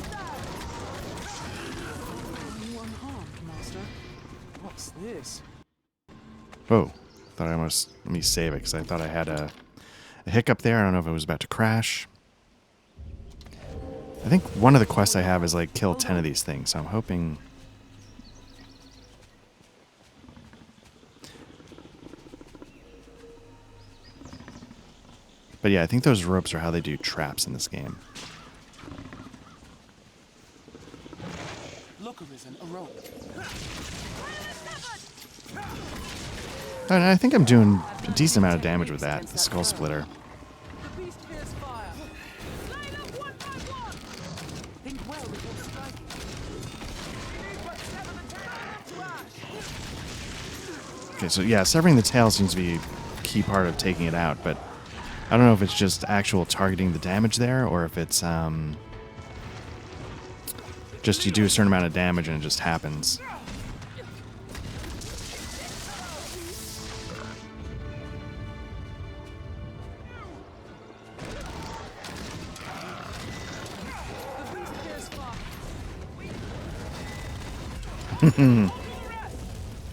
Oh, thought I almost... Let me save it, because I thought I had a hiccup there. I don't know if it was about to crash. I think one of the quests I have is, like, kill 10 of these things, so I'm hoping... But yeah, I think those ropes are how they do traps in this game. Look, Arisen, a rope. And I think I'm doing a decent amount of damage with that, the skull splitter. The beast fears fire. Line up one by one. Think well before striking. Okay, so yeah, severing the tail seems to be a key part of taking it out, but I don't know if it's just actual targeting the damage there, or if it's just you do a certain amount of damage and it just happens.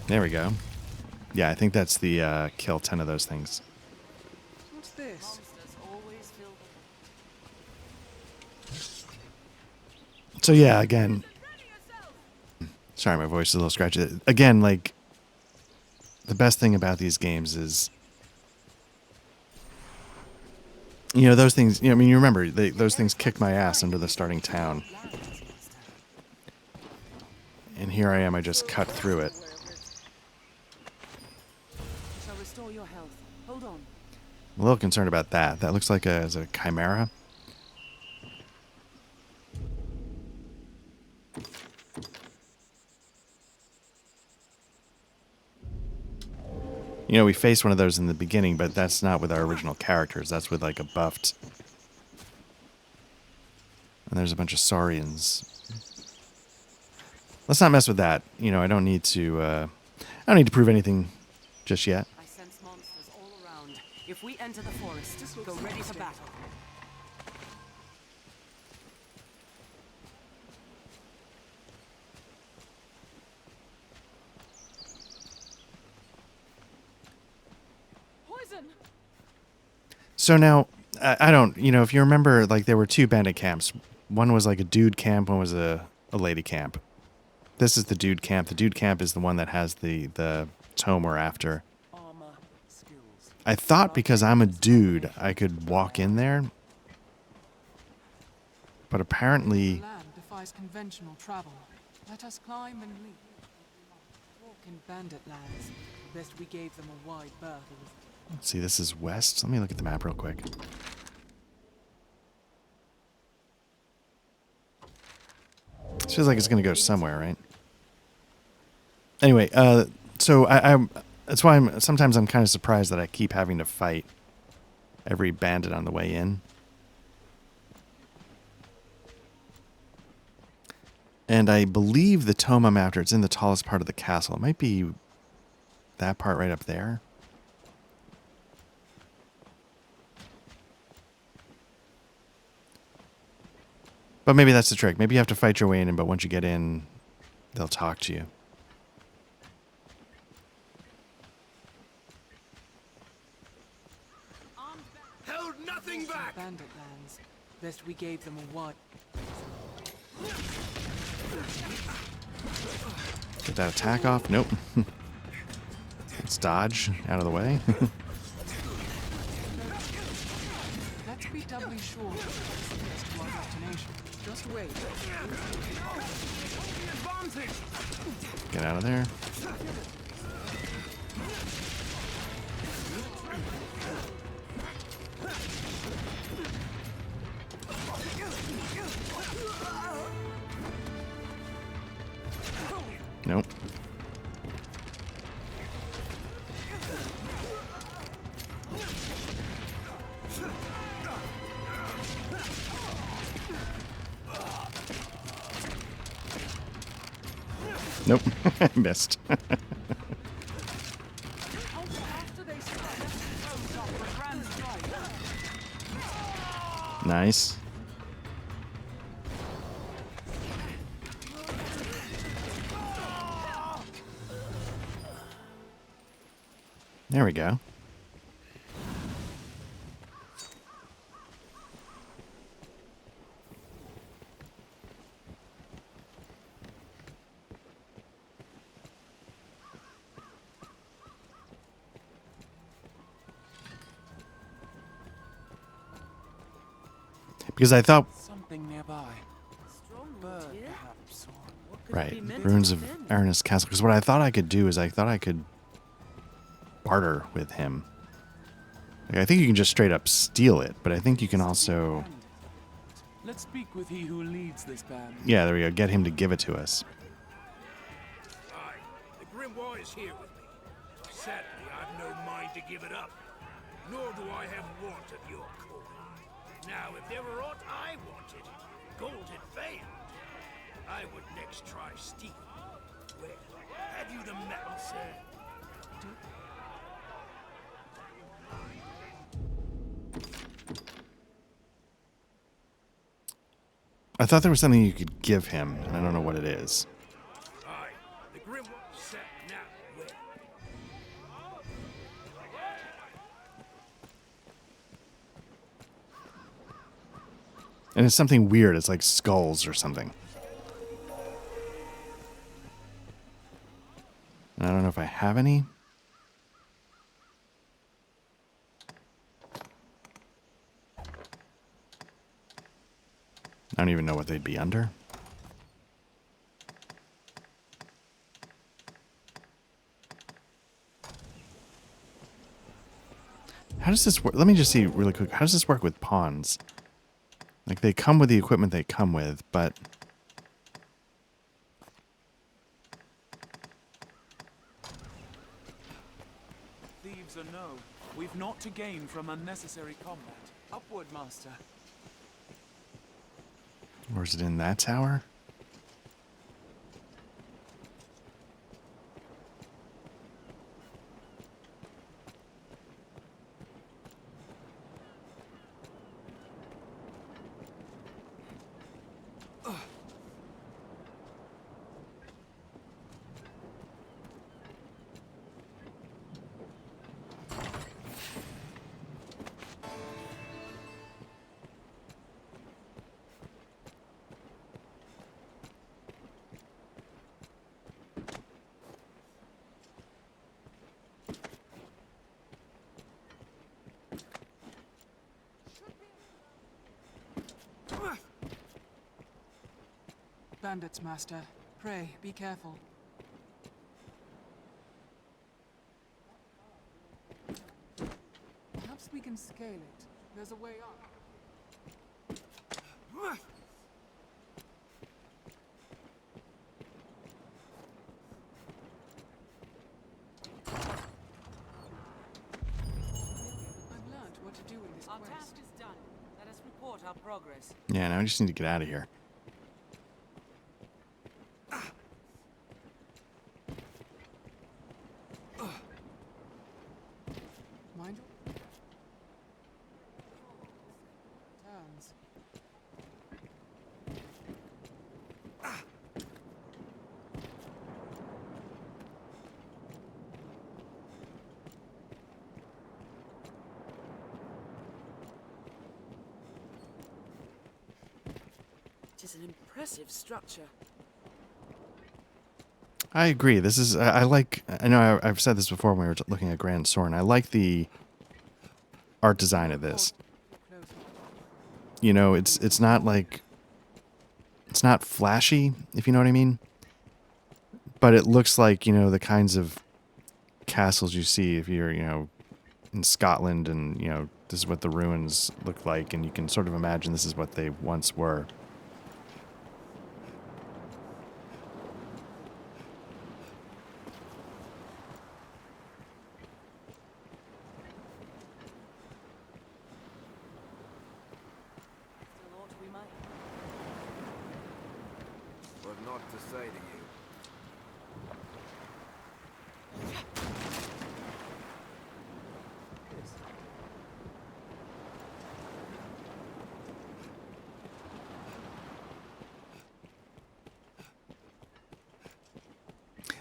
There we go. Yeah, I think that's the kill 10 of those things. What's this? So yeah, again, sorry, my voice is a little scratchy. Again, like, the best thing about these games is, you know, those things, you know, I mean, you remember, those things kicked my ass under the starting town. And here I am, I just cut through it. Shall restore your health. Hold on. I'm a little concerned about that. That looks like a chimera. You know, we faced one of those in the beginning, but that's not with our original characters. That's with, like, a buffed. And there's a bunch of Saurians. Let's not mess with that. You know, I don't need to prove anything just yet. I sense monsters all around. If we enter the forest, go ready for battle. Poison! So now, I don't, you know, if you remember, like, there were two bandit camps. One was like a dude camp, one was a lady camp. This is the dude camp. The dude camp is the one that has the tome we're after. I thought because I'm a dude, I could walk in there. But apparently... The land defies conventional travel. Let us climb and leap. Walk in bandit lands. Best we gave them a wide berth. Let's see, this is west. Let me look at the map real quick. This feels like it's going to go somewhere, right? Anyway, so that's why sometimes I'm kind of surprised that I keep having to fight every bandit on the way in. And I believe the tome I'm after, it's in the tallest part of the castle. It might be that part right up there. But maybe that's the trick. Maybe you have to fight your way in, but once you get in, they'll talk to you. Held nothing back! Bandit lands. Best we gave them a wide. Get that attack off. Nope. Let's dodge out of the way. Let's be doubly sure to our destination. Just wait. Get out of there. Nope. Nope. I missed. Nice. There we go. Because I thought, Something nearby. Bird, perhaps. Or right, ruins of Arisen Castle. Because what I thought I could do is I thought I could barter with him. Like, I think you can just straight up steal it, but I think you can also, let's speak with he who leads this band. yeah, there we go, get him to give it to us. Aye, the Grimoire is here with me. Sadly, I've no mind to give it up. Nor do I have want of your coin. Now, if there were aught I wanted, gold had failed. I would next try steel. Well, have you the metal, sir? I thought there was something you could give him, and I don't know what it is. Aye, the Grimoire set now. Well. And it's something weird. It's like skulls or something. And I don't know if I have any. I don't even know what they'd be under. How does this work? Let me just see really quick. How does this work with pawns? Like, they come with the equipment they come with, but... Thieves or no, we've naught to gain from unnecessary combat. Upward, master. Or is it in that tower? Bandits, master. Pray, be careful. Perhaps we can scale it. There's a way up. I've learned what to do in this Our quest. task is done. Let us report our progress. Yeah, now I just need to get out of here. Mind your turns. It is an impressive structure. I agree. This is, I like, I know I've said this before when we were looking at Gran Soren. I like the art design of this. You know, it's not like, it's not flashy, if you know what I mean. But it looks like, you know, the kinds of castles you see if you're, you know, in Scotland and, you know, this is what the ruins look like. And you can sort of imagine this is what they once were. Still ought we might. What not to say to you?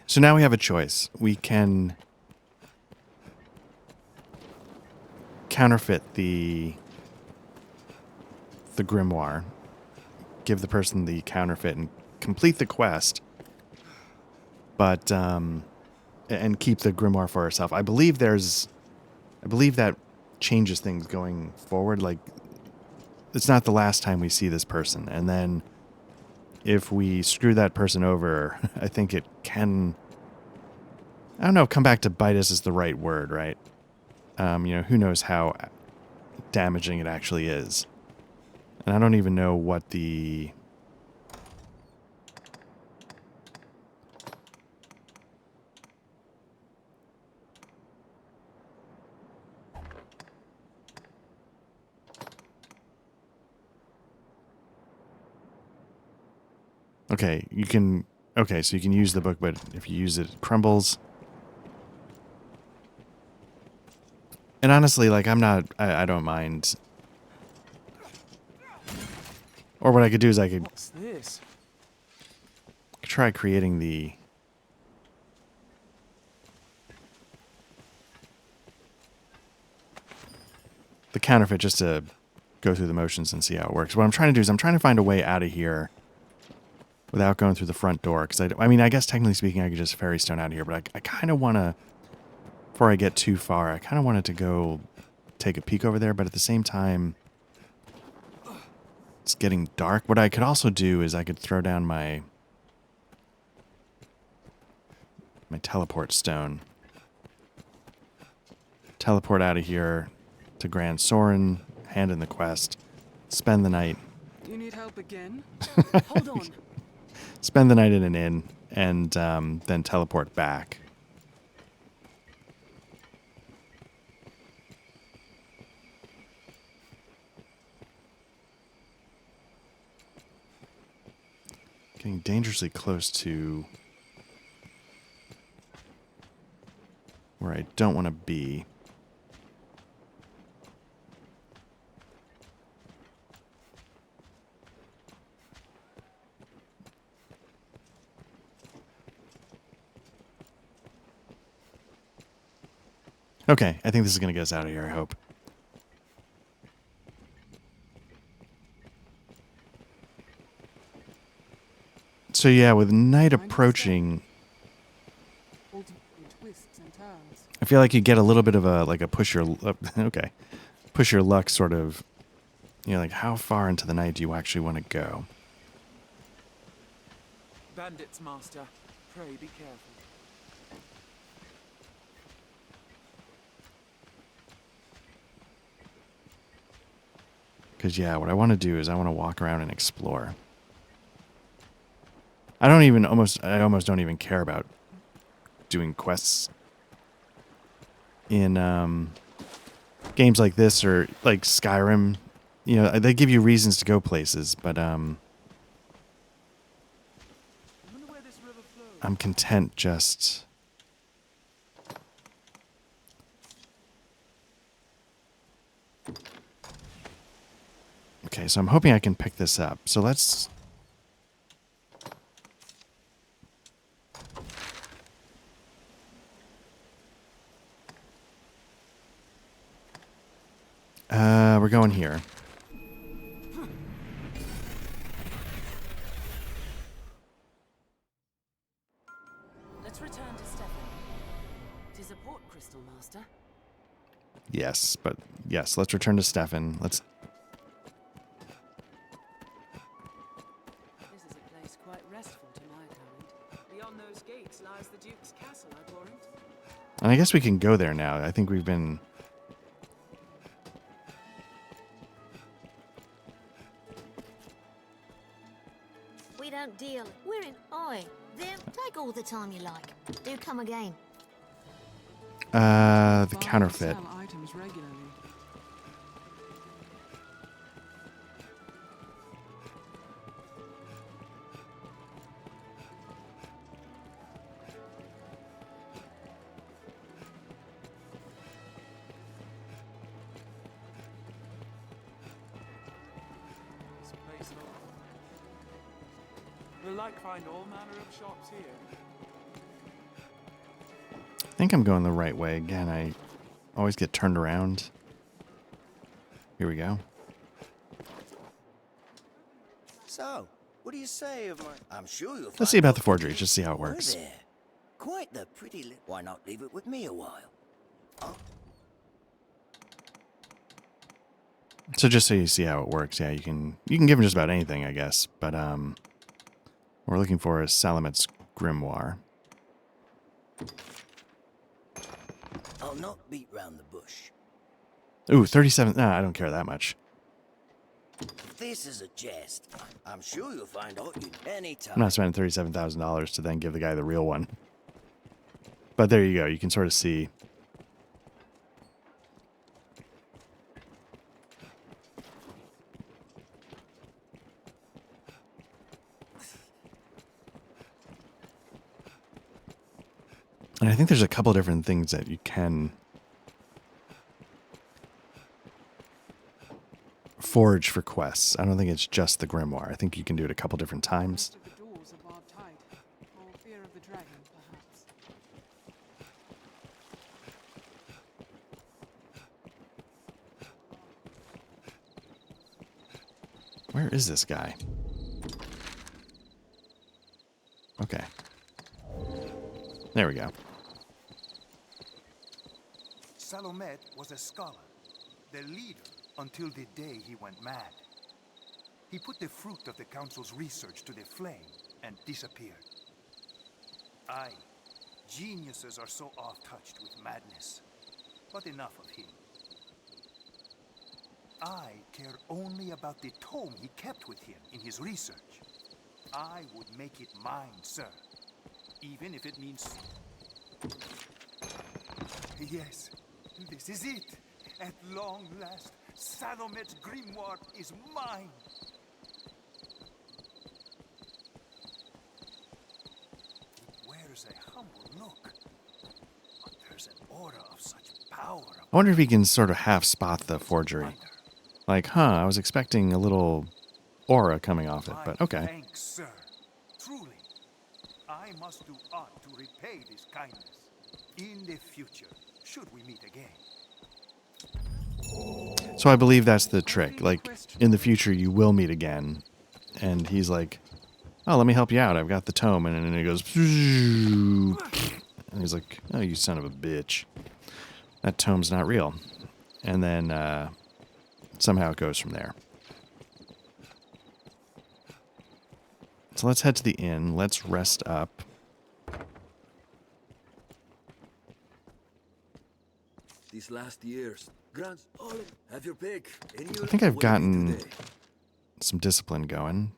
So now we have a choice. We can counterfeit the grimoire, give the person the counterfeit, and complete the quest, but and keep the grimoire for herself. I believe that changes things going forward. Like, it's not the last time we see this person, and then if we screw that person over, I think it can, I don't know if come back to bite us is the right word, right? Who knows how damaging it actually is. And I don't even know what the... Okay, you can... Okay, so you can use the book, but if you use it, it crumbles. And honestly, like, I don't mind. Or what I could do is I could What's this? try creating the counterfeit just to go through the motions and see how it works. What I'm trying to do is I'm trying to find a way out of here without going through the front door. Because I mean, I guess technically speaking, I could just fairy stone out of here. But I kind of want to, before I get too far, I kind of wanted to go take a peek over there. But at the same time, it's getting dark. What I could also do is I could throw down my teleport stone. Teleport out of here to Gran Soren, hand in the quest, spend the night. You need help again? Hold on. Spend the night in an inn, and then teleport back. Getting dangerously close to where I don't want to be. Okay, I think this is going to get us out of here, I hope. So yeah, with night approaching, I feel like you get a little bit of a push your luck sort of, like how far into the night do you actually want to go? Bandits, Master. Pray be careful. Because yeah, what I want to do is I want to walk around and explore. I almost don't even care about doing quests in games like this or like Skyrim. They give you reasons to go places, but I'm content just okay, so I'm hoping I can pick this up. So let's we're going here. Let's return to Stefan. 'Tis a port crystal, Master. Yes, but yes, let's return to Stefan. This is a place quite restful to my kind. Beyond those gates lies the Duke's castle, I warrant. And I guess we can go there now. I think we've been... We don't deal. We're in Oi. Then take all the time you like. Do come again. The counterfeit. Sell items regularly. This place will like find all manner of shops here. I think I'm going the right way. Again, I always get turned around. Here we go. So, what do you say of my... I'm sure you'll find... Let's see about the what forgery, just see how it were works. there. Quite the pretty Why not leave it with me a while? Oh. So just so you see how it works, yeah, you can give him just about anything, I guess. But what we're looking for is Salamet's grimoire. I'll not beat round the bush. Ooh, 37. Nah, I don't care that much. This is a jest. I'm sure you'll find out you anytime. I'm not spending $37,000 to then give the guy the real one. But there you go. You can sort of see. And I think there's a couple different things that you can forge for quests. I don't think it's just the grimoire. I think you can do it a couple different times. The doors are barred tight, for fear of the dragon, perhaps. Where is this guy? Okay. There we go. Salomet was a scholar, the leader until the day he went mad. He put the fruit of the council's research to the flame and disappeared. Aye, geniuses are so oft-touched with madness. But enough of him. I care only about the tome he kept with him in his research. I would make it mine, sir. Even if it means... Yes, this is it. At long last, Salomet's grimoire is mine. It wears a humble look, but there's an aura of such power. I wonder if he can sort of half spot the forgery. Like, huh, I was expecting a little aura coming off it, but okay. Thanks, sir. Truly, I must do aught to repay this kindness. In the future, should we meet again. So I believe that's the trick. Like, in the future, you will meet again. And he's like, oh, let me help you out. I've got the tome. And then it goes... And he's like, oh, you son of a bitch. That tome's not real. And then somehow it goes from there. So let's head to the inn. Let's rest up. These last years, Gran Soren, have your pick. I think I've gotten some discipline going.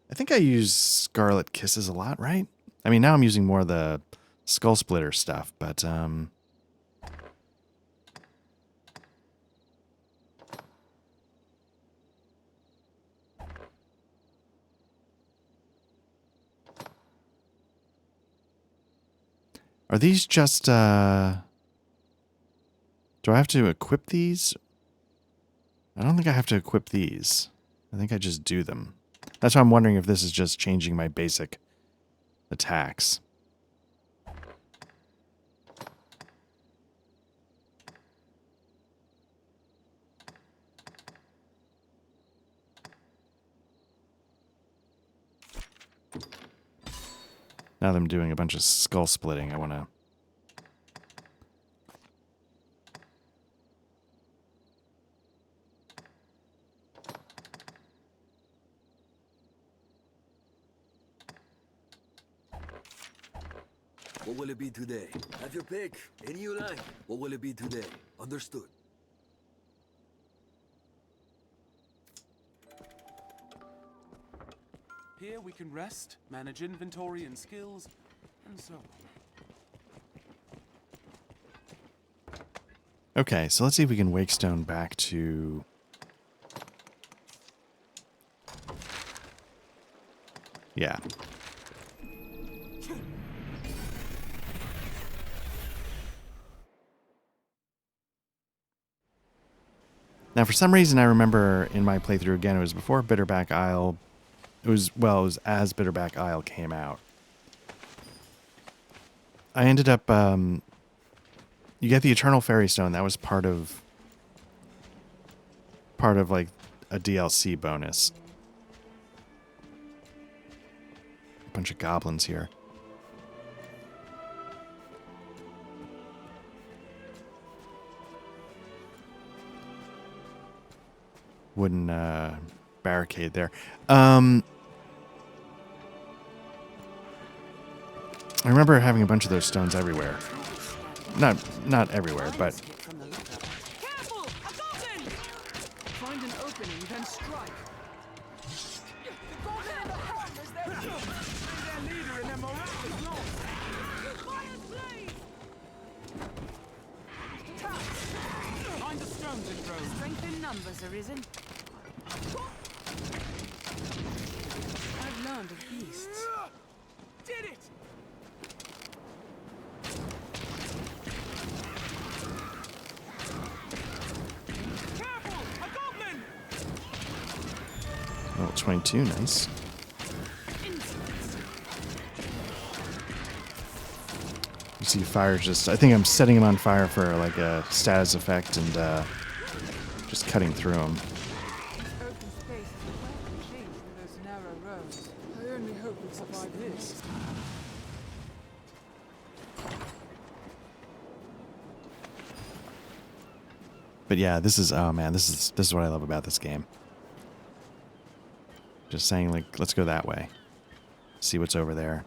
I think I use Scarlet Kisses a lot, right? I mean, now I'm using more of the Skull Splitter stuff, but are these just, do I have to equip these? I don't think I have to equip these. I think I just do them. That's why I'm wondering if this is just changing my basic attacks. Now that I'm doing a bunch of skull splitting, I want to... What will it be today? Have your pick. Any you like. What will it be today? Understood. Here we can rest, manage inventory and skills, and so on. Okay, so let's see if we can Wakestone back to... Yeah. Now, for some reason, I remember in my playthrough, again, it was before Bitterback Isle. It was as Bitterback Isle came out. I ended up You get the Eternal Fairy Stone. That was part of like a DLC bonus. A bunch of goblins here. Wooden barricade there. I remember having a bunch of those stones everywhere. Not everywhere, but Careful! A goblin! Find an opening, then strike. The goblin in the hut is their leader and their morale is lost. Fire blaze! Find the stones and throw. Strength in numbers, Arisen. I've learned of beasts. Did it! Careful! A goblin! oh, 22, nice. You see fire just, I think I'm setting him on fire for like a status effect and just cutting through him. Open space is a welcome change from those narrow roads. I only hope we survive this. But yeah, this is, oh man, this is what I love about this game. Just saying, like, let's go that way. See what's over there.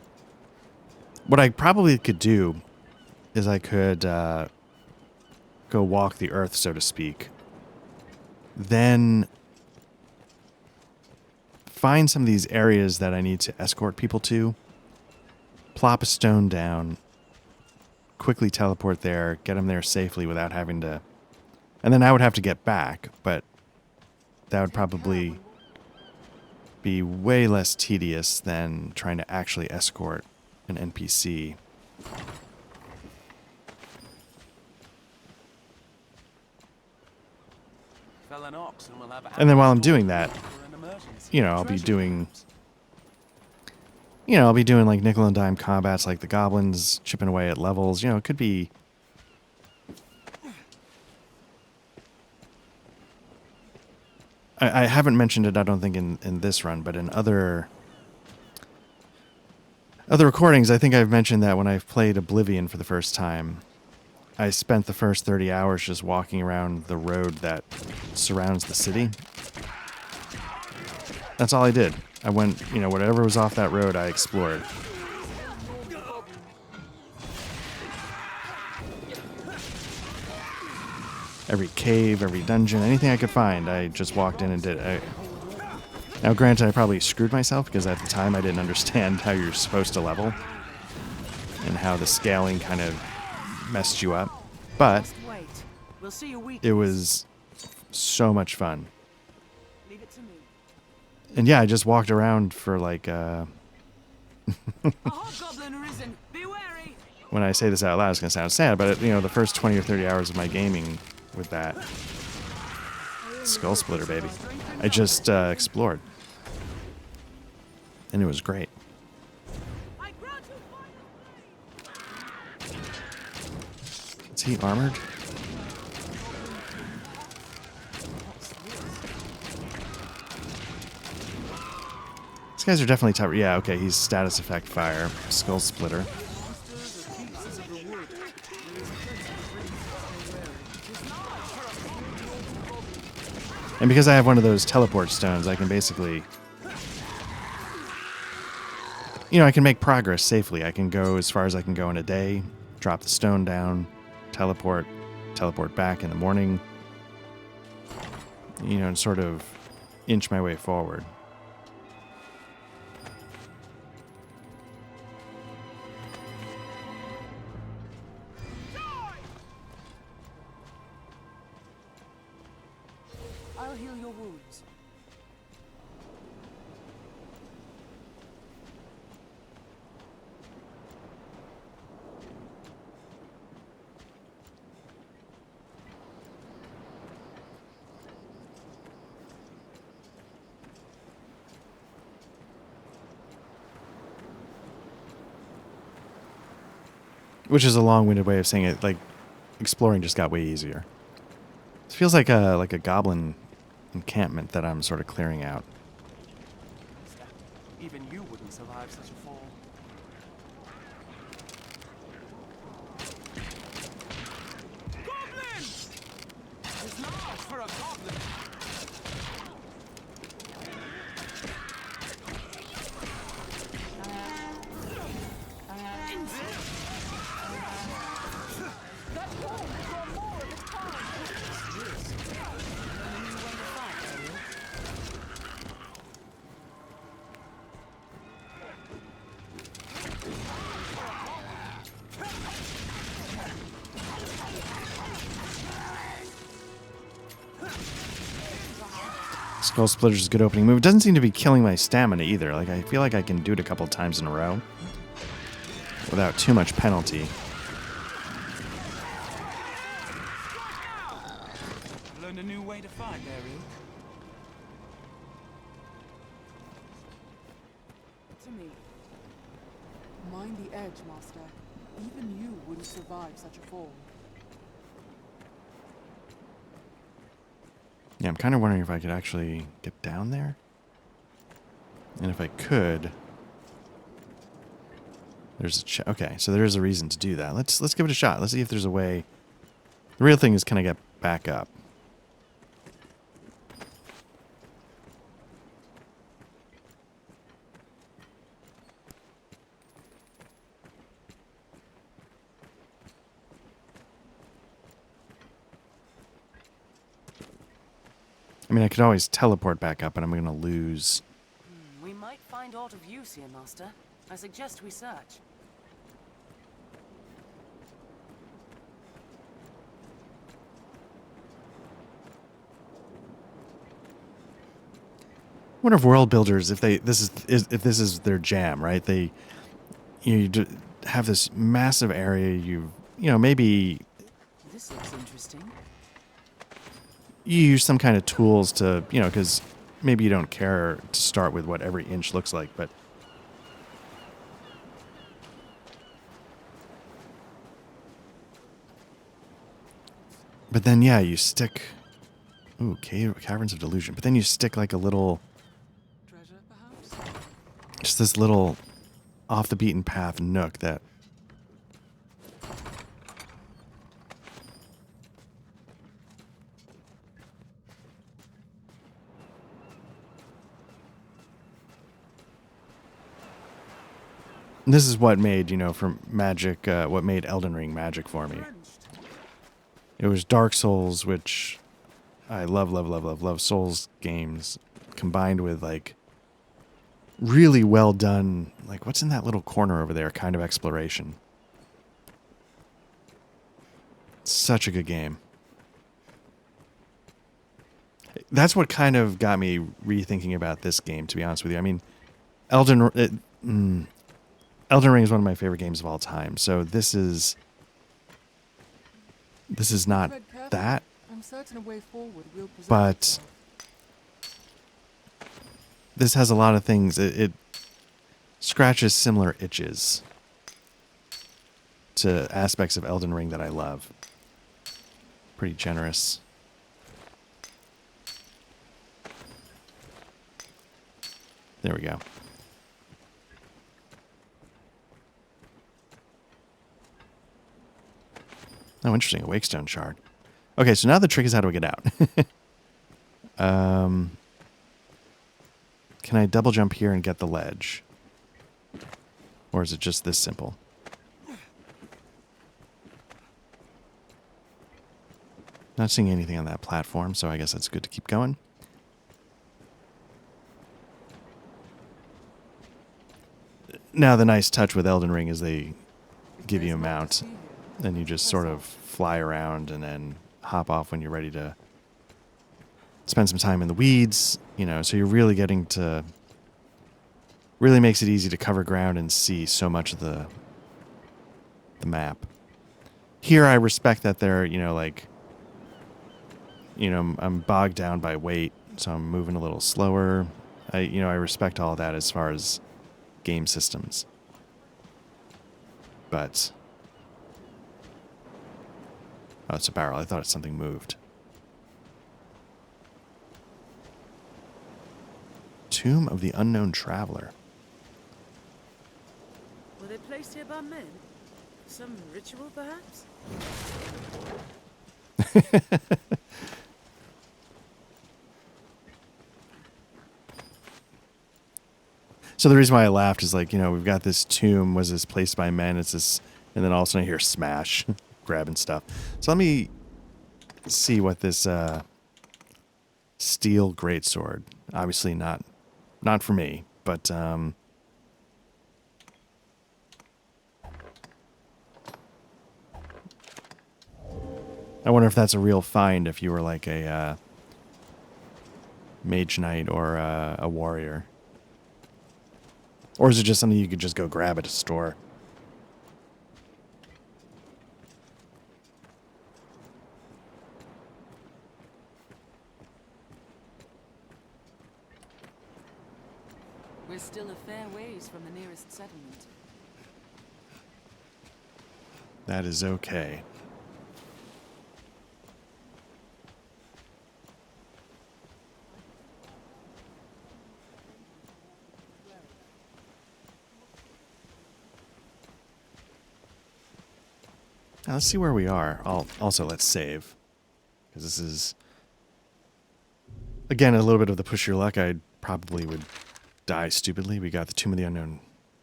What I probably could do is I could go walk the earth, so to speak. Then find some of these areas that I need to escort people to. Plop a stone down. Quickly teleport there. Get them there safely without having to... And then I would have to get back, but that would probably be way less tedious than trying to actually escort an NPC. And then while I'm doing that, you know, I'll be doing like nickel and dime combats like the goblins, chipping away at levels. You know, it could be... I haven't mentioned it, I don't think, in this run, but in other recordings, I think I've mentioned that when I've played Oblivion for the first time, I spent the first 30 hours just walking around the road that surrounds the city. That's all I did. I went, you know, whatever was off that road, I explored. Every cave, every dungeon, anything I could find, I just walked in and did it. Now, granted, I probably screwed myself because at the time I didn't understand how you're supposed to level and how the scaling kind of messed you up. But it was so much fun. And yeah, I just walked around for like... When I say this out loud, it's going to sound sad, but you know, the first 20 or 30 hours of my gaming with that skull splitter, baby, I just explored. And it was great. Is he armored? These guys are definitely tougher. Yeah, okay, he's status effect fire. Skull splitter. And because I have one of those teleport stones, I can basically... You know, I can make progress safely. I can go as far as I can go in a day, drop the stone down, teleport back in the morning, you know, and sort of inch my way forward. I'll heal your wounds. Which is a long-winded way of saying it. Like, exploring just got way easier. This feels like a goblin encampment that I'm sort of clearing out. Even you wouldn't survive such a fall. Goblin! It's large for a goblin. That wall will draw more of its kind. Skull Splitter's a good opening move. It doesn't seem to be killing my stamina either. Like, I feel like I can do it a couple times in a row without too much penalty. I've learned a new way to fight, Ariel. To me. Mind the edge, Master. Even you wouldn't survive such a fall. Yeah, I'm kind of wondering if I could actually get down there. And if I could... There's a okay, so there is a reason to do that. Let's give it a shot. Let's see if there's a way. The real thing is, can I get back up? I mean, I could always teleport back up, and I'm going to lose. We might find aught of use here, Master. I suggest we search. I wonder if world builders, if this is their jam, right? You have this massive area. You know, maybe This looks interesting. you use some kind of tools to, you know, because maybe you don't care to start with what every inch looks like, but then, yeah, you stick... Ooh, Caverns of Delusion. But then you stick like a little... Treasure, perhaps? Just this little off-the-beaten-path nook that... This is what made, you know, from magic, what made Elden Ring magic for me. It was Dark Souls, which I love Souls games, combined with, like, really well done, like, what's in that little corner over there, kind of exploration. Such a good game. That's what kind of got me rethinking about this game, to be honest with you. I mean, Elden Ring is one of my favorite games of all time, so this is not that, I'm certain a way forward will present but itself. this has a lot of things. It scratches similar itches to aspects of Elden Ring that I love. Pretty generous. There we go. Oh, interesting. A Wakestone shard. Okay, so now the trick is how do I get out? Can I double jump here and get the ledge? Or is it just this simple? Not seeing anything on that platform, so I guess that's good to keep going. Now the nice touch with Elden Ring is they give you a mount, and you just sort of fly around and then hop off when you're ready to spend some time in the weeds, you know, so you're really getting to... Really makes it easy to cover ground and see so much of the map. Here I respect that they're, you know, like... You know, I'm bogged down by weight, so I'm moving a little slower. I respect all that as far as game systems. But Oh, it's a barrel. I thought something moved. Tomb of the Unknown Traveler. Were they placed here by men? Some ritual, perhaps? So the reason why I laughed is like, you know, we've got this tomb. Was this placed by men? It's this, and then all of a sudden I hear smash, grabbing stuff. So let me see what this steel greatsword. Obviously not for me, but I wonder if that's a real find. If you were like a mage knight or a warrior. Or is it just something you could just go grab at a store? We're still a fair ways from the nearest settlement. That is okay. Now let's see where we are. Also, let's save. Because this is, again, a little bit of the push your luck. I probably would die stupidly. We got the Tomb of the Unknown.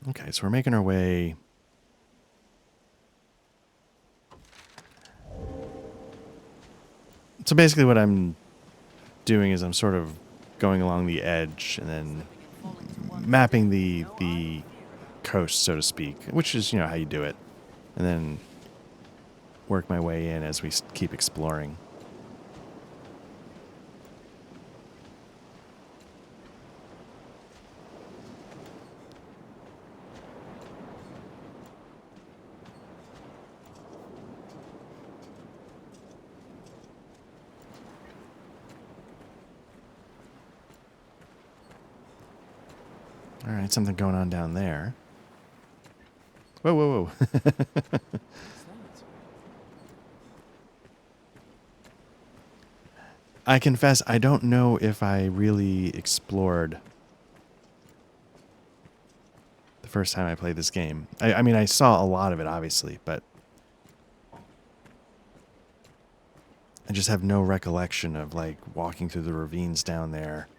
Okay, so we're making our way. So basically what I'm doing is I'm sort of going along the edge and then mapping the coast, so to speak, which is, you know, how you do it. And then work my way in as we keep exploring. All right, something going on down there. Whoa, whoa, whoa. I confess, I don't know if I really explored the first time I played this game. I mean, I saw a lot of it, obviously, but I just have no recollection of, like, walking through the ravines down there,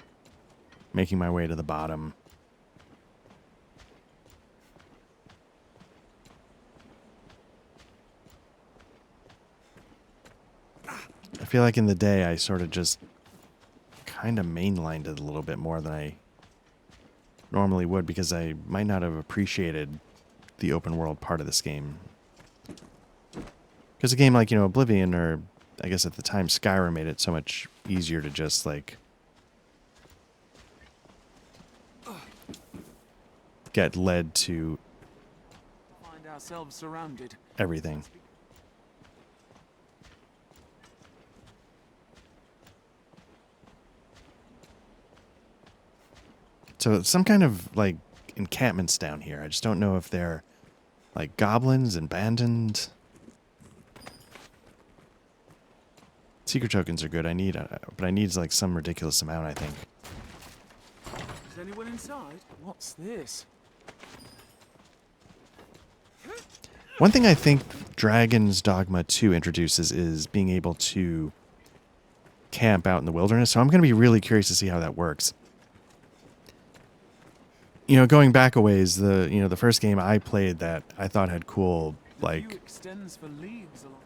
making my way to the bottom. I feel like in the day I sort of just kind of mainlined it a little bit more than I normally would because I might not have appreciated the open world part of this game. Because a game like, you know, Oblivion, or I guess at the time Skyrim, made it so much easier to just like get led to Find ourselves surrounded. everything. So some kind of like encampments down here. I just don't know if they're like goblins, abandoned. Secret tokens are good. I need, but I need like some ridiculous amount, I think. Is anyone inside? What's this? One thing I think Dragon's Dogma 2 introduces is being able to camp out in the wilderness. So I'm going to be really curious to see how that works. You know, going back a ways, the first game I played that I thought had cool, like, Extends for leagues along.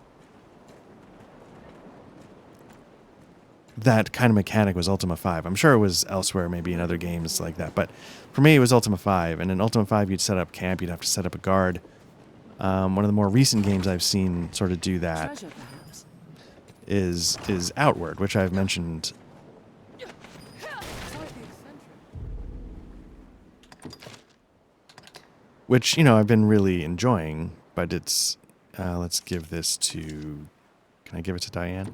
that kind of mechanic was Ultima 5. I'm sure it was elsewhere, maybe in other games like that. But for me, it was Ultima 5. And in Ultima 5, you'd set up camp. You'd have to set up a guard. One of the more recent games I've seen sort of do that Treasure, perhaps? is Outward, which I've mentioned. Which, you know, I've been really enjoying. But it's... let's give this to... Can I give it to Diane?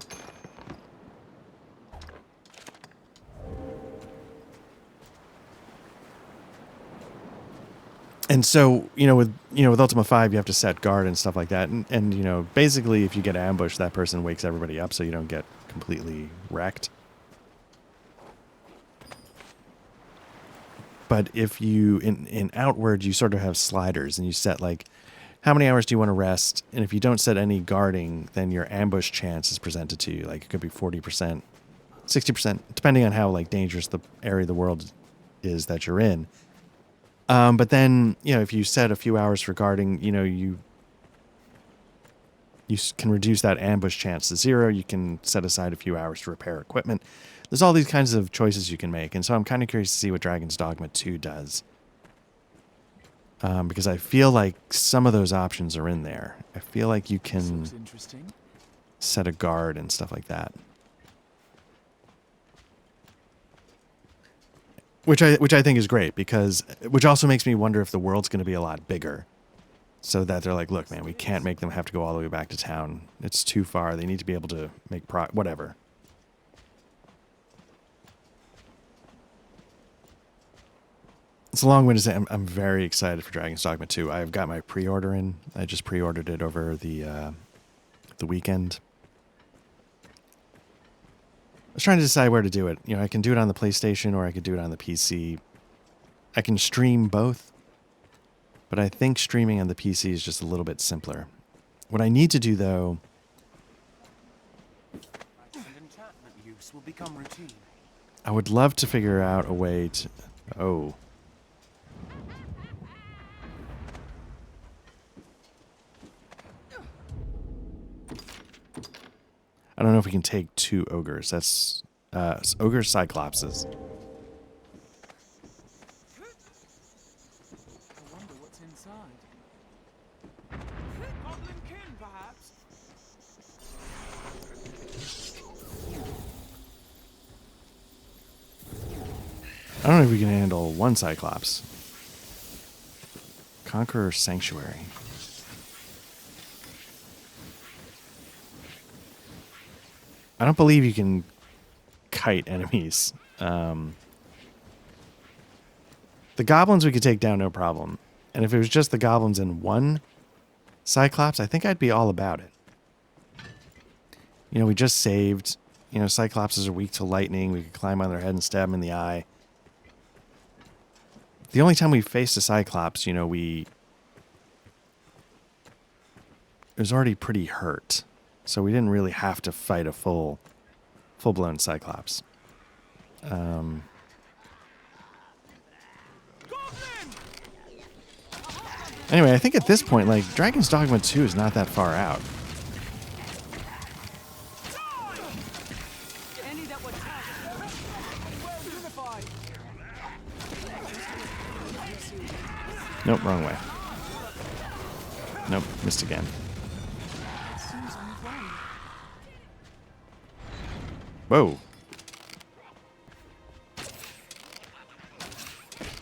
And so, with Ultima 5, you have to set guard and stuff like that. And basically, if you get ambushed, that person wakes everybody up so you don't get completely wrecked. But if you, in Outward, you sort of have sliders, and you set, like, how many hours do you want to rest? And if you don't set any guarding, then your ambush chance is presented to you. Like, it could be 40%, 60%, depending on how, like, dangerous the area of the world is that you're in. But then, if you set a few hours for guarding, you can reduce that ambush chance to 0. You can set aside a few hours to repair equipment. There's all these kinds of choices you can make. And so I'm kind of curious to see what Dragon's Dogma 2 does. Because I feel like some of those options are in there. I feel like you can set a guard and stuff like that. Which I think is great, which also makes me wonder if the world's going to be a lot bigger. So that they're like, look, man, we can't make them have to go all the way back to town. It's too far. They need to be able to make whatever. It's a long way to say I'm very excited for Dragon's Dogma 2. I've got my pre-order in. I just pre-ordered it over the weekend. I was trying to decide where to do it. I can do it on the PlayStation or I could do it on the PC. I can stream both, but I think streaming on the PC is just a little bit simpler. What I need to do, though... enchantment use will become routine. I would love to figure out a way to... Oh. I don't know if we can take 2 ogres. That's ogre cyclopses. I wonder what's inside. Goblin kin, perhaps? I don't know if we can handle 1 cyclops. Conqueror Sanctuary. I don't believe you can kite enemies. The goblins we could take down no problem. And if it was just the goblins and 1 cyclops, I think I'd be all about it. We just saved. Cyclopses are weak to lightning. We could climb on their head and stab them in the eye. The only time we faced a cyclops, it was already pretty hurt. So we didn't really have to fight a full-blown cyclops. Anyway, I think at this point, like, Dragon's Dogma 2 is not that far out. Nope, wrong way. Nope, missed again. Whoa.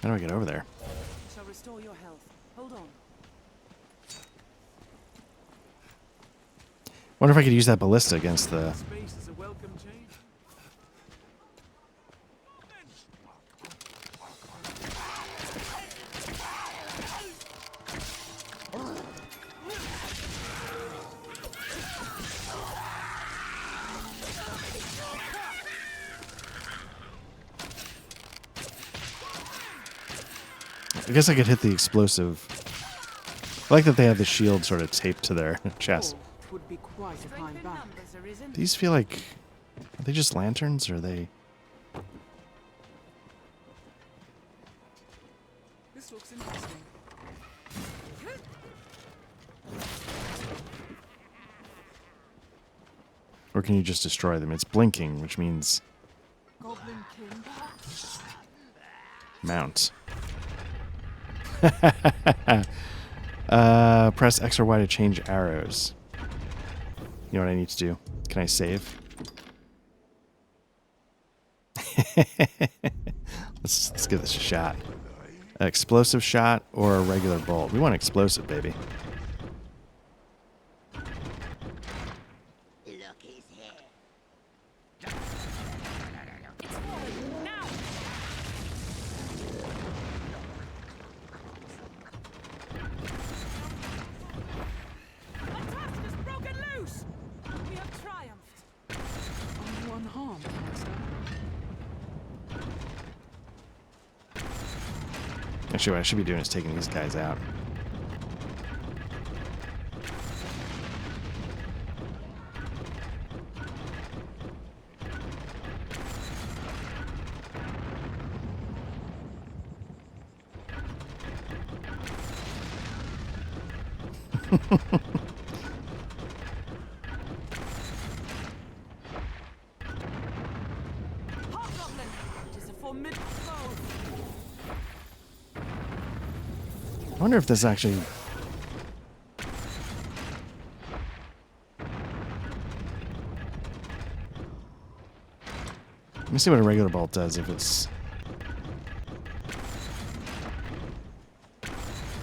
How do I get over there? I shall restore your health. Hold on. Wonder if I could use that ballista against the... Space is a welcome change. I guess I could hit the explosive. I like that they have the shield sort of taped to their chest. Would be quite a climb back. These feel like... Are they just lanterns, or are they... This looks interesting. Or can you just destroy them? It's blinking, which means... Goblin kin, perhaps? Mount. Press X or Y to change arrows. You know what I need to do? Can I save? Let's give this a shot. An explosive shot or a regular bolt? We want explosive, baby. harm, Master. Actually, what I should be doing is taking these guys out. Hobgoblin! It is a formidable foe. I wonder if this actually... Let me see what a regular bolt does if it's...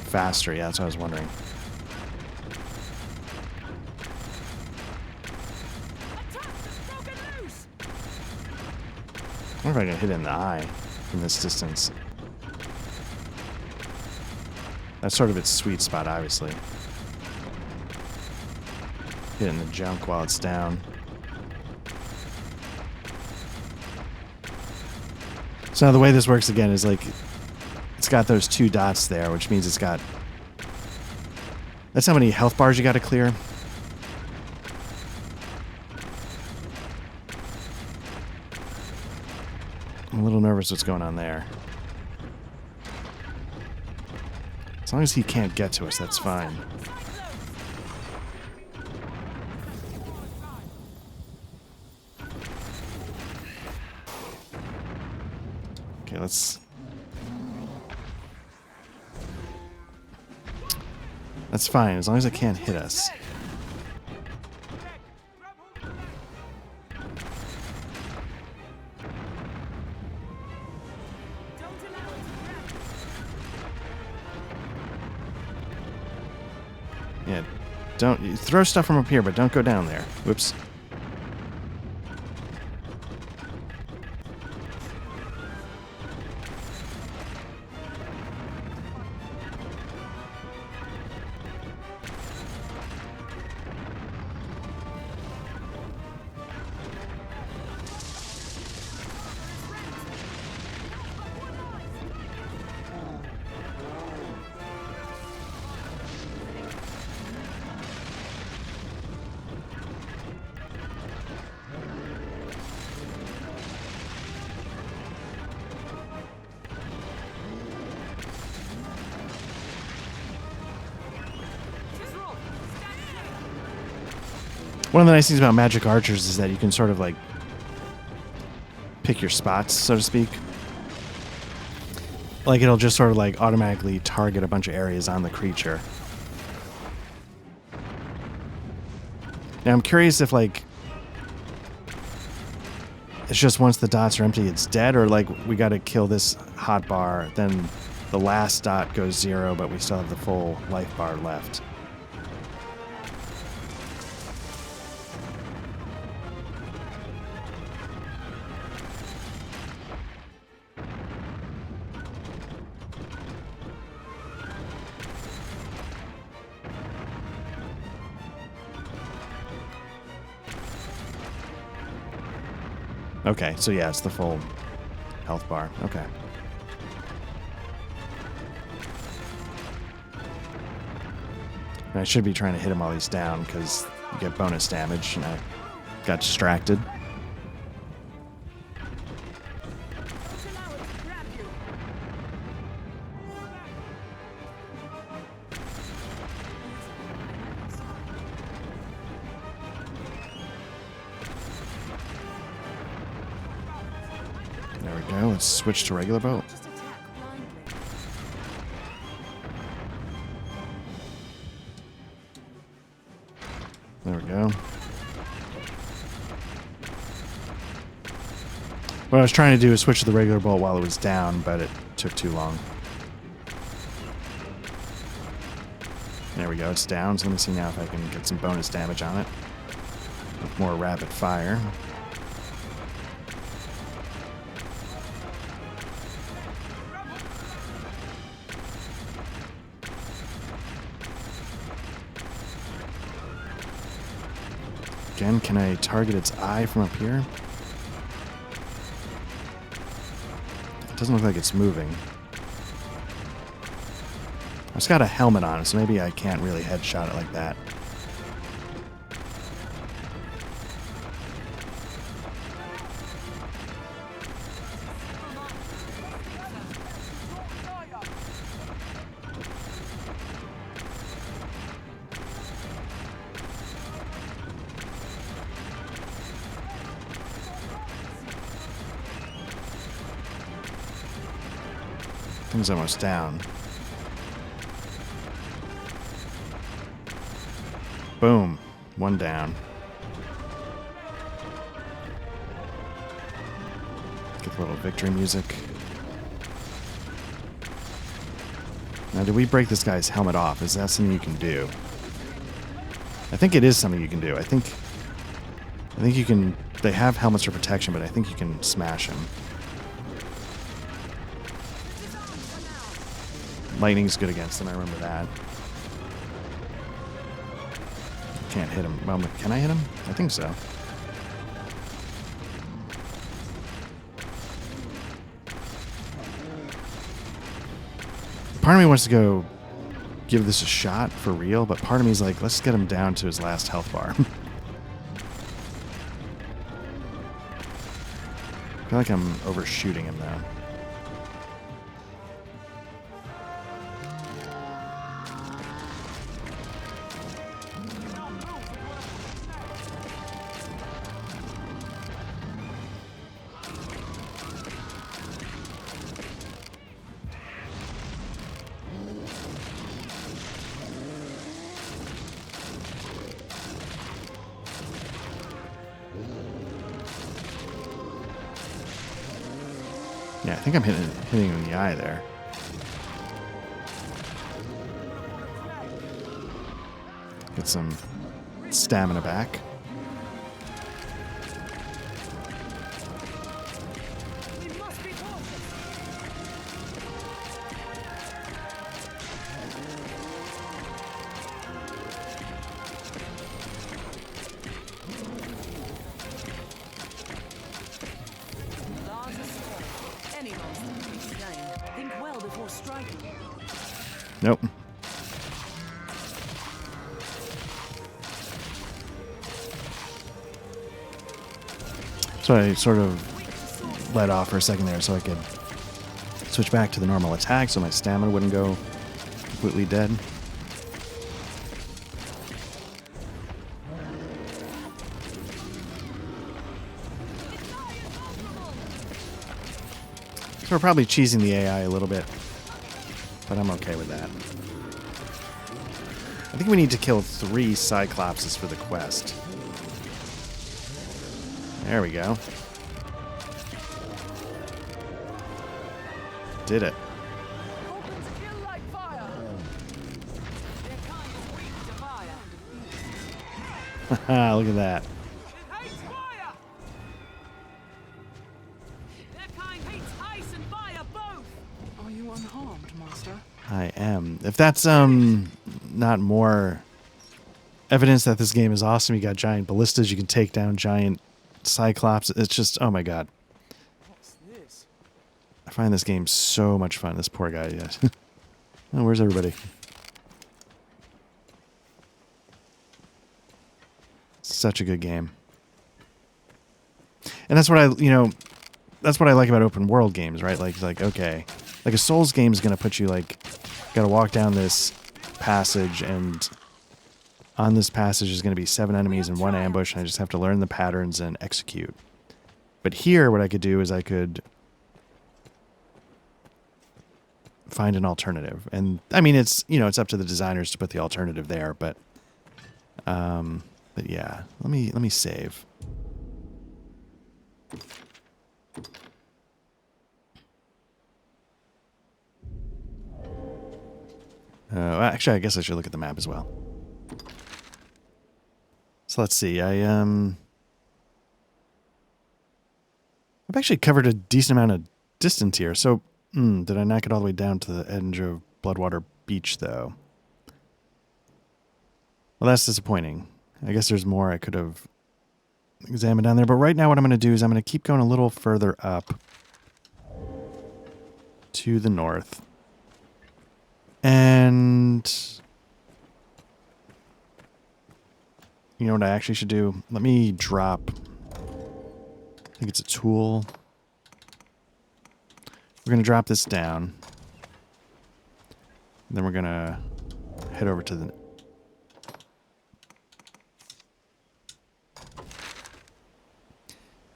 faster. Yeah, that's what I was wondering. I wonder if I can hit it in the eye from this distance. That's sort of its sweet spot, obviously. Hit it in the junk while it's down. So now the way this works again is like, it's got those 2 dots there, which means it's got... That's how many health bars you got to clear. I'm a little nervous what's going on there. As long as he can't get to us, that's fine. Okay, let's... That's fine, as long as it can't hit us. Yeah, don't... You throw stuff from up here, but don't go down there. Whoops. One of the nice things about magic archers is that you can sort of like pick your spots, so to speak. Like it'll just sort of like automatically target a bunch of areas on the creature. Now I'm curious if like it's just once the dots are empty it's dead, or like we gotta kill this hot bar, then the last dot goes 0, but we still have the full life bar left. Okay, so yeah, it's the full health bar. Okay. And I should be trying to hit him while he's down because you get bonus damage, and I got distracted. There we go. Let's switch to regular boat. There we go. What I was trying to do is switch to the regular bolt while it was down, but it took too long. There we go. It's down. So let me see now if I can get some bonus damage on it. With more rapid fire. Again, can I target its eye from up here? It doesn't look like it's moving. It's got a helmet on, so maybe I can't really headshot it like that. Thing's almost down. Boom. One down. Get the little victory music. Now, did we break this guy's helmet off? Is that something you can do? I think it is something you can do. I think you can... They have helmets for protection, but I think you can smash them. Lightning's good against them, I remember that. Can't hit him. Well, can I hit him? I think so. Part of me wants to go give this a shot for real, but part of me is like, let's get him down to his last health bar. I feel like I'm overshooting him though. Yeah, I think I'm hitting him in the eye there. Get some stamina back. Nope. So I sort of let off for a second there so I could switch back to the normal attack so my stamina wouldn't go completely dead. So we're probably cheesing the AI a little bit, but I'm okay with that. I think we need to kill 3 Cyclopses for the quest. There we go. Did it. Haha, look at that. Are you unharmed, Master? I am. If that's not more evidence that this game is awesome, you got giant ballistas, you can take down giant Cyclops. It's just, oh my god. What's this? I find this game so much fun. This poor guy, yes. Oh, where's everybody? Such a good game. And that's what that's what I like about open world games, right? Like okay, like a Souls game is going to put you like, got to walk down this passage, and on this passage is going to be 7 enemies in 1 ambush, and I just have to learn the patterns and execute. But here, what I could do is I could find an alternative. And I mean, it's, it's up to the designers to put the alternative there, but yeah, let me save. Actually, I guess I should look at the map as well. So let's see. I've actually covered a decent amount of distance here. So, did I not get all the way down to the edge of Bloodwater Beach, though? Well, that's disappointing. I guess there's more I could have examined down there. But right now what I'm going to do is I'm going to keep going a little further up. to the north. And you know what I actually should do? Let me drop, I think it's a tool. We're going to drop this down. Then we're going to head over to the...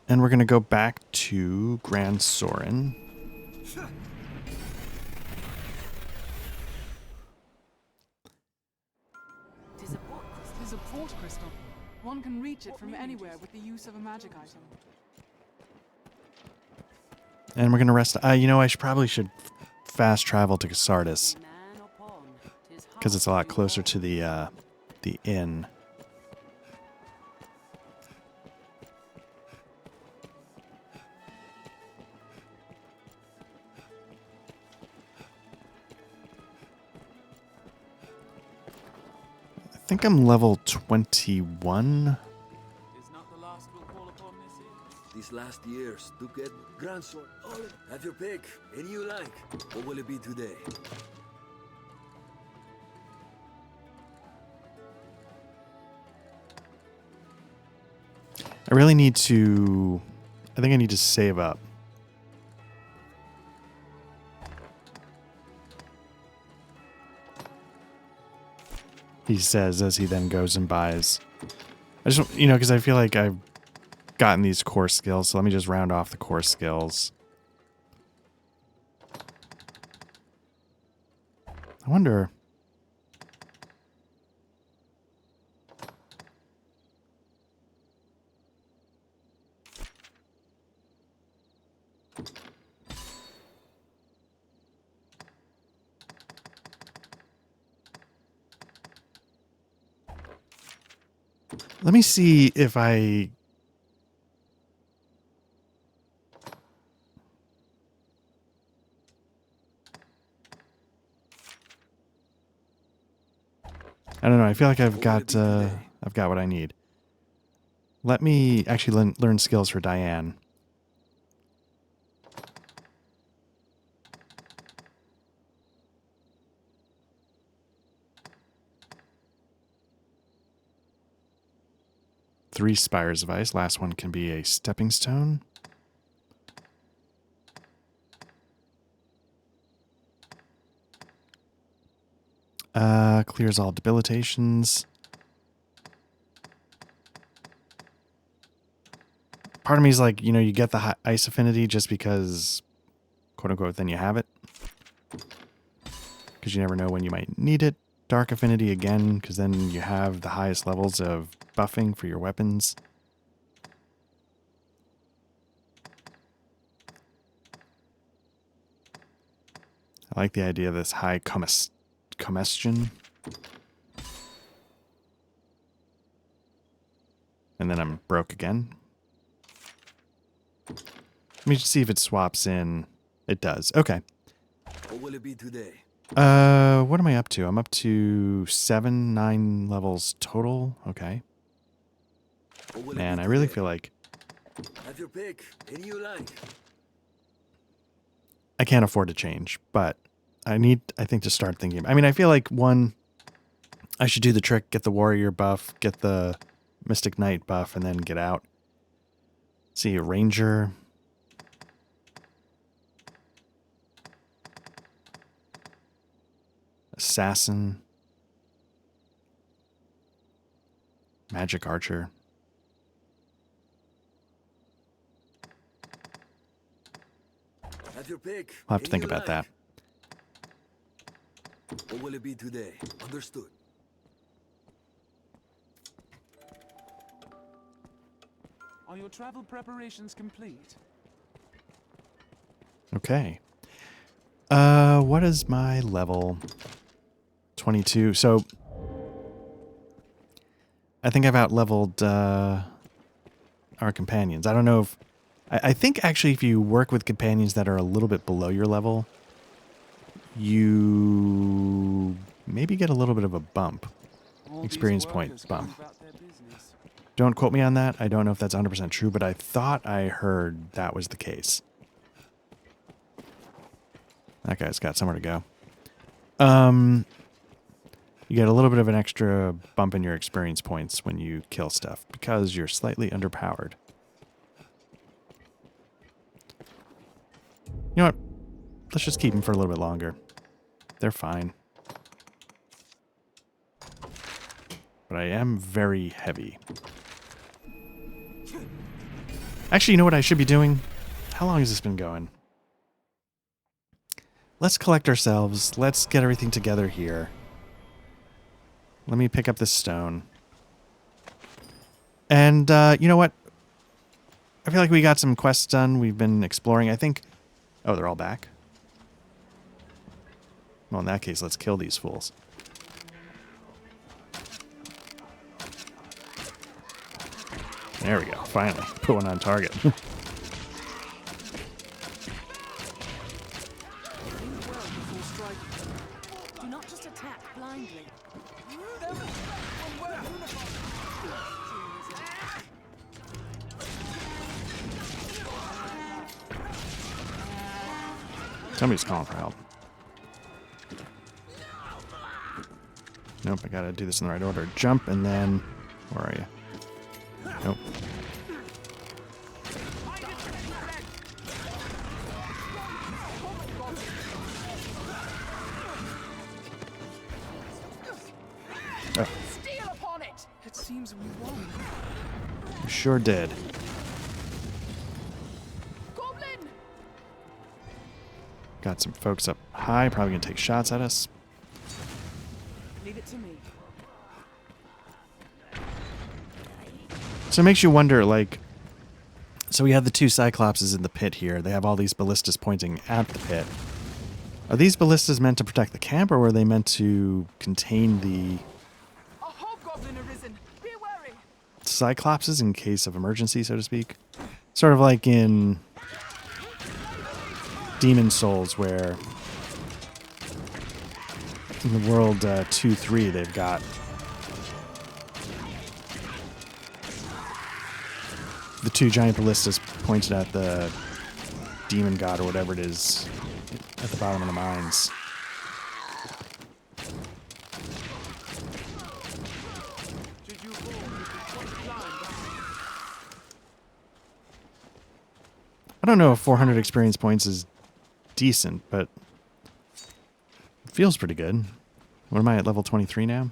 And we're going to go back to Gran Soren. Tis a port crystal. One can reach it from anywhere with the use of a magic item. And we're going to rest... you know, I probably should fast travel to Casardis. Because it's a lot closer to the inn. I think I'm level 21. These last years, to get Gran Soren, have your pick. Any you like. What will it be today? I really need to... I think I need to save up. He says as he then goes and buys. I just, you know, because I feel like I've gotten these core skills, so let me just round off the core skills. I wonder... Let me see if I... I don't know. I feel like I've got what I need. Let me actually learn skills for Diane. Three spires of ice. Last one can be a stepping stone. Clears all debilitations. Part of me is like, you know, you get the ice affinity just because, quote unquote, then you have it. Because you never know when you might need it. Dark affinity again, because then you have the highest levels of buffing for your weapons. I like the idea of this high combustion. And then I'm broke again. Let me just see if it swaps in. It does. Okay. What will it be today? What am I up to? I'm up to 9 levels total. Okay. Man, I really feel like Have your pick. Any you like. I can't afford to change, but I think, to start thinking. I mean, I feel like, one, I should do the trick, get the warrior buff, get the Mystic Knight buff, and then get out. See, a ranger. Assassin. Magic archer. Have your pick. I'll have to think about that. What will it be today? Understood. Are your travel preparations complete? Okay. What is my level? 22. So I think I've out-leveled our companions. I don't know if... I think actually if you work with companions that are a little bit below your level, you maybe get a little bit of a bump. Experience point bump. Don't quote me on that. I don't know if that's 100% true, but I thought I heard that was the case. That guy's got somewhere to go. You get a little bit of an extra bump in your experience points when you kill stuff because you're slightly underpowered. You know what? Let's just keep them for a little bit longer. They're fine. But I am very heavy. Actually, you know what I should be doing? How long has this been going? Let's collect ourselves. Let's get everything together here. Let me pick up this stone. And, you know what? I feel like we got some quests done. We've been exploring. I think... Oh, they're all back? Well, in that case, let's kill these fools. There we go. Finally. Put one on target. Do not just attack blindly. Somebody's calling for help. Nope, I gotta do this in the right order. Jump and then... Where are you? Nope. Oh. Steal upon it! It seems we won. We sure did. Goblin! Got some folks up high, probably gonna take shots at us. Leave it to me. So it makes you wonder, like... So we have the two Cyclopses in the pit here. They have all these ballistas pointing at the pit. Are these ballistas meant to protect the camp, or were they meant to contain the... A hobgoblin arisen! Be wary! Cyclopses in case of emergency, so to speak? Sort of like in... Demon Souls, where... In the world 2-3, they've got... The two giant ballistas pointed at the demon god or whatever it is at the bottom of the mines. I don't know if 400 experience points is decent, but it feels pretty good. What am I at, level 23 now?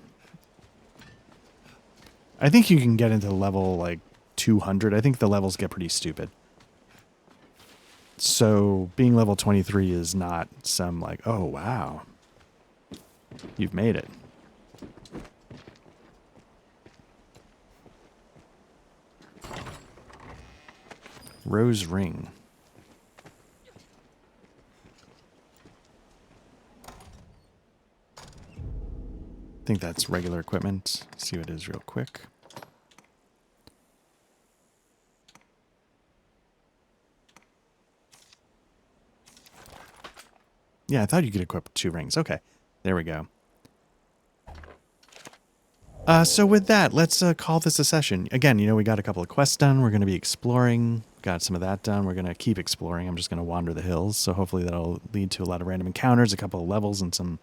I think you can get into level like 200. I think the levels get pretty stupid. So being level 23 is not some like, oh wow, you've made it. Rose ring. I think that's regular equipment. See what it is real quick. Yeah, I thought you could equip 2 rings. Okay, there we go. So with that, let's call this a session. Again, you know, we got a couple of quests done. We're going to be exploring. Got some of that done. We're going to keep exploring. I'm just going to wander the hills. So hopefully that'll lead to a lot of random encounters, a couple of levels, and some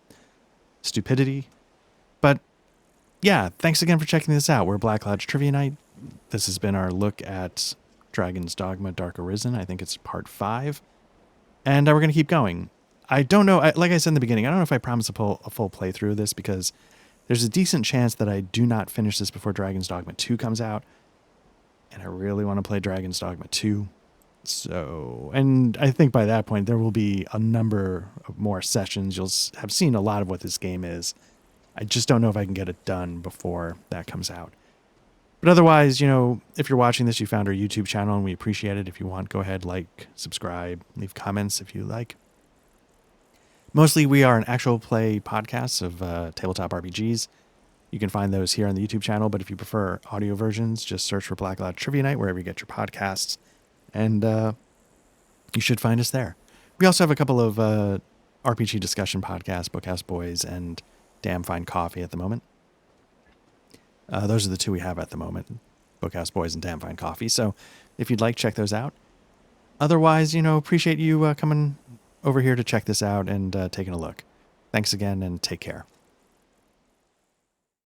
stupidity. But yeah, thanks again for checking this out. We're Black Cloud's Trivia Night. This has been our look at Dragon's Dogma Dark Arisen. I think it's part 5. And we're going to keep going. I don't know, like I said in the beginning, I don't know if I promise a full playthrough of this because there's a decent chance that I do not finish this before Dragon's Dogma 2 comes out. And I really want to play Dragon's Dogma 2. So, and I think by that point there will be a number of more sessions. You'll have seen a lot of what this game is. I just don't know if I can get it done before that comes out. But otherwise, you know, if you're watching this, you found our YouTube channel and we appreciate it. If you want, go ahead, like, subscribe, leave comments if you like. Mostly we are an actual play podcast of tabletop RPGs. You can find those here on the YouTube channel, but if you prefer audio versions, just search for Black Cloud Trivia Night wherever you get your podcasts, and you should find us there. We also have a couple of RPG discussion podcasts, Bookhouse Boys and Damn Fine Coffee at the moment. Those are the two we have at the moment, Bookhouse Boys and Damn Fine Coffee. So if you'd like, check those out. Otherwise, you know, appreciate you coming over here to check this out and taking a look. Thanks again, and take care.